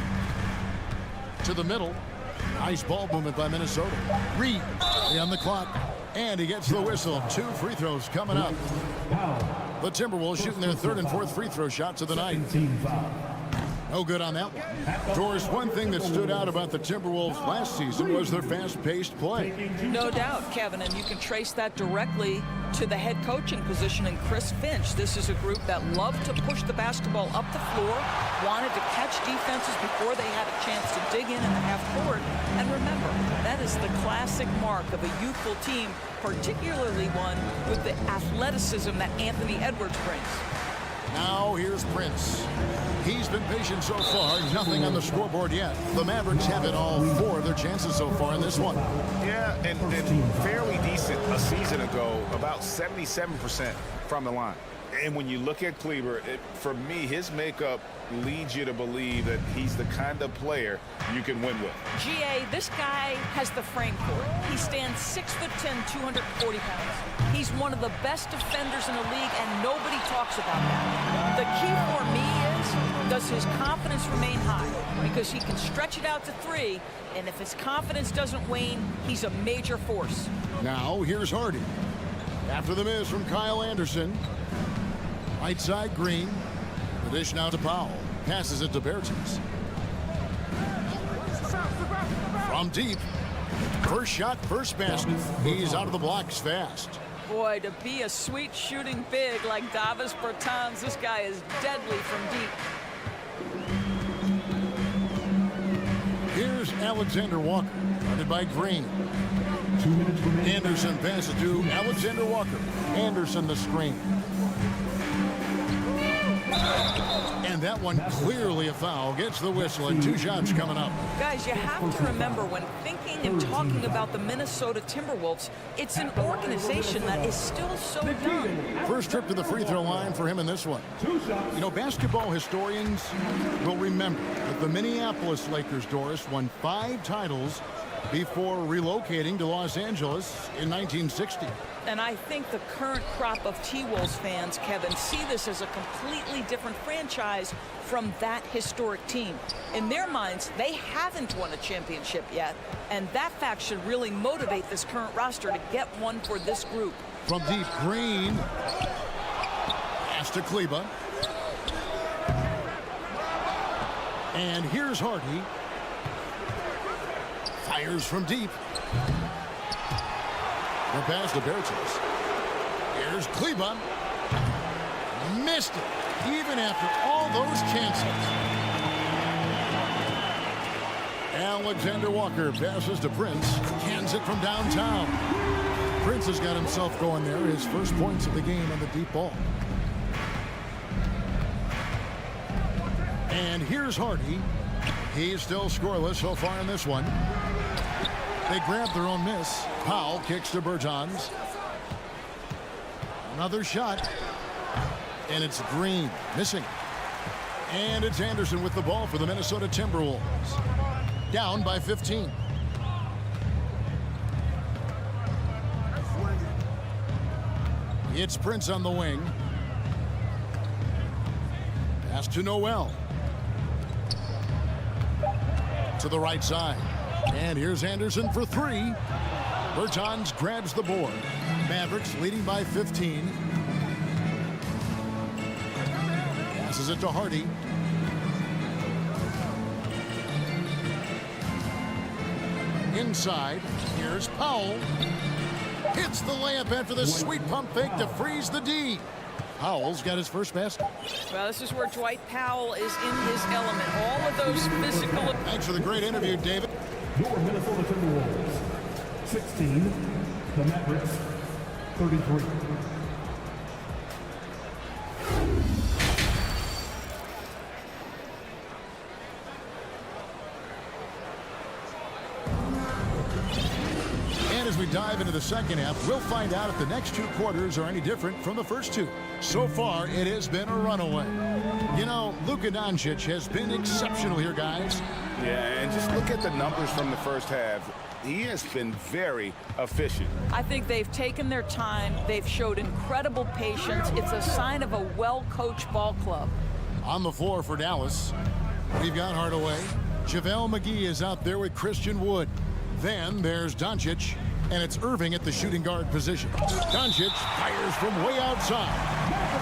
To the middle. Nice ball movement by Minnesota. Reed on the clock. And he gets the whistle. 2 free throws coming up. The Timberwolves shooting their 3rd and 4th free throw shots of the night. No good on that one. Doris, one thing that stood out about the Timberwolves last season was their fast-paced play. No doubt, Kevin, and you can trace that directly to the head coaching position in Chris Finch. This is a group that loved to push the basketball up the floor, wanted to catch defenses before they had a chance to dig in the half court. And remember, that is the classic mark of a youthful team, particularly one with the athleticism that Anthony Edwards brings. Now here's Prince. He's been patient so far. Nothing on the scoreboard yet. The Mavericks have it all 4 of their chances so far in this one. Yeah, and fairly decent a season ago, about 77% from the line. And when you look at Kleber, for me, his makeup leads you to believe that he's the kind of player you can win with. GA, this guy has the frame for it. He stands 6'10", 240 pounds. He's one of the best defenders in the league, and nobody talks about that. The key for me is, does his confidence remain high? Because he can stretch it out to 3, and if his confidence doesn't wane, he's a major force. Now here's Hardy. After the miss from Kyle Anderson. Right side, Green. The dish now to Powell. Passes it to Bertens. From deep. First shot, first basket. He's out of the blocks fast. Boy, to be a sweet shooting big like Davis Bertans, this guy is deadly from deep. Here's Alexander Walker, guarded by Green. Anderson passes to Alexander Walker. Anderson the screen. And that one clearly a foul. Gets the whistle and 2 shots coming up. Guys, you have to remember when thinking and talking about the Minnesota Timberwolves, it's an organization that is still so young. First trip to the free throw line for him in this one. You know, basketball historians will remember that the Minneapolis Lakers, Doris, won 5 titles before relocating to Los Angeles in 1960. And I think the current crop of T-Wolves fans, Kevin, see this as a completely different franchise from that historic team. In their minds, they haven't won a championship yet, and that fact should really motivate this current roster to get one for this group. From deep, Green. Pass to Kleba. And here's Hardy. Fires from deep. The pass to Bertels. Here's Kleba. Missed it, even after all those chances. Alexander Walker passes to Prince. Cans it from downtown. Prince has got himself going there. His first points of the game on the deep ball. And here's Hardy. He's still scoreless so far in this one. They grab their own miss. Powell kicks to Bertans. Another shot. And it's Green missing. And it's Anderson with the ball for the Minnesota Timberwolves. Down by 15. It's Prince on the wing. Pass to Noel. To the right side. And here's Anderson for 3. Bertans grabs the board. Mavericks leading by 15. Passes it to Hardy. Inside, here's Powell. Hits the layup after the sweet pump fake to freeze the D. Powell's got his first basket. Well, this is where Dwight Powell is in his element. All of those physical... Thanks for the great interview, David. Your Minnesota Timberwolves, 16. The Mavericks, 33. And as we dive into the second half, we'll find out if the next 2 quarters are any different from the first 2. So far, it has been a runaway. You know, Luka Doncic has been exceptional here, guys. Yeah, and just look at the numbers from the first half. He has been very efficient. I think they've taken their time. They've showed incredible patience. It's a sign of a well-coached ball club. On the floor for Dallas, we've got Hardaway. JaVale McGee is out there with Christian Wood. Then there's Doncic, and it's Irving at the shooting guard position. Doncic fires from way outside.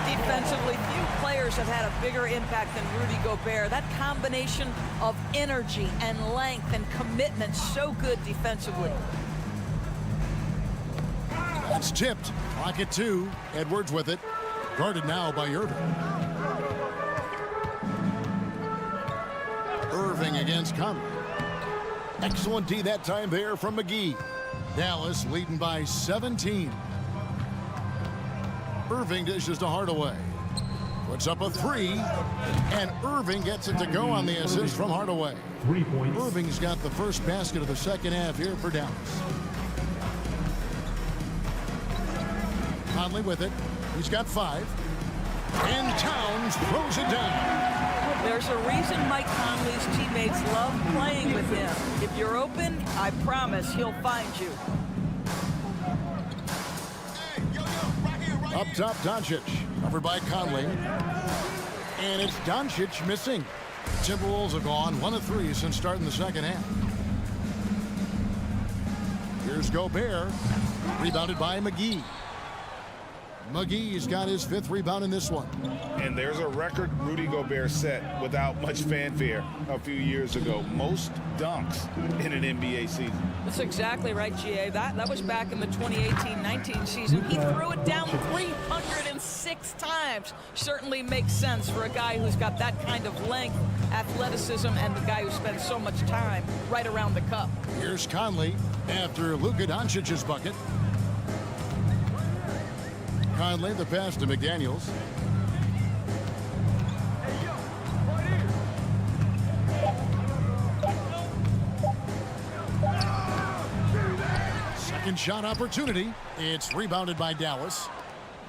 Defensively, few players have had a bigger impact than Rudy Gobert. That combination of energy and length and commitment, so good defensively. That's tipped. Clock at 2. Edwards with it. Guarded now by Irving. Irving against Conley. Excellent D that time there from McGee. Dallas leading by 17. Irving dishes to Hardaway. Puts up a 3. And Irving gets it to go on the assist from Hardaway. 3 points. Irving's got the first basket of the second half here for Dallas. Conley with it. He's got 5. And Towns throws it down. There's a reason Mike Conley's teammates love playing with him. If you're open, I promise he'll find you. Up top, Doncic. Covered by Conley. And it's Doncic missing. Timberwolves have gone 1 of 3 since starting the second half. Here's Gobert. Rebounded by McGee. McGee's got his 5th rebound in this one. And there's a record Rudy Gobert set without much fanfare a few years ago. Most dunks in an NBA season. That's exactly right, GA. That was back in the 2018-19 season. He threw it down 306 times. Certainly makes sense for a guy who's got that kind of length athleticism and the guy who spends so much time right around the cup. Here's Conley after Luka Doncic's bucket. Conley, the pass to McDaniels. Second shot opportunity. It's rebounded by Dallas.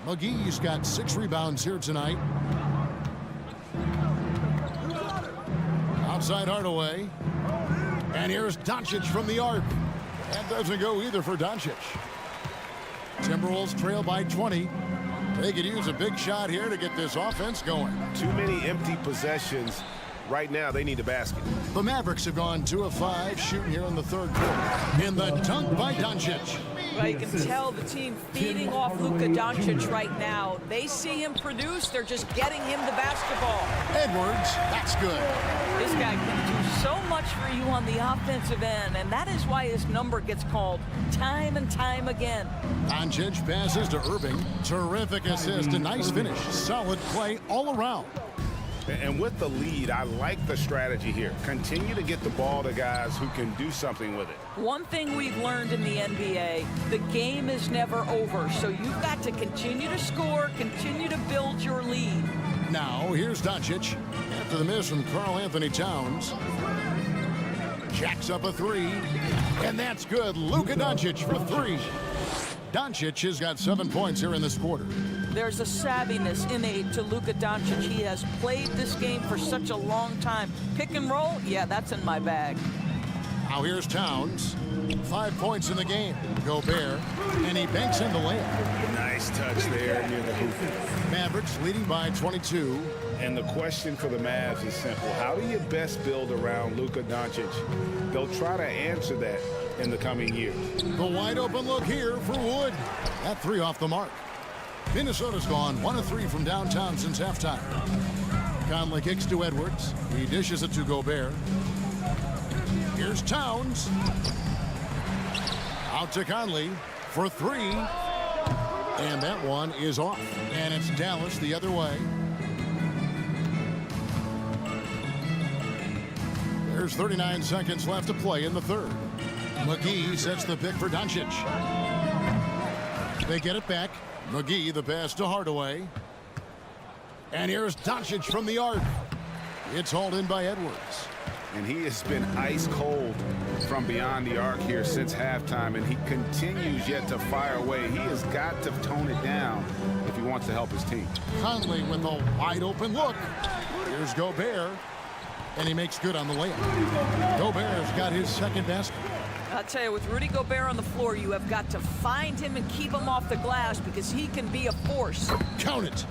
McGee's got 6 rebounds here tonight. Outside Hardaway. And here's Doncic from the arc. That doesn't go either for Doncic. Timberwolves trail by 20. They could use a big shot here to get this offense going. Too many empty possessions. Right now, they need a basket. The Mavericks have gone 2 of 5 shooting here in the third quarter. In the dunk by Doncic. Well, you can tell the team feeding off Luka Doncic right now. They see him produce. They're just getting him the basketball. Edwards, that's good. This guy can do so much for you on the offensive end, and that is why his number gets called time and time again. Doncic passes to Irving. Terrific assist, a nice finish. Solid play all around. And with the lead, I like the strategy here. Continue to get the ball to guys who can do something with it. One thing we've learned in the NBA, the game is never over. So you've got to continue to score, continue to build your lead. Now, here's Doncic. After the miss from Karl-Anthony Towns. Jacks up a 3. And that's good. Luka Doncic for 3. Doncic has got 7 points here in this quarter. There's a savviness innate to Luka Doncic. He has played this game for such a long time. Pick and roll, yeah, that's in my bag. Now here's Towns. 5 points in the game. Gobert, and he banks in the layup. Nice touch there near the hoop. Mavericks leading by 22. And the question for the Mavs is simple. How do you best build around Luka Doncic? They'll try to answer that in the coming years. The wide open look here for Wood. That 3 off the mark. Minnesota's gone 1 of 3 from downtown since halftime. Conley kicks to Edwards. He dishes it to Gobert. Here's Towns. Out to Conley for 3. And that one is off. And it's Dallas the other way. There's 39 seconds left to play in the third. McGee sets the pick for Doncic. They get it back. McGee, the pass to Hardaway. And here's Doncic from the arc. It's hauled in by Edwards. And he has been ice cold from beyond the arc here since halftime, and he continues yet to fire away. He has got to tone it down if he wants to help his team. Conley with a wide open look. Here's Gobert, and he makes good on the layup. Gobert's got his second basket. I'll tell you, with Rudy Gobert on the floor, you have got to find him and keep him off the glass because he can be a force. Count it.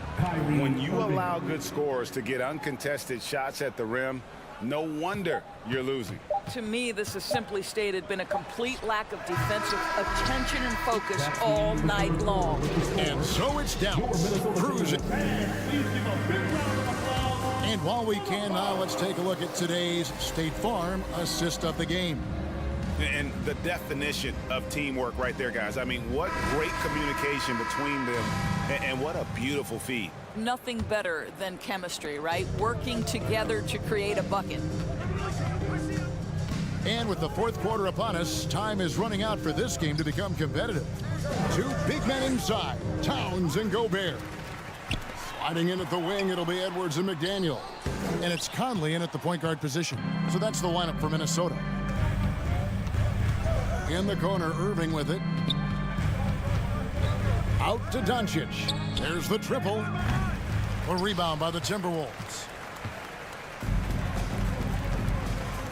When you allow good scorers to get uncontested shots at the rim, no wonder you're losing. To me, this has simply stated been a complete lack of defensive attention and focus all night long. And so it's Dallas cruising. And while we can now, let's take a look at today's State Farm assist of the game. And the definition of teamwork right there, guys. I mean, what great communication between them, and what a beautiful feed. Nothing better than chemistry, right? Working together to create a bucket. And with the fourth quarter upon us, time is running out for this game to become competitive. 2 big men inside, Towns and Gobert. Sliding in at the wing, it'll be Edwards and McDaniel. And it's Conley in at the point guard position. So that's the lineup for Minnesota. In the corner, Irving with it. Out to Doncic. There's the triple. A rebound by the Timberwolves.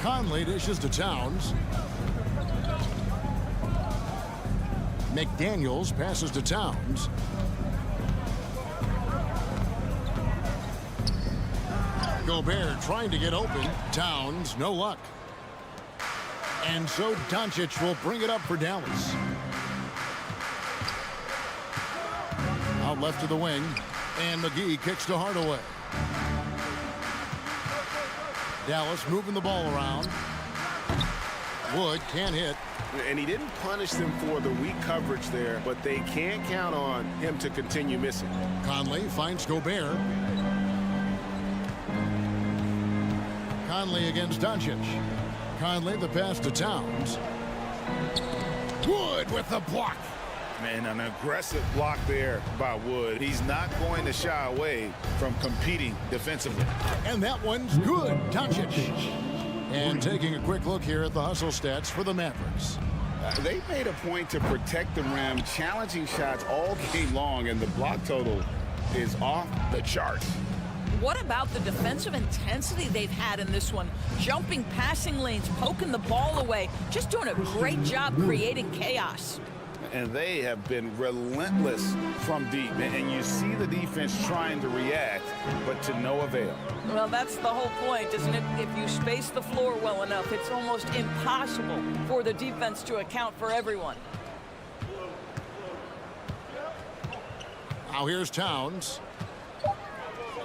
Conley dishes to Towns. McDaniels passes to Towns. Gobert trying to get open. Towns, no luck. And so Doncic will bring it up for Dallas. Out left to the wing. And McGee kicks to Hardaway. Dallas moving the ball around. Wood can't hit. And he didn't punish them for the weak coverage there, but they can't count on him to continue missing. Conley against Doncic. Conley, the pass to Towns. Wood with the block. Man, an aggressive block there by Wood. He's not going to shy away from competing defensively. And that one's good. Doncic. And taking a quick look here at the hustle stats for the Mavericks. They made a point to protect the rim, challenging shots all game long, and the block total is off the charts. What about the defensive intensity they've had in this one? Jumping passing lanes, poking the ball away, just doing a great job creating chaos. And they have been relentless from deep. And you see the defense trying to react, but to no avail. Well, that's the whole point, isn't it? If you space the floor well enough, it's almost impossible for the defense to account for everyone. Now here's Towns.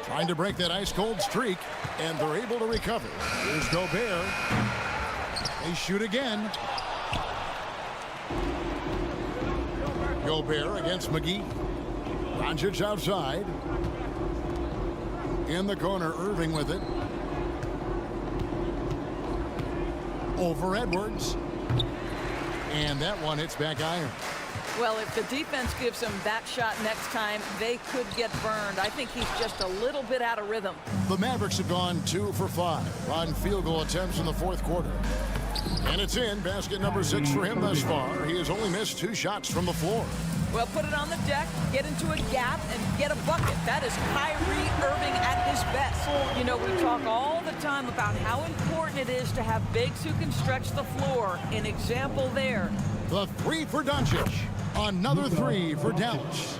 Trying to break that ice-cold streak, and they're able to recover. Here's Gobert. They shoot again. Gobert against McGee. Doncic outside. In the corner, Irving with it. Over Edwards. And that one hits back iron. Well, if the defense gives him that shot next time, they could get burned. I think he's just a little bit out of rhythm. The Mavericks have gone 2 for 5 on field goal attempts in the fourth quarter. And it's in. Basket number 6 for him thus far. He has only missed 2 shots from the floor. Well, put it on the deck, get into a gap, and get a bucket. That is Kyrie Irving at his best. You know, we talk all the time about how important it is to have bigs who can stretch the floor. An example there. The 3 for Doncic. Another 3 for Dallas.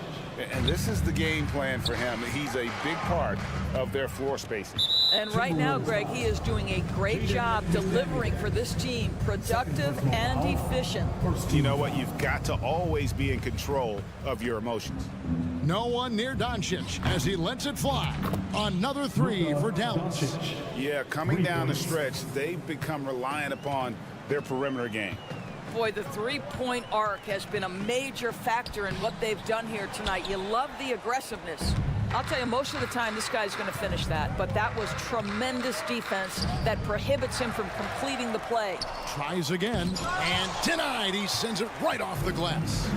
And this is the game plan for him. He's a big part of their floor spacing. And right now, Greg, he is doing a great job delivering for this team. Productive and efficient. You know what? You've got to always be in control of your emotions. No one near Doncic as he lets it fly. Another 3 for Dallas. Yeah, coming down the stretch, they've become reliant upon their perimeter game. Boy, the three-point arc has been a major factor in what they've done here tonight. You love the aggressiveness. I'll tell you, most of the time, this guy's going to finish that. But that was tremendous defense that prohibits him from completing the play. Tries again, and denied. He sends it right off the glass.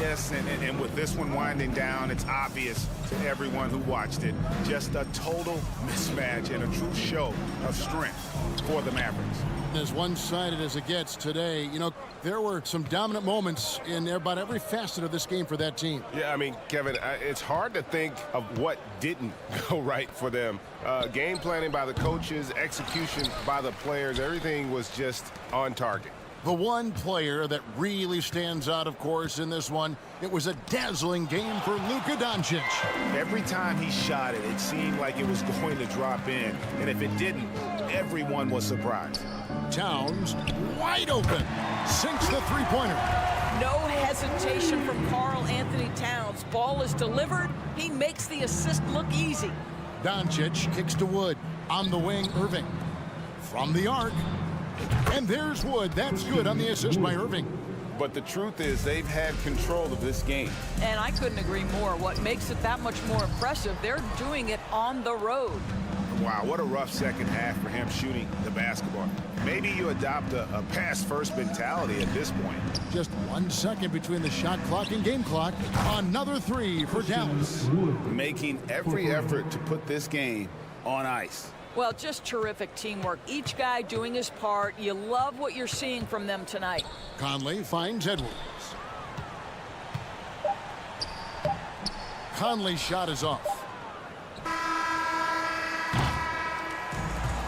Yes, and with this one winding down, it's obvious to everyone who watched it. Just a total mismatch and a true show of strength for the Mavericks. As one-sided as it gets today, you know, there were some dominant moments in about every facet of this game for that team. Yeah, I mean, Kevin, it's hard to think of what didn't go right for them. Game planning by the coaches, execution by the players, everything was just on target. The one player that really stands out, of course, in this one, it was a dazzling game for Luka Doncic. Every time he shot it, it seemed like it was going to drop in. And if it didn't, everyone was surprised. Towns, wide open, sinks the three-pointer. No hesitation from Karl Anthony Towns. Ball is delivered. He makes the assist look easy. Doncic kicks to Wood. On the wing, Irving. From the arc. And there's Wood. That's good on the assist by Irving. But the truth is they've had control of this game. And I couldn't agree more. What makes it that much more impressive, they're doing it on the road. Wow, what a rough second half for him shooting the basketball. Maybe you adopt a pass-first mentality at this point. Just 1 second between the shot clock and game clock. Another 3 for Dallas. Making every effort to put this game on ice. Well, just terrific teamwork. Each guy doing his part. You love what you're seeing from them tonight. Conley finds Edwards. Conley's shot is off.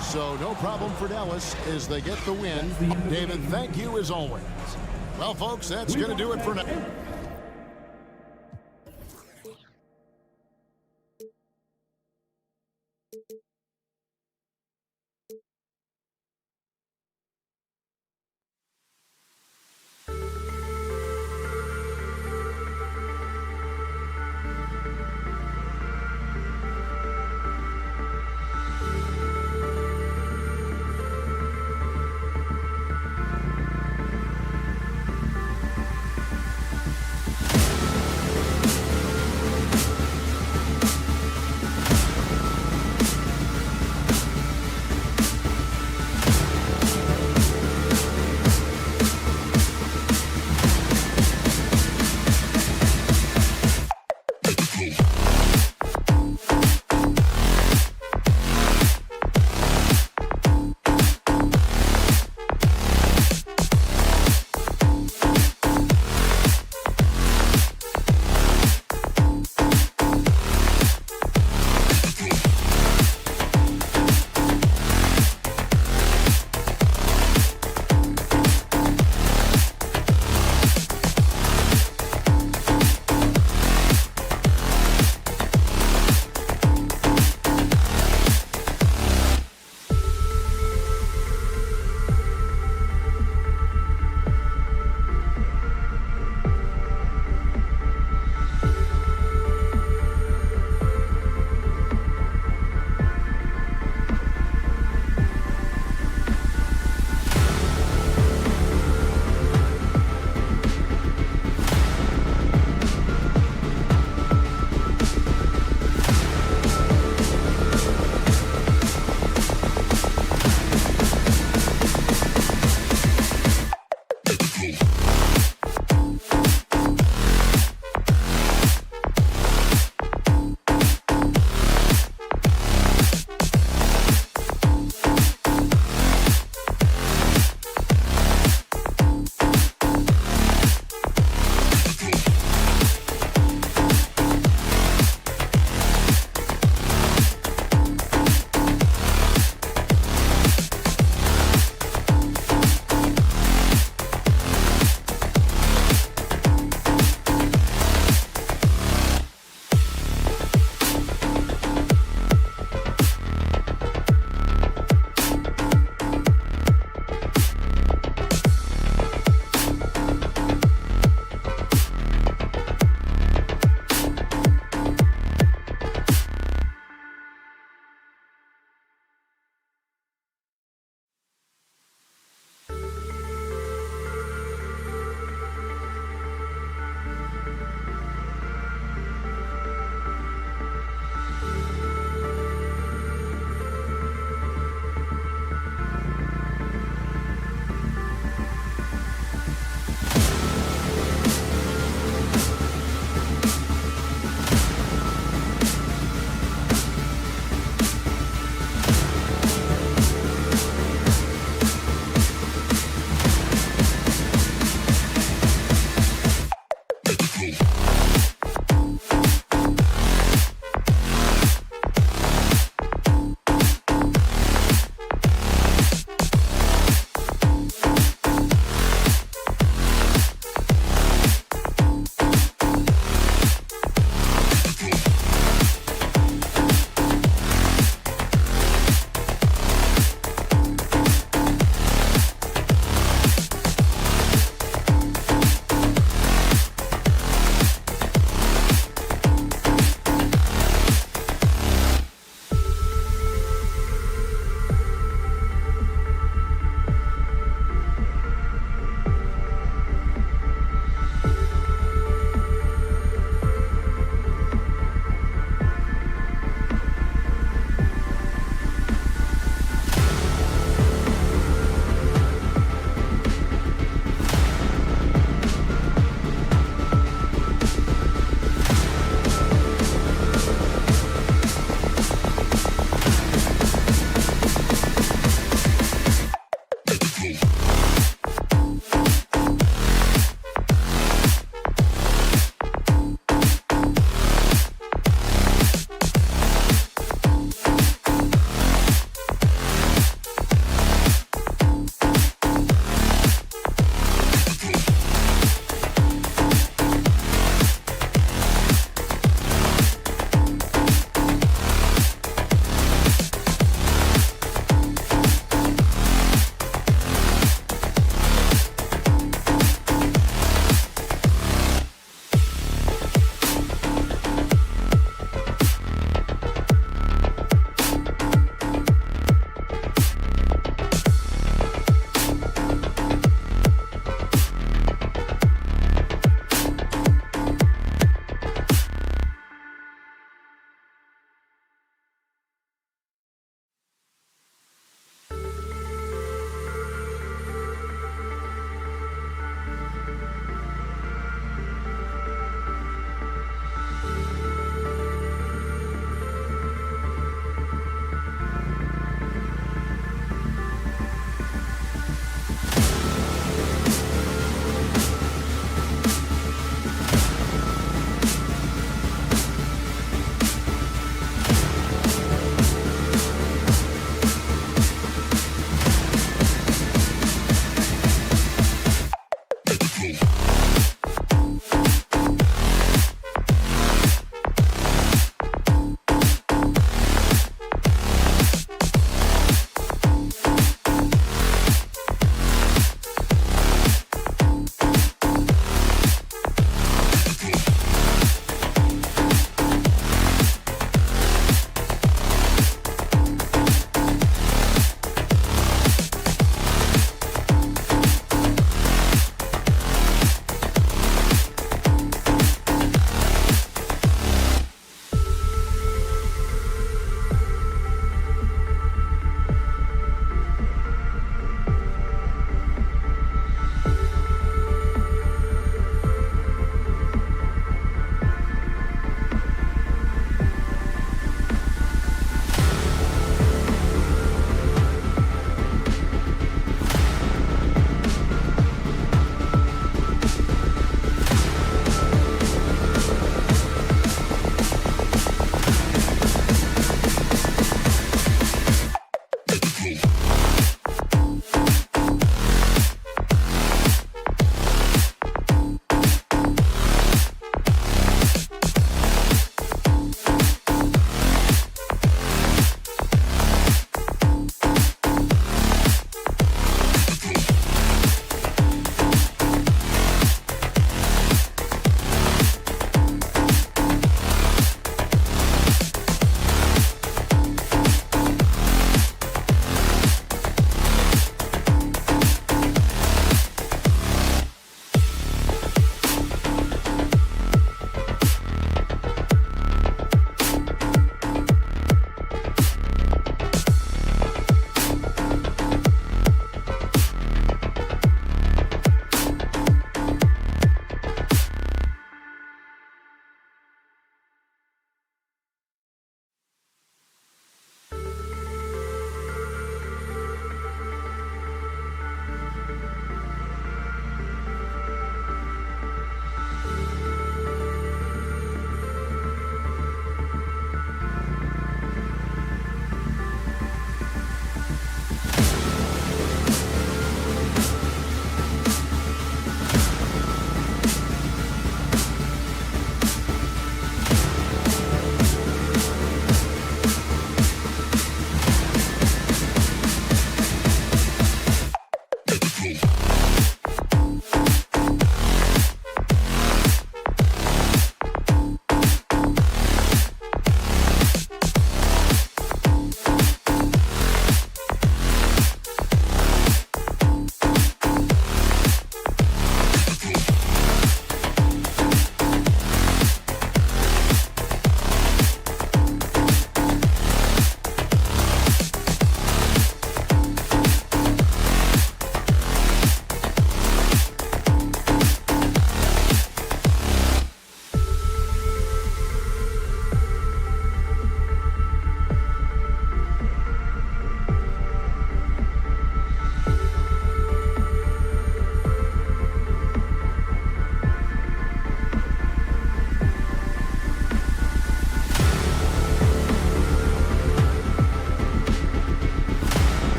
So no problem for Dallas as they get the win. David, thank you as always. Well, folks, that's going to do it for now.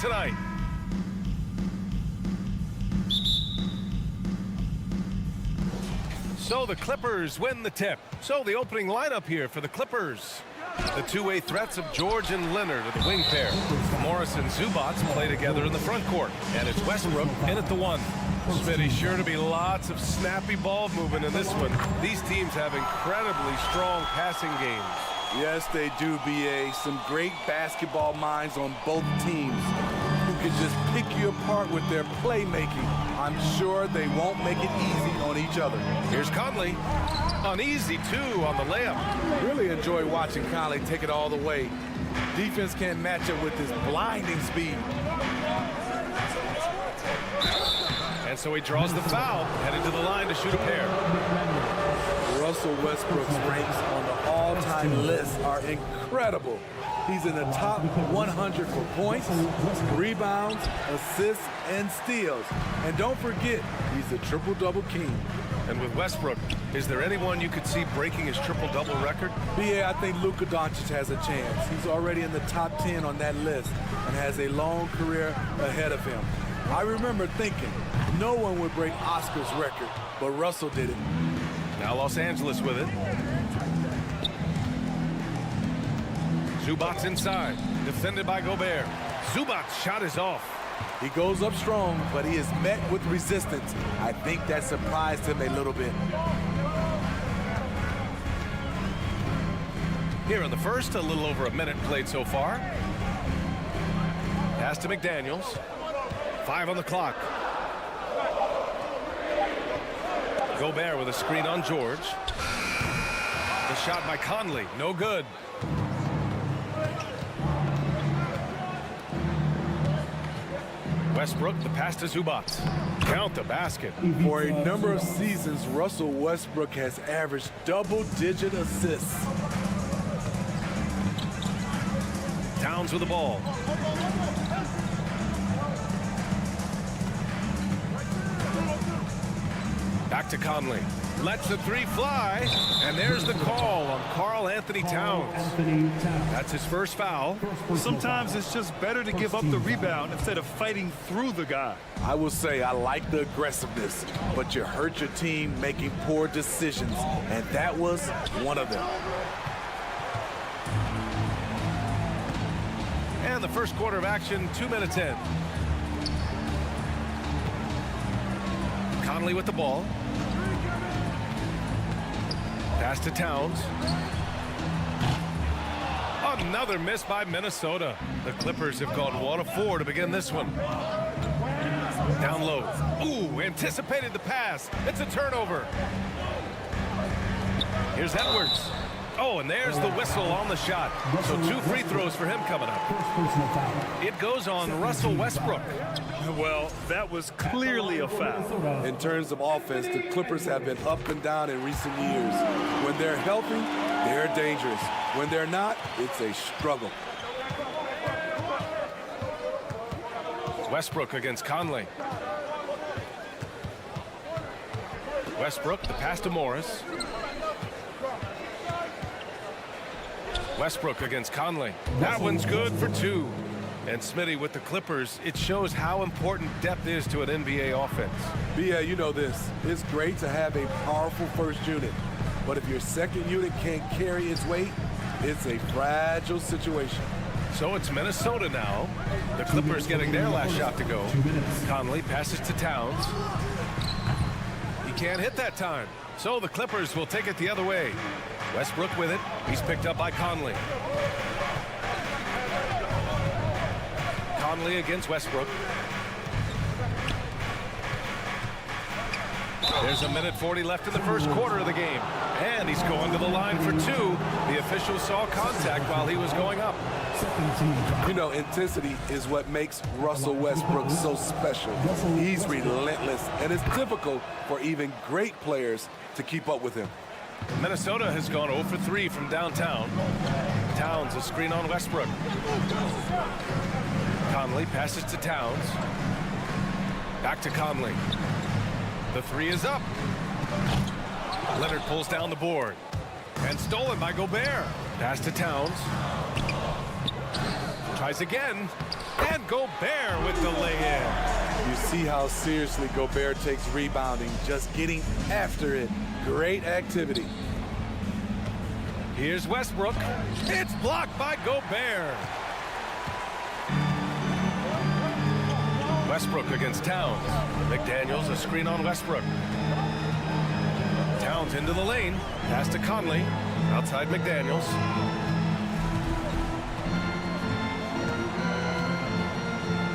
tonight. So the Clippers win the tip. So the opening lineup here for the Clippers. The two-way threats of George and Leonard are the wing pair. Morris and Zubac play together in the front court. And it's Westbrook in at the 1. Smitty, sure to be lots of snappy ball movement in this one. These teams have incredibly strong passing games. Yes, they do, B.A. Some great basketball minds on both teams who can just pick you apart with their playmaking. I'm sure they won't make it easy on each other. Here's Conley. Uneasy, too, on the layup. Really enjoy watching Conley take it all the way. Defense can't match up with his blinding speed. And so he draws the foul, headed to the line to shoot a pair. Russell Westbrook's ranks on the all-time list are incredible. He's in the top 100 for points, rebounds, assists, and steals. And don't forget, he's the triple-double king. And with Westbrook, is there anyone you could see breaking his triple-double record? Yeah, I think Luka Doncic has a chance. He's already in the top 10 on that list and has a long career ahead of him. I remember thinking no one would break Oscar's record, but Russell did it. Now Los Angeles with it. Zubac inside, defended by Gobert. Zubac's shot is off. He goes up strong, but he is met with resistance. I think that surprised him a little bit. Here in the first, a little over a minute played so far. Pass to McDaniels. 5 on the clock. Gobert with a screen on George. The shot by Conley, no good. Westbrook, the pass to Zubac. Count the basket. For a number of seasons, Russell Westbrook has averaged double-digit assists. Towns with the ball. Back to Conley. Lets the 3 fly, and there's the call on Karl Anthony Towns. That's his first foul. Sometimes it's just better to give up the rebound instead of fighting through the guy. I will say I like the aggressiveness, but you hurt your team making poor decisions, and that was one of them. And the first quarter of action, 2 minutes in. Conley with the ball. Pass to Towns. Another miss by Minnesota. The Clippers have gone 1 of 4 to begin this one. Down low. Ooh, anticipated the pass. It's a turnover. Here's Edwards. Oh, and there's the whistle on the shot. So 2 free throws for him coming up. It goes on Russell Westbrook. Well, that was clearly a foul. In terms of offense, the Clippers have been up and down in recent years. When they're healthy, they're dangerous. When they're not, it's a struggle. Westbrook against Conley. Westbrook, the pass to Morris. Westbrook against Conley. That one's good for 2. And Smitty with the Clippers, it shows how important depth is to an NBA offense. Yeah, you know this. It's great to have a powerful first unit. But if your second unit can't carry its weight, it's a fragile situation. So it's Minnesota now. The Clippers getting their last shot to go. Conley passes to Towns. He can't hit that time. So the Clippers will take it the other way. Westbrook with it. He's picked up by Conley. Conley against Westbrook. There's 1:40 left in the first quarter of the game. And he's going to the line for 2. The official saw contact while he was going up. You know, intensity is what makes Russell Westbrook so special. He's relentless, and it's difficult for even great players to keep up with him. Minnesota has gone 0 for 3 from downtown. Towns, a screen on Westbrook. Conley passes to Towns. Back to Conley. The 3 is up. Leonard pulls down the board. And stolen by Gobert. Pass to Towns. Tries again. And And Gobert with the lay-in. You see how seriously Gobert takes rebounding, just getting after it. Great activity. Here's Westbrook. It's blocked by Gobert. Westbrook against Towns. McDaniels, a screen on Westbrook. Towns into the lane. Pass to Conley. Outside McDaniels.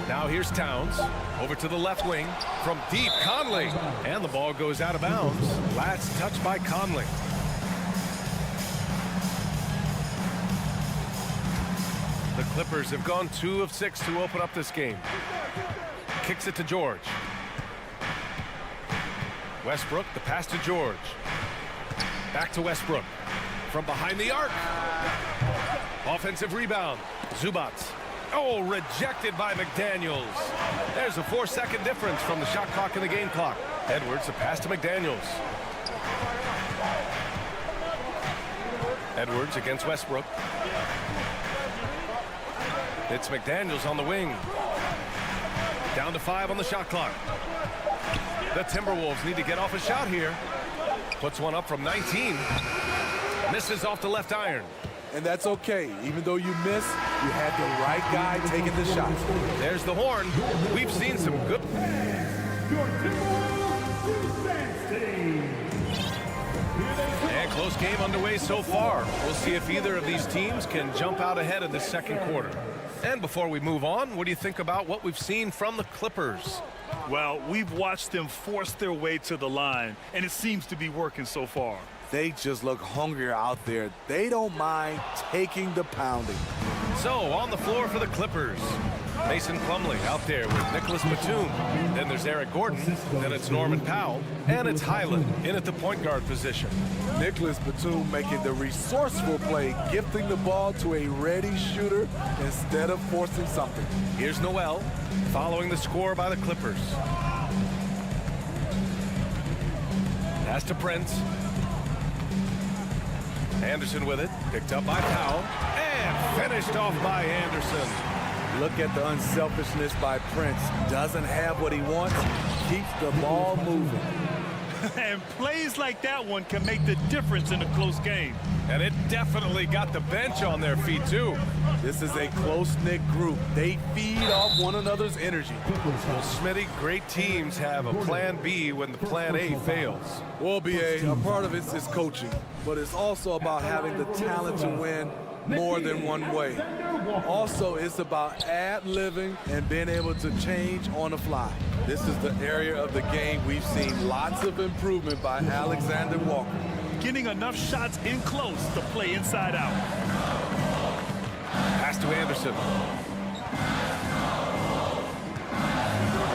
Now here's Towns. Over to the left wing. From deep, Conley. And the ball goes out of bounds. Last touch by Conley. The Clippers have gone 2 of 6 to open up this game. Kicks it to George. Westbrook, the pass to George. Back to Westbrook. From behind the arc. Offensive rebound. Zubac. Oh, rejected by McDaniels. There's a 4-second difference from the shot clock and the game clock. Edwards, a pass to McDaniels. Edwards against Westbrook. It's McDaniels on the wing. Down to 5 on the shot clock. The Timberwolves need to get off a shot here. Puts one up from 19. Misses off the left iron. And that's okay. Even though you miss, you had the right guy taking the shot. There's the horn. We've seen some good... And close game underway so far. We'll see if either of these teams can jump out ahead in the second quarter. And before we move on, what do you think about what we've seen from the Clippers? Well, we've watched them force their way to the line, and it seems to be working so far. They just look hungrier out there. They don't mind taking the pounding. So, on the floor for the Clippers. Mason Plumlee out there with Nicholas Batum. Then there's Eric Gordon. Then it's Norman Powell. And it's Highland in at the point guard position. Nicholas Batum making the resourceful play, gifting the ball to a ready shooter instead of forcing something. Here's Noel following the score by the Clippers. Pass to Prince. Anderson with it. Picked up by Powell. And finished off by Anderson. Look at the unselfishness by Prince. Doesn't have what he wants. Keeps the ball moving. And plays like that one can make the difference in a close game. And it definitely got the bench on their feet, too. This is a close-knit group. They feed off one another's energy. Well, Smitty, great teams have a plan B when the plan A fails. Well, BA, a part of it is coaching, but it's also about having the talent to win more than one way. Also, it's about ad-libbing and being able to change on the fly. This is the area of the game we've seen lots of improvement by Alexander Walker. Getting enough shots in close to play inside out. Pass to Anderson.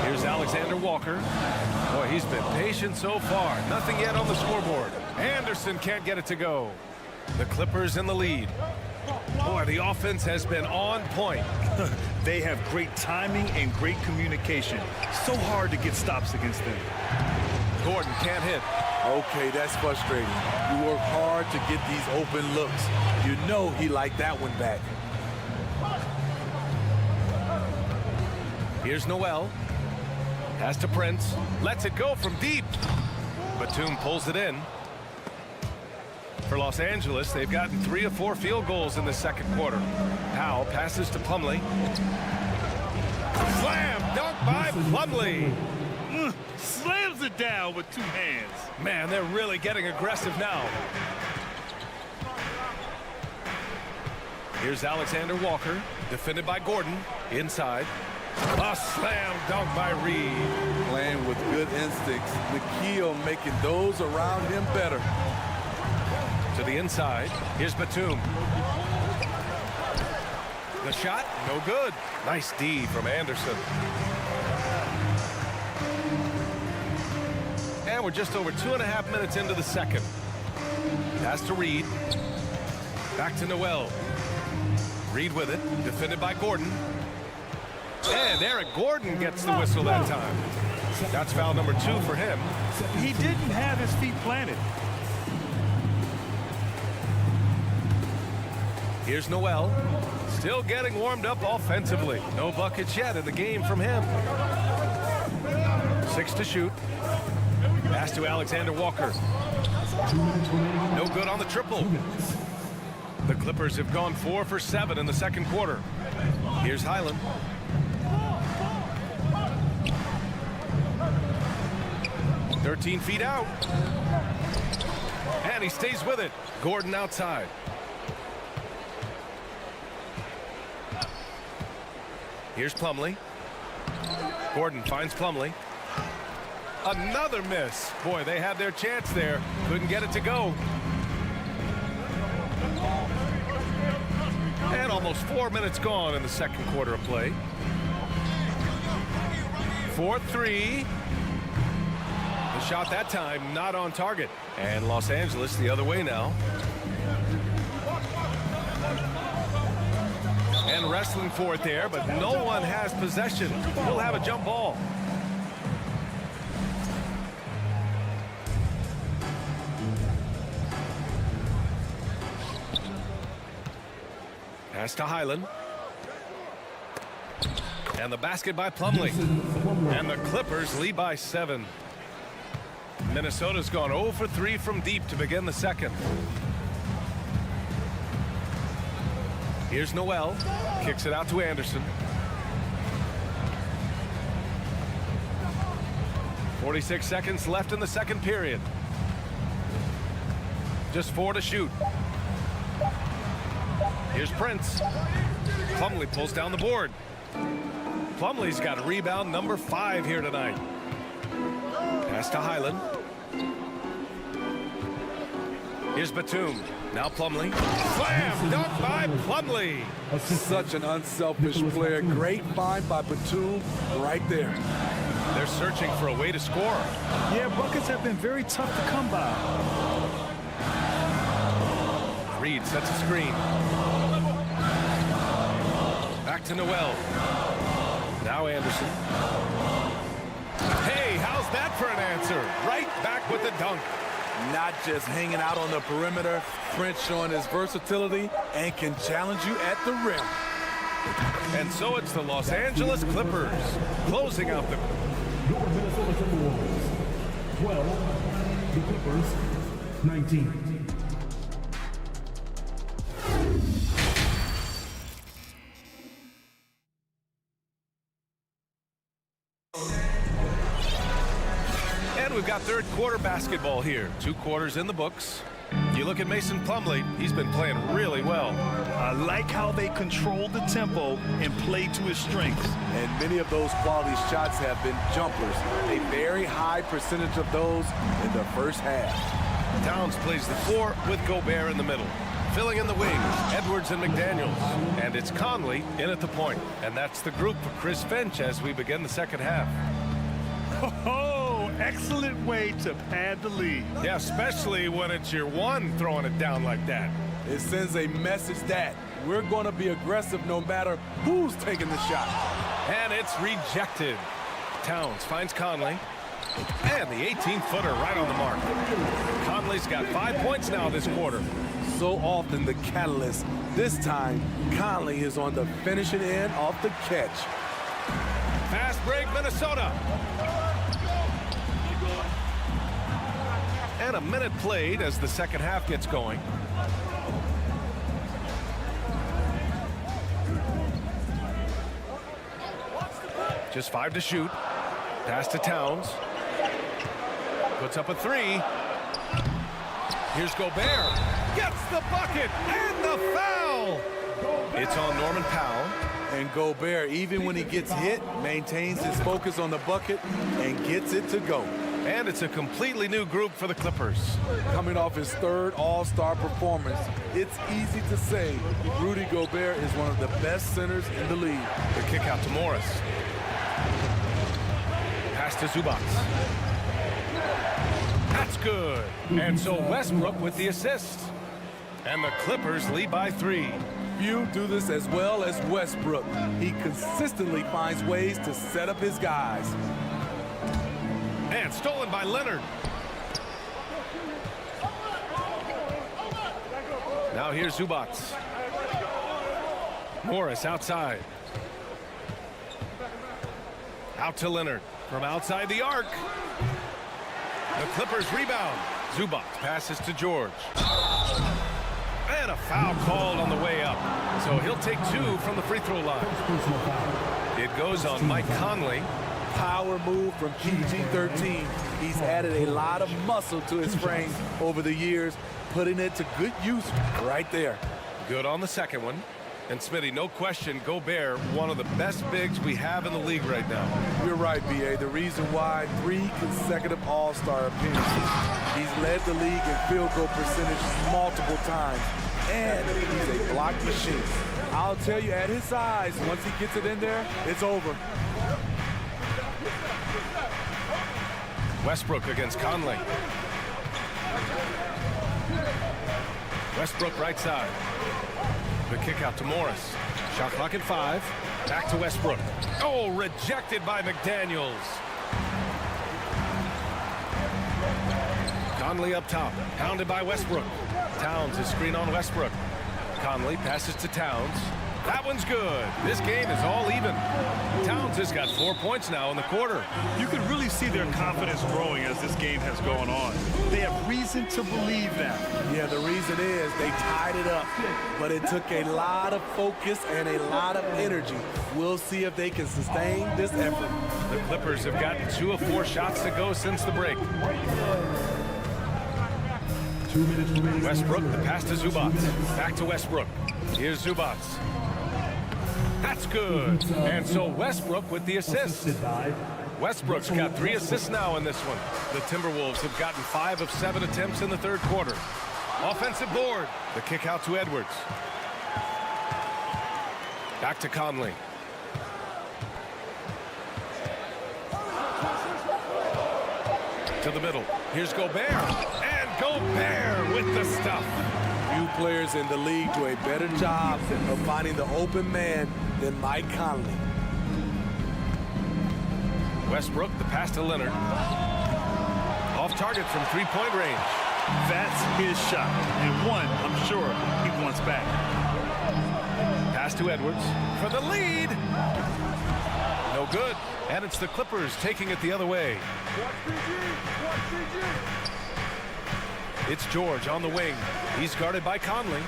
Here's Alexander Walker. Boy, he's been patient so far. Nothing yet on the scoreboard. Anderson can't get it to go. The Clippers in the lead. Boy, the offense has been on point. They have great timing and great communication. So hard to get stops against them. Gordon can't hit. Okay, that's frustrating. You work hard to get these open looks. You know he liked that one back. Here's Noel. Pass to Prince. Lets it go from deep. Batum pulls it in. For Los Angeles, they've gotten 3 of 4 field goals in the second quarter. Powell passes to Plumlee. Slam dunk by Plumlee. Slams it down with 2 hands. Man, they're really getting aggressive now. Here's Alexander Walker, defended by Gordon. Inside. A slam dunk by Reed. Playing with good instincts. The key on making those around him better. To the inside. Here's Batum. The shot, no good. Nice D from Anderson. And we're just over 2.5 minutes into the second. Pass to Reed. Back to Noel. Reed with it, defended by Gordon. And Eric Gordon gets the whistle that time. That's foul number 2 for him. He didn't have his feet planted. Here's Noel. Still getting warmed up offensively. No buckets yet in the game from him. 6 to shoot. Pass to Alexander Walker. No good on the triple. The Clippers have gone 4 for 7 in the second quarter. Here's Highland. "13 feet out. And he stays with it. Gordon outside. Here's Plumlee. Gordon finds Plumlee. Another miss. Boy, they had their chance there. Couldn't get it to go. And almost 4 minutes gone in the second quarter of play. 4-3. The shot that time not on target. And Los Angeles the other way now. And wrestling for it there, but no one has possession. We'll have a jump ball. Pass to Highland. And the basket by Plumlee. And the Clippers lead by 7. Minnesota's gone 0 for 3 from deep to begin the second. Here's Noel. Kicks it out to Anderson. 46 seconds left in the second period. Just 4 to shoot. Here's Prince. Plumlee pulls down the board. Plumlee's got rebound number 5 here tonight. Pass to Highland. Here's Batum. Now Plumlee. Slam dunk by Plumlee. Such an unselfish player. Great find by Batum right there. They're searching for a way to score. Yeah, buckets have been very tough to come by. Reed sets a screen. Back to Noel. Now Anderson. Hey, how's that for an answer? Right back with the dunk. Not just hanging out on the perimeter, Prince showing his versatility and can challenge you at the rim. And so it's the Los Angeles Clippers closing out the... Your Minnesota Timberwolves, 12. The Clippers, 19. And we've got third quarter basketball here. 2 quarters in the books. You look at Mason Plumlee, he's been playing really well. I like how they control the tempo and play to his strengths. And many of those quality shots have been jumpers. A very high percentage of those in the first half. Towns plays the 4 with Gobert in the middle. Filling in the wings, Edwards and McDaniels. And it's Conley in at the point. And that's the group for Chris Finch as we begin the second half. Oh, excellent way to pad the lead. Yeah, especially when it's your one throwing it down like that. It sends a message that we're going to be aggressive no matter who's taking the shot. And it's rejected. Towns finds Conley. And the 18-footer right on the mark. Conley's got 5 points now this quarter. So often the catalyst. This time, Conley is on the finishing end off the catch. Fast break, Minnesota. And a minute played as the second half gets going. Just 5 to shoot. Pass to Towns. Puts up a 3. Here's Gobert. Gets the bucket and the foul. It's on Norman Powell. And Gobert, even when he gets hit, maintains his focus on the bucket and gets it to go. And it's a completely new group for the Clippers. Coming off his 3rd All-Star performance, it's easy to say Rudy Gobert is one of the best centers in the league. The kick out to Morris. Pass to Zubac. That's good. And so Westbrook with the assist. And the Clippers lead by 3. Few do this as well as Westbrook. He consistently finds ways to set up his guys. And stolen by Leonard. Now here's Zubac. Morris outside. Out to Leonard from outside the arc. The Clippers rebound. Zubac passes to George. And a foul called on the way up. So he'll take 2 from the free throw line. It goes on Mike Conley. Power move from PG-13. He's added a lot of muscle to his frame over the years, putting it to good use right there. Good on the second one. And Smitty, no question, Gobert, one of the best bigs we have in the league right now. You're right, B.A. The reason why 3 consecutive All-Star appearances. He's led the league in field goal percentage multiple times, and he's a block machine. I'll tell you, at his size, once he gets it in there, it's over. Westbrook against Conley. Westbrook right side. The kick out to Morris. Shot clock at 5. Back to Westbrook. Oh, rejected by McDaniels. Conley up top. Pounded by Westbrook. Towns is screen on Westbrook. Conley passes to Towns. That one's good. This game is all even. Towns has got 4 points now in the quarter. You can really see their confidence growing as this game has gone on. They have reason to believe that. Yeah, the reason is they tied it up, but it took a lot of focus and a lot of energy. We'll see if they can sustain this effort. The Clippers have gotten 2 of 4 shots to go since the break. 2 minutes remaining. Westbrook, the pass to Zubac. Back to Westbrook. Here's Zubac. That's good. And so Westbrook with the assist. Westbrook's got 3 assists now in this one. The Timberwolves have gotten 5 of 7 attempts in the third quarter. Offensive board. The kick out to Edwards. Back to Conley. To the middle. Here's Gobert. And Gobert with the stuff. Few players in the league do a better job of finding the open man than Mike Conley. Westbrook, the pass to Leonard. Off target from 3-point range. That's his shot. And one, I'm sure, he wants back. Pass to Edwards for the lead. No good. And it's the Clippers taking it the other way. It's George on the wing. He's guarded by Conley.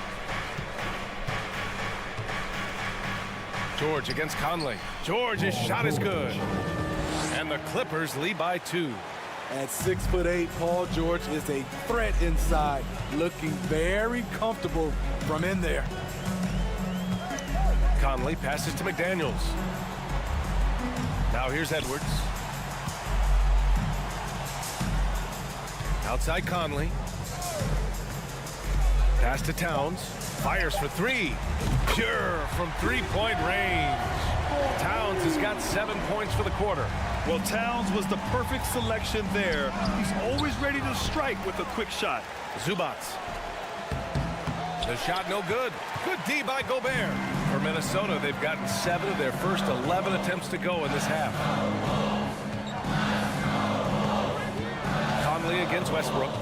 George against Conley. George's shot is good. And the Clippers lead by 2. At 6'8", Paul George is a threat inside, looking very comfortable from in there. Conley passes to McDaniels. Now here's Edwards. Outside Conley. Pass to Towns. Fires for 3. Pure from 3-point range. Towns has got 7 points for the quarter. Well, Towns was the perfect selection there. He's always ready to strike with a quick shot. Zubac. The shot no good. Good D by Gobert. For Minnesota, they've gotten 7 of their first 11 attempts to go in this half. Conley against Westbrook.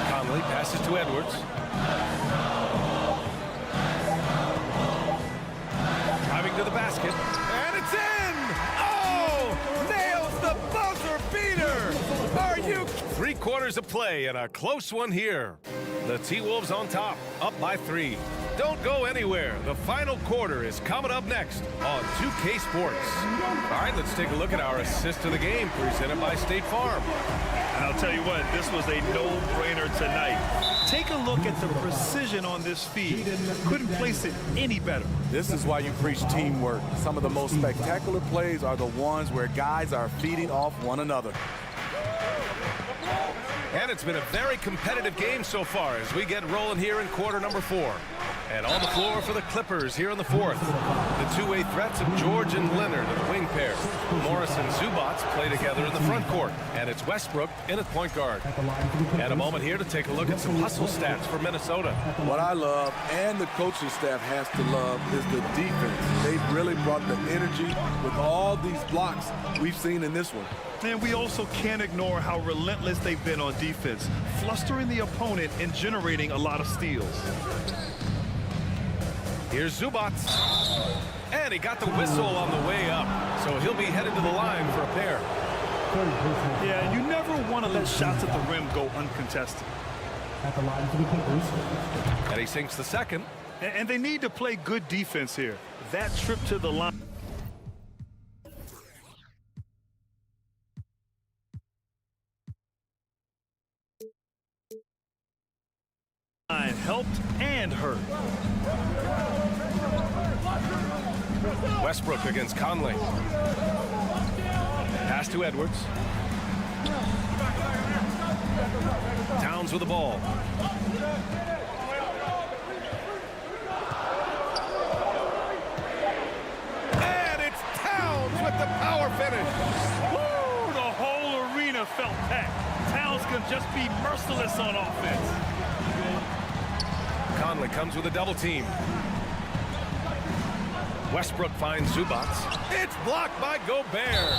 Conley passes to Edwards. Driving to the basket. And it's in! Oh! Nails the buzzer beater! Are you... 3 quarters of play and a close one here. The T-Wolves on top, up by 3. Don't go anywhere. The final quarter is coming up next on 2K Sports. All right, let's take a look at our assist of the game presented by State Farm. And I'll tell you what, this was a no-brainer tonight. Take a look at the precision on this feed. Couldn't place it any better. This is why you preach teamwork. Some of the most spectacular plays are the ones where guys are feeding off one another. And it's been a very competitive game so far as we get rolling here in quarter number 4. And on the floor for the Clippers here in the 4th. The two-way threats of George and Leonard of the wing pair. Morris and Zubac play together in the front court. And it's Westbrook in at point guard. And a moment here to take a look at some hustle stats for Minnesota. What I love, and the coaching staff has to love, is the defense. They've really brought the energy with all these blocks we've seen in this one. And we also can't ignore how relentless they've been on defense, flustering the opponent and generating a lot of steals. Here's Zubats. And he got the whistle on the way up. So he'll be headed to the line for a pair. Yeah, you never want to let shots at the rim go uncontested. At the line for the Clippers. And he sinks the second. And they need to play good defense here. That trip to the line. Helped and hurt. Westbrook against Conley. Pass to Edwards. Towns with the ball. And it's Towns with the power finish. Woo, the whole arena felt packed. Towns can just be merciless on offense. Conley comes with a double team. Westbrook finds Zubats. It's blocked by Gobert.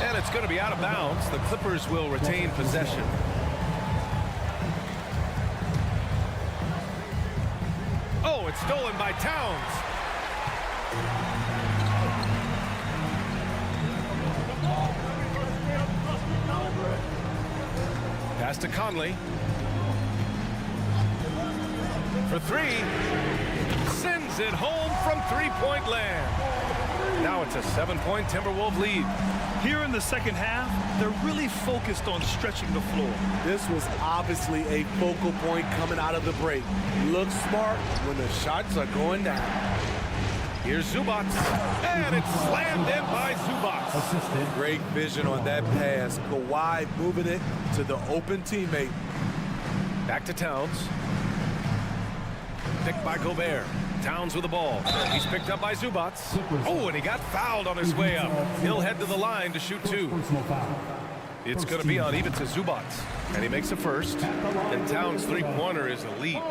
And it's going to be out of bounds. The Clippers will retain possession. Oh, it's stolen by Towns. Pass to Conley. For three. Sends it home from three-point land. Now it's a 7-point Timberwolves lead. Here in the second half, they're really focused on stretching the floor. This was obviously a focal point coming out of the break. Look smart when the shots are going down. Here's Zubats, and it's slammed in by Zubats. Great vision on that pass. Kawhi moving it to the open teammate. Back to Towns. Picked by Gobert. Towns with the ball. He's picked up by Zubats. Oh, and he got fouled on his way up. He'll head to the line to shoot two. It's going to be on even to Zubats. And he makes a first. And Towns' three-pointer is elite.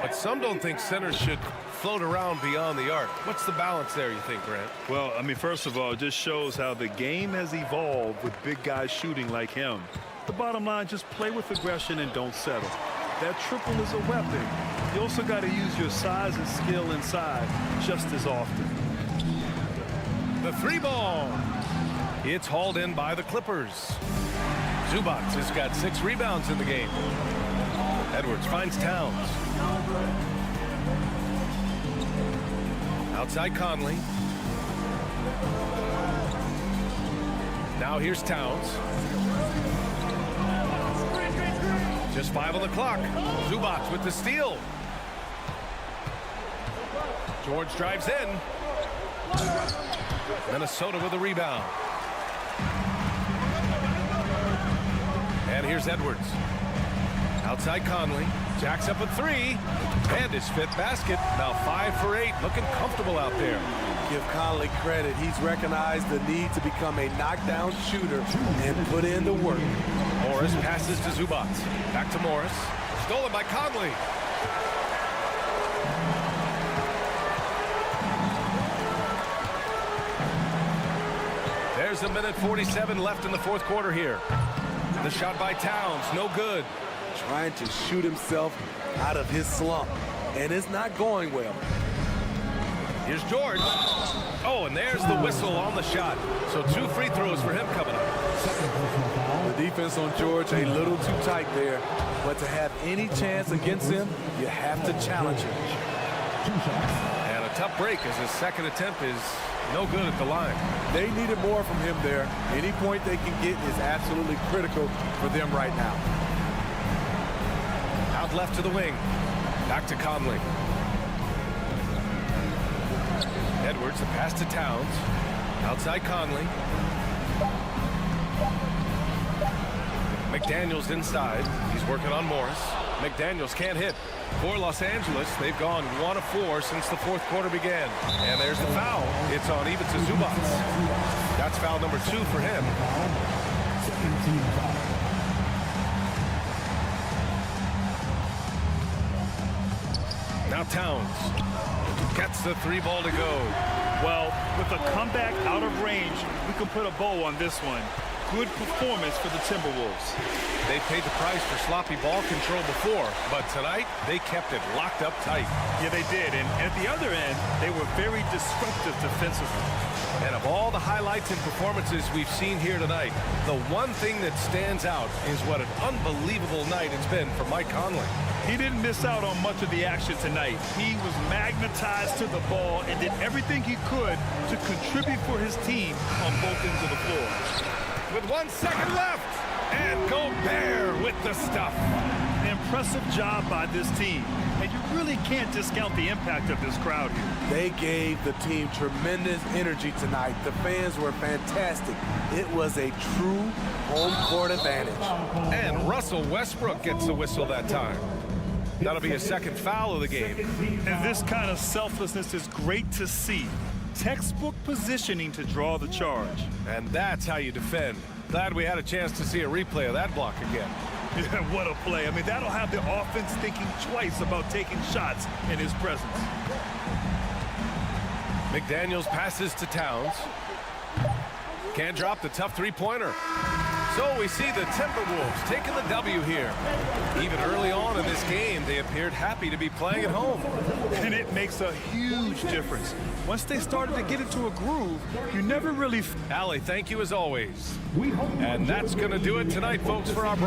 But some don't think centers should float around beyond the arc. What's the balance there, you think, Grant? Well, I mean, first of all, it just shows how the game has evolved with big guys shooting like him. The bottom line, just play with aggression and don't settle. That triple is a weapon. You also got to use your size and skill inside just as often. The three ball. It's hauled in by the Clippers. Zubats has got 6 rebounds in the game. Edwards finds Towns. Outside Conley. Now here's Towns. Just 5 on the clock. Zubats with the steal. George drives in. Minnesota with the rebound. And here's Edwards. Outside Conley. Jacks up a 3. And his 5th basket. Now 5 for 8. Looking comfortable out there. Give Conley credit. He's recognized the need to become a knockdown shooter and put in the work. Morris passes to Zubats. Back to Morris. Stolen by Conley. There's a minute 47 left in the fourth quarter here. The shot by Towns, no good. Trying to shoot himself out of his slump, and it's not going well. Here's George. Oh, and there's the whistle on the shot. So 2 free throws for him coming up. The defense on George a little too tight there, but to have any chance against him, you have to challenge him. And a tough break as his second attempt is no good at the line. They needed more from him there. Any point they can get is absolutely critical for them right now. Out left to the wing. Back to Conley. Edwards, the pass to Towns. Outside Conley. McDaniels inside. He's working on Morris. McDaniels can't hit. For Los Angeles, they've gone 1 of 4 since the fourth quarter began. And there's the foul. It's on even to Zubats. That's foul number 2 for him. Now Towns gets the 3 ball to go. Well, with a comeback out of range, we can put a bow on this one. good performance for the Timberwolves. They paid the price for sloppy ball control before, but tonight they kept it locked up tight. Yeah, they did. And at the other end, they were very disruptive defensively. And of all the highlights and performances we've seen here tonight, the one thing that stands out is what an unbelievable night it's been for Mike Conley. He didn't miss out on much of the action tonight. He was magnetized to the ball and did everything he could to contribute for his team on both ends of the floor. With 1 second left, and Gobert with the stuff. Impressive job by this team. And you really can't discount the impact of this crowd here. They gave the team tremendous energy tonight. The fans were fantastic. It was a true home court advantage. And Russell Westbrook gets the whistle that time. That'll be a second foul of the game. And this kind of selflessness is great to see. Textbook positioning to draw the charge. And that's how you defend. Glad we had a chance to see a replay of that block again. Yeah, what a play. I mean, that'll have the offense thinking twice about taking shots in his presence. McDaniels passes to Towns. Can't drop the tough three-pointer. So we see the Timberwolves taking the W here. Even early on in this game, they appeared happy to be playing at home. And it makes a huge difference. Once they started to get into a groove, you never really... Allie, thank you as always. And that's going to do it tonight, folks, for our...